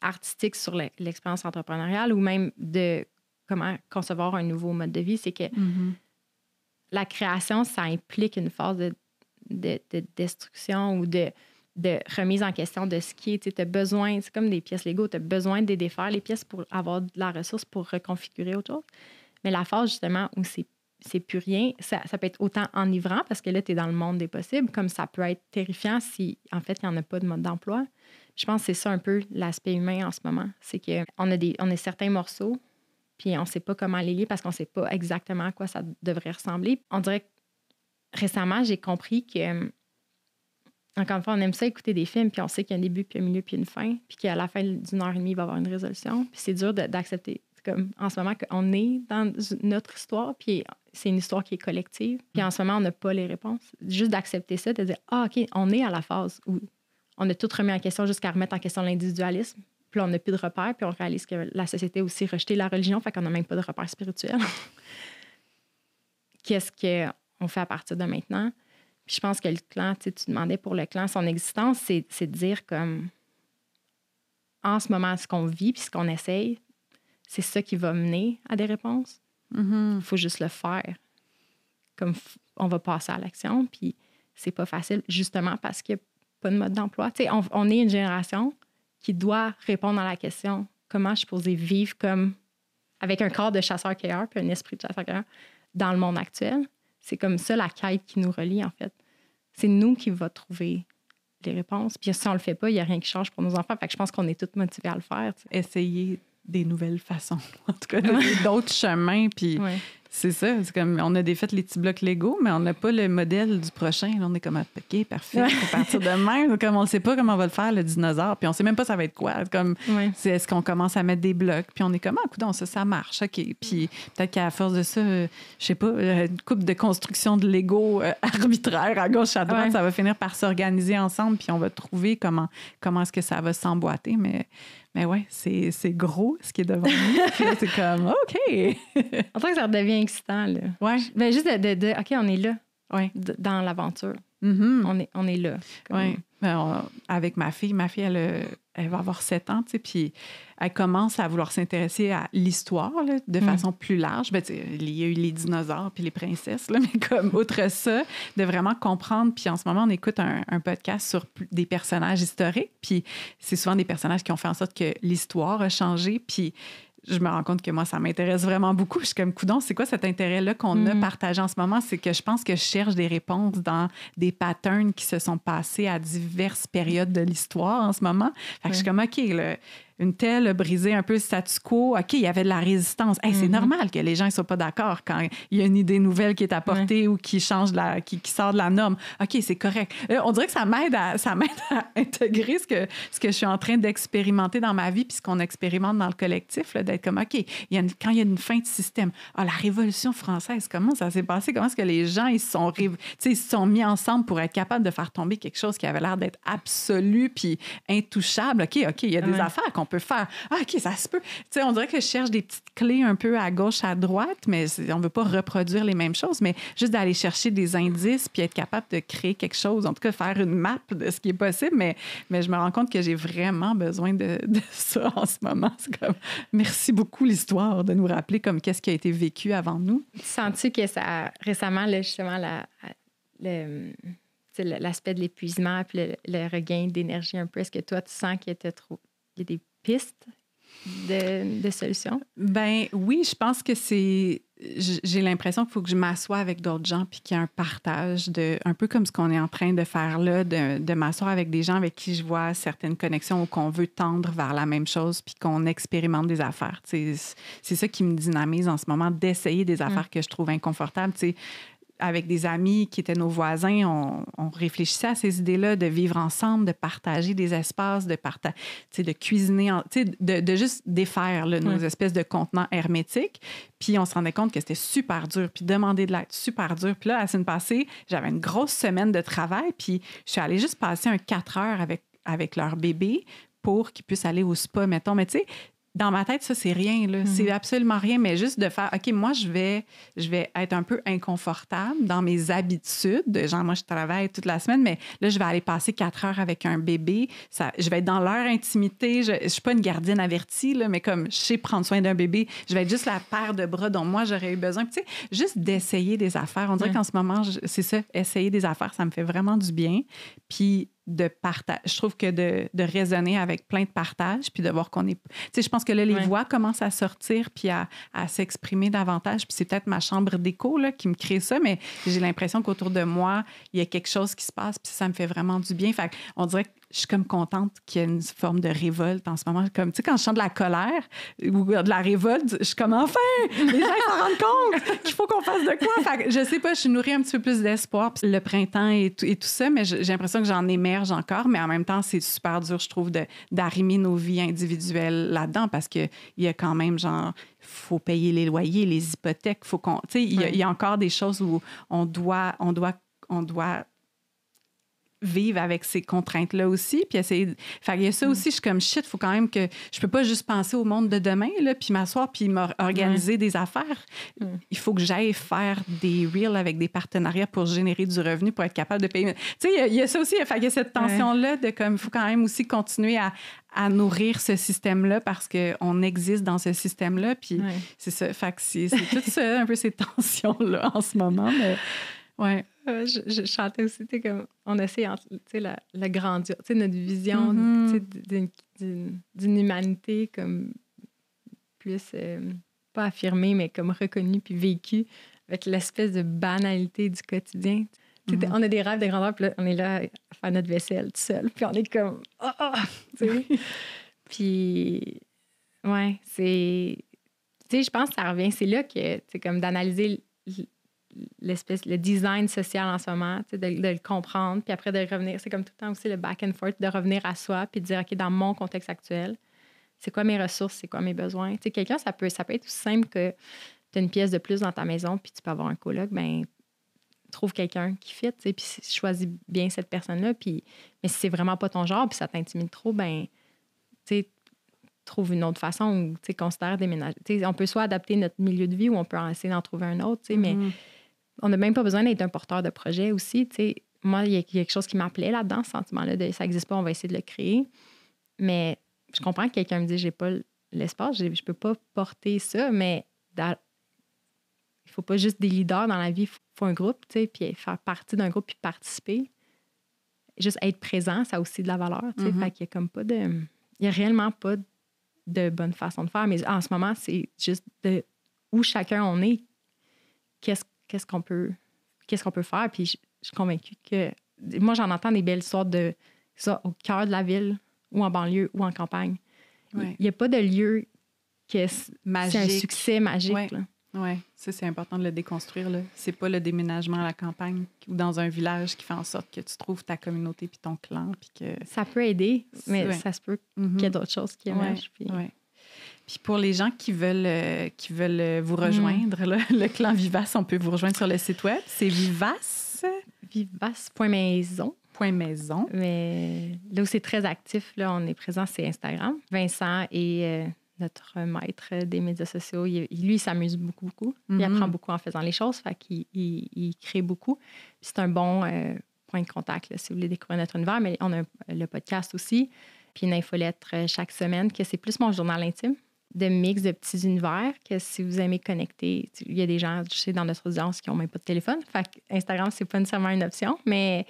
artistique sur l'expérience entrepreneuriale ou même de comment concevoir un nouveau mode de vie. C'est que la création, ça implique une phase de destruction ou de remise en question de ce qui est. Tu as besoin, c'est comme des pièces Lego, tu as besoin de défaire les pièces pour avoir de la ressource pour reconfigurer autre chose. Mais la phase, justement, où c'est plus rien, ça peut être autant enivrant parce que là, tu es dans le monde des possibles, comme ça peut être terrifiant si, en fait, il n'y en a pas de mode d'emploi. Je pense que c'est ça un peu l'aspect humain en ce moment. C'est qu'on a certains morceaux, puis on ne sait pas comment les lier parce qu'on ne sait pas exactement à quoi ça devrait ressembler. On dirait que récemment, j'ai compris que, encore une fois, on aime ça écouter des films, puis on sait qu'il y a un début, puis un milieu, puis une fin, puis qu'à la fin d'une heure et demie, il va y avoir une résolution. Puis c'est dur d'accepter. C'est comme en ce moment qu'on est dans notre histoire, puis c'est une histoire qui est collective. Puis en ce moment, on n'a pas les réponses. Juste d'accepter ça, de dire « Ah, OK, on est à la phase où on a tout remis en question jusqu'à remettre en question l'individualisme. Puis là, on n'a plus de repères, puis on réalise que la société a aussi rejeté la religion, fait qu'on n'a même pas de repères spirituels. Qu'est-ce qu'on fait à partir de maintenant? Puis je pense que le clan, tu demandais pour le clan, son existence, c'est de dire comme en ce moment, ce qu'on vit puis ce qu'on essaye, c'est ça qui va mener à des réponses. Il faut juste le faire. Comme on va passer à l'action, puis c'est pas facile, justement parce qu'il n'y a pas de mode d'emploi. Tu sais, on est une génération qui doit répondre à la question comment je suis supposée vivre comme avec un corps de chasseur-cueilleur puis un esprit de chasseur-cueilleur dans le monde actuel. C'est comme ça la quête qui nous relie, en fait. C'est nous qui va trouver les réponses. Puis si on le fait pas, il n'y a rien qui change pour nos enfants. Fait que je pense qu'on est tous motivés à le faire. Tu sais. Essayer des nouvelles façons, en tout cas, d'autres chemins. Puis c'est ça, c'est comme on a défait les petits blocs Lego, mais on n'a pas le modèle du prochain. Là, on est comme OK, parfait, à partir de même. Comme on ne sait pas comment on va le faire, le dinosaure, puis on ne sait même pas ça va être quoi. Comme, est-ce qu'on commence à mettre des blocs, puis on est comme, coudonc, ça marche, OK. Puis peut-être qu'à force de ça, je sais pas, une couple de construction de Lego arbitraire à gauche, à droite, ça va finir par s'organiser ensemble, puis on va trouver comment est-ce que ça va s'emboîter, mais ouais, c'est gros ce qui est devant nous. Puis là, c'est comme, OK. En tant que ça devient excitant, là. Ouais. Ben, juste de OK, on est là. Ouais. Dans l'aventure. On est là. Oui. Avec ma fille, elle va avoir 7 ans, tu sais, puis elle commence à vouloir s'intéresser à l'histoire là, de façon plus large. Ben, il y a eu les dinosaures puis les princesses, là, mais comme outre ça, de vraiment comprendre. Puis en ce moment, on écoute un podcast sur des personnages historiques, puis c'est souvent des personnages qui ont fait en sorte que l'histoire a changé, puis je me rends compte que moi, ça m'intéresse vraiment beaucoup. Je suis comme, coudonc, c'est quoi cet intérêt-là qu'on a partagé en ce moment? C'est que je pense que je cherche des réponses dans des patterns qui se sont passés à diverses périodes de l'histoire en ce moment. Fait que je suis comme, OK, une telle a brisé un peu le statu quo. OK, il y avait de la résistance. Hey, c'est normal que les gens ne soient pas d'accord quand il y a une idée nouvelle qui est apportée ou qui change qui sort de la norme. OK, c'est correct. On dirait que ça m'aide à intégrer ce que je suis en train d'expérimenter dans ma vie puis ce qu'on expérimente dans le collectif, là, d'être comme, OK, quand il y a une fin de système, la Révolution française, comment ça s'est passé? Comment est-ce que les gens ils se sont mis ensemble pour être capables de faire tomber quelque chose qui avait l'air d'être absolu puis intouchable? OK, il y a des affaires qu'on peut faire. OK, ça se peut. Tu sais, on dirait que je cherche des petites clés un peu à gauche, à droite, mais on ne veut pas reproduire les mêmes choses, mais juste d'aller chercher des indices puis être capable de créer quelque chose, en tout cas faire une map de ce qui est possible, mais je me rends compte que j'ai vraiment besoin de ça en ce moment. C'est comme, merci beaucoup l'histoire de nous rappeler comme qu'est-ce qui a été vécu avant nous. Sens-tu que ça, récemment, là, justement, l'aspect de l'épuisement puis le regain d'énergie un peu, est-ce que toi, tu sens qu'il y a des pistes de solutions? Ben oui, je pense que j'ai l'impression qu'il faut que je m'assoie avec d'autres gens puis qu'il y a un partage un peu comme ce qu'on est en train de faire là, de m'asseoir avec des gens avec qui je vois certaines connexions ou qu'on veut tendre vers la même chose puis qu'on expérimente des affaires. C'est ça qui me dynamise en ce moment, d'essayer des affaires que je trouve inconfortables. avec des amis qui étaient nos voisins, on réfléchissait à ces idées-là de vivre ensemble, de partager des espaces, de cuisiner, de juste défaire là, nos espèces de contenants hermétiques. Puis on se rendait compte que c'était super dur, puis demander de l'aide, super dur. Puis là, la semaine passée, j'avais une grosse semaine de travail, puis je suis allée juste passer 4 heures avec leur bébé pour qu'ils puissent aller au spa, mettons. Mais tu sais, dans ma tête, ça, c'est rien, là. C'est absolument rien, mais juste de faire, OK, moi, je vais être un peu inconfortable dans mes habitudes. Genre, moi, je travaille toute la semaine, mais là, je vais aller passer 4 heures avec un bébé. Je vais être dans leur intimité. Je suis pas une gardienne avertie, là, mais comme je sais prendre soin d'un bébé, je vais être juste la paire de bras dont moi, j'aurais eu besoin. Puis, tu sais, juste d'essayer des affaires. On dirait qu'en ce moment, c'est ça, essayer des affaires, ça me fait vraiment du bien. Puis, de partage. Je trouve que de raisonner avec plein de partages, puis de voir qu'on est... Tu sais, je pense que là, les voix commencent à sortir puis à s'exprimer davantage. Puis c'est peut-être ma chambre d'écho là, qui me crée ça, mais j'ai l'impression qu'autour de moi, il y a quelque chose qui se passe, puis ça me fait vraiment du bien. Fait qu'on dirait que je suis comme contente qu'il y ait une forme de révolte en ce moment. Comme, tu sais, quand je chante de la colère ou de la révolte, je suis comme, enfin, les gens s'en rendent compte qu'il faut qu'on fasse de quoi. Fait que, je sais pas, je suis nourrie un petit peu plus d'espoir. Puis le printemps et tout ça, mais j'ai l'impression que j'en émerge encore, mais en même temps, c'est super dur, je trouve, d'arrimer nos vies individuelles là-dedans parce qu'il y a quand même, genre, il faut payer les loyers, les hypothèques, faut qu'on... Tu sais, il y a encore des choses où on doit vivre avec ces contraintes-là aussi, puis essayer... Fait qu'il y a ça aussi, je suis comme, shit, faut quand même que... Je peux pas juste penser au monde de demain, là, puis m'asseoir, puis m'organiser des affaires. Il faut que j'aille faire des reels avec des partenariats pour générer du revenu, pour être capable de payer... Tu sais, il y a ça aussi, fait qu'il y a cette tension-là de comme, il faut quand même aussi continuer à nourrir ce système-là parce qu'on existe dans ce système-là, puis c'est ça. Fait que c'est tout ça, un peu ces tensions-là en ce moment, mais... Ouais. Je chantais aussi, tu sais, comme on essaie, tu sais, la grandeur, tu sais, notre vision tu sais, d'une humanité comme plus, pas affirmée, mais comme reconnue puis vécue avec l'espèce de banalité du quotidien. On a des rêves de grandeur, puis là, on est là à faire notre vaisselle tout seul, puis on est comme, tu sais. Puis, ouais, c'est, tu sais, je pense que ça revient, c'est là que, c'est comme d'analyser le design social en ce moment, de le comprendre, puis après de revenir, c'est comme tout le temps aussi le back and forth, de revenir à soi, puis de dire, OK, dans mon contexte actuel, c'est quoi mes ressources, c'est quoi mes besoins. Tu sais, quelqu'un, ça peut être aussi simple que tu as une pièce de plus dans ta maison, puis tu peux avoir un coloc, ben trouve quelqu'un qui fit, tu sais, puis choisis bien cette personne-là, puis mais si c'est vraiment pas ton genre, puis ça t'intimide trop, ben tu sais, trouve une autre façon, ou tu sais, considère déménager. Tu sais, on peut soit adapter notre milieu de vie ou on peut essayer d'en trouver un autre, tu sais, mais on n'a même pas besoin d'être un porteur de projet aussi. Tu sais. Moi, il y a quelque chose qui m'appelait là-dedans, ce sentiment-là de ça n'existe pas, on va essayer de le créer. Mais je comprends que quelqu'un me dise j'ai pas l'espace, je peux pas porter ça, mais il faut pas juste des leaders dans la vie, il faut un groupe, tu sais, puis faire partie d'un groupe puis participer. Juste être présent, ça a aussi de la valeur. Tu sais. Fait qu'il y a comme pas de. Il y a réellement pas de bonne façon de faire, mais en ce moment, c'est juste de où chacun on est, qu'est-ce qu'on peut faire. Puis je suis convaincue que... Moi, j'en entends des belles histoires de ça au cœur de la ville ou en banlieue ou en campagne. Il n'y a pas de lieu que c'est un succès magique. Oui, ça, c'est important de le déconstruire. Là. C'est pas le déménagement à la campagne ou dans un village qui fait en sorte que tu trouves ta communauté puis ton clan. Puis que... Ça peut aider, mais ça se peut qu'il y ait d'autres choses qui émergent. Puis pour les gens qui veulent vous rejoindre, là, le clan Vivace, on peut vous rejoindre sur le site web. C'est vivace.maison. .maison. Mais là où c'est très actif, là, on est présent, c'est Instagram. Vincent est notre maître des médias sociaux. Lui, il s'amuse beaucoup. Il apprend beaucoup en faisant les choses, fait qu'il il crée beaucoup. Puis c'est un bon point de contact là, si vous voulez découvrir notre univers. Mais on a le podcast aussi, puis une infolettre chaque semaine, que c'est plus mon journal intime de mix de petits univers, que si vous aimez connecter, il y a des gens, je sais, dans notre audience qui n'ont même pas de téléphone. Fait Instagram, c'est pas nécessairement une option, mais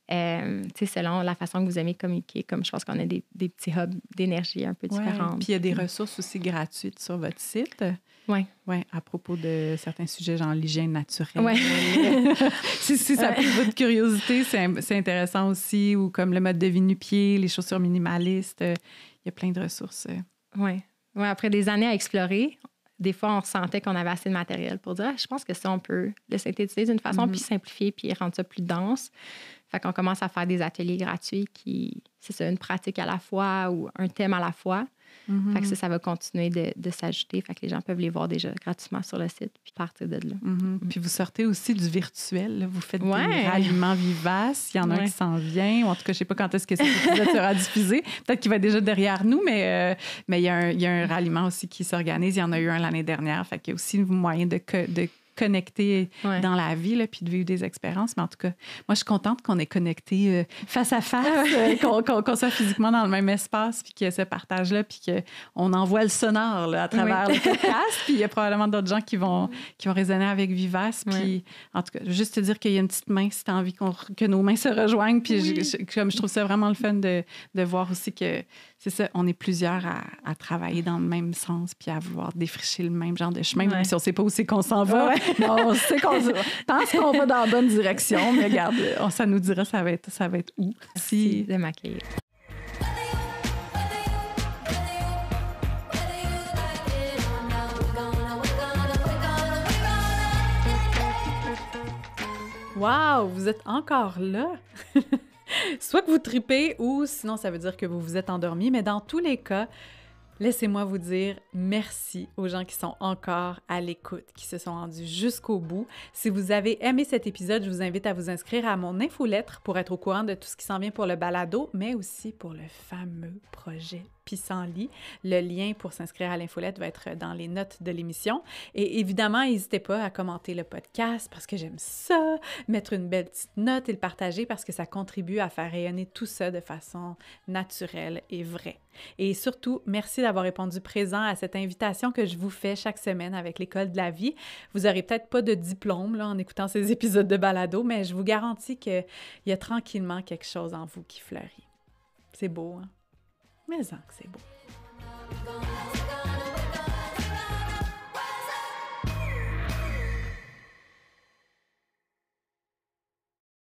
selon la façon que vous aimez communiquer, comme je pense qu'on a des petits hubs d'énergie un peu différents. Puis il y a des ressources aussi gratuites sur votre site. Oui. Ouais, à propos de certains sujets, genre l'hygiène naturelle. Ouais. si ça pique votre curiosité, c'est intéressant aussi. Ou comme le mode de vie nu-pied, les chaussures minimalistes. Il y a plein de ressources. Oui. Ouais, après des années à explorer, des fois, on ressentait qu'on avait assez de matériel pour dire, je pense que ça, on peut le synthétiser d'une façon, puis simplifier, puis rendre ça plus dense. Fait qu'on commence à faire des ateliers gratuits c'est ça, une pratique à la fois ou un thème à la fois. Fait que ça va continuer de s'ajouter. Fait que les gens peuvent les voir déjà gratuitement sur le site puis partir de là. Puis vous sortez aussi du virtuel. Là. Vous faites des ralliements vivaces. Il y en a un qui s'en vient. Ou en tout cas, je ne sais pas quand est-ce que cet épisode sera diffusé. Peut-être qu'il va être déjà derrière nous, mais il y a un ralliement aussi qui s'organise. Il y en a eu un l'année dernière. Fait qu'il y a aussi moyen de connecter dans la vie, là, puis de vivre des expériences. Mais en tout cas, moi, je suis contente qu'on ait connecté face à face, qu'on soit physiquement dans le même espace, puis qu'il y ait ce partage-là, puis qu'on envoie le sonore là, à travers le podcast. Puis il y a probablement d'autres gens qui vont résonner avec Vivace. Puis en tout cas, juste te dire qu'il y a une petite main si tu as envie que nos mains se rejoignent. Puis je trouve ça vraiment le fun de voir aussi que c'est ça, on est plusieurs à travailler dans le même sens puis à vouloir défricher le même genre de chemin, même si on ne sait pas où c'est qu'on s'en va. Mais on sait pense qu'on va dans la bonne direction, mais regarde, ça nous dira ça va être où. Merci de m'accueillir. Wow, vous êtes encore là! Soit que vous tripez ou sinon ça veut dire que vous vous êtes endormi, mais dans tous les cas, laissez-moi vous dire merci aux gens qui sont encore à l'écoute, qui se sont rendus jusqu'au bout. Si vous avez aimé cet épisode, je vous invite à vous inscrire à mon infolettre pour être au courant de tout ce qui s'en vient pour le balado, mais aussi pour le fameux projet Pissenlit. Le lien pour s'inscrire à l'infolette va être dans les notes de l'émission. Et évidemment, n'hésitez pas à commenter le podcast parce que j'aime ça, mettre une belle petite note et le partager parce que ça contribue à faire rayonner tout ça de façon naturelle et vraie. Et surtout, merci d'avoir répondu présent à cette invitation que je vous fais chaque semaine avec l'École de la vie. Vous n'aurez peut-être pas de diplôme là, en écoutant ces épisodes de balado, mais je vous garantis qu'il y a tranquillement quelque chose en vous qui fleurit. C'est beau, hein? Mais que c'est beau.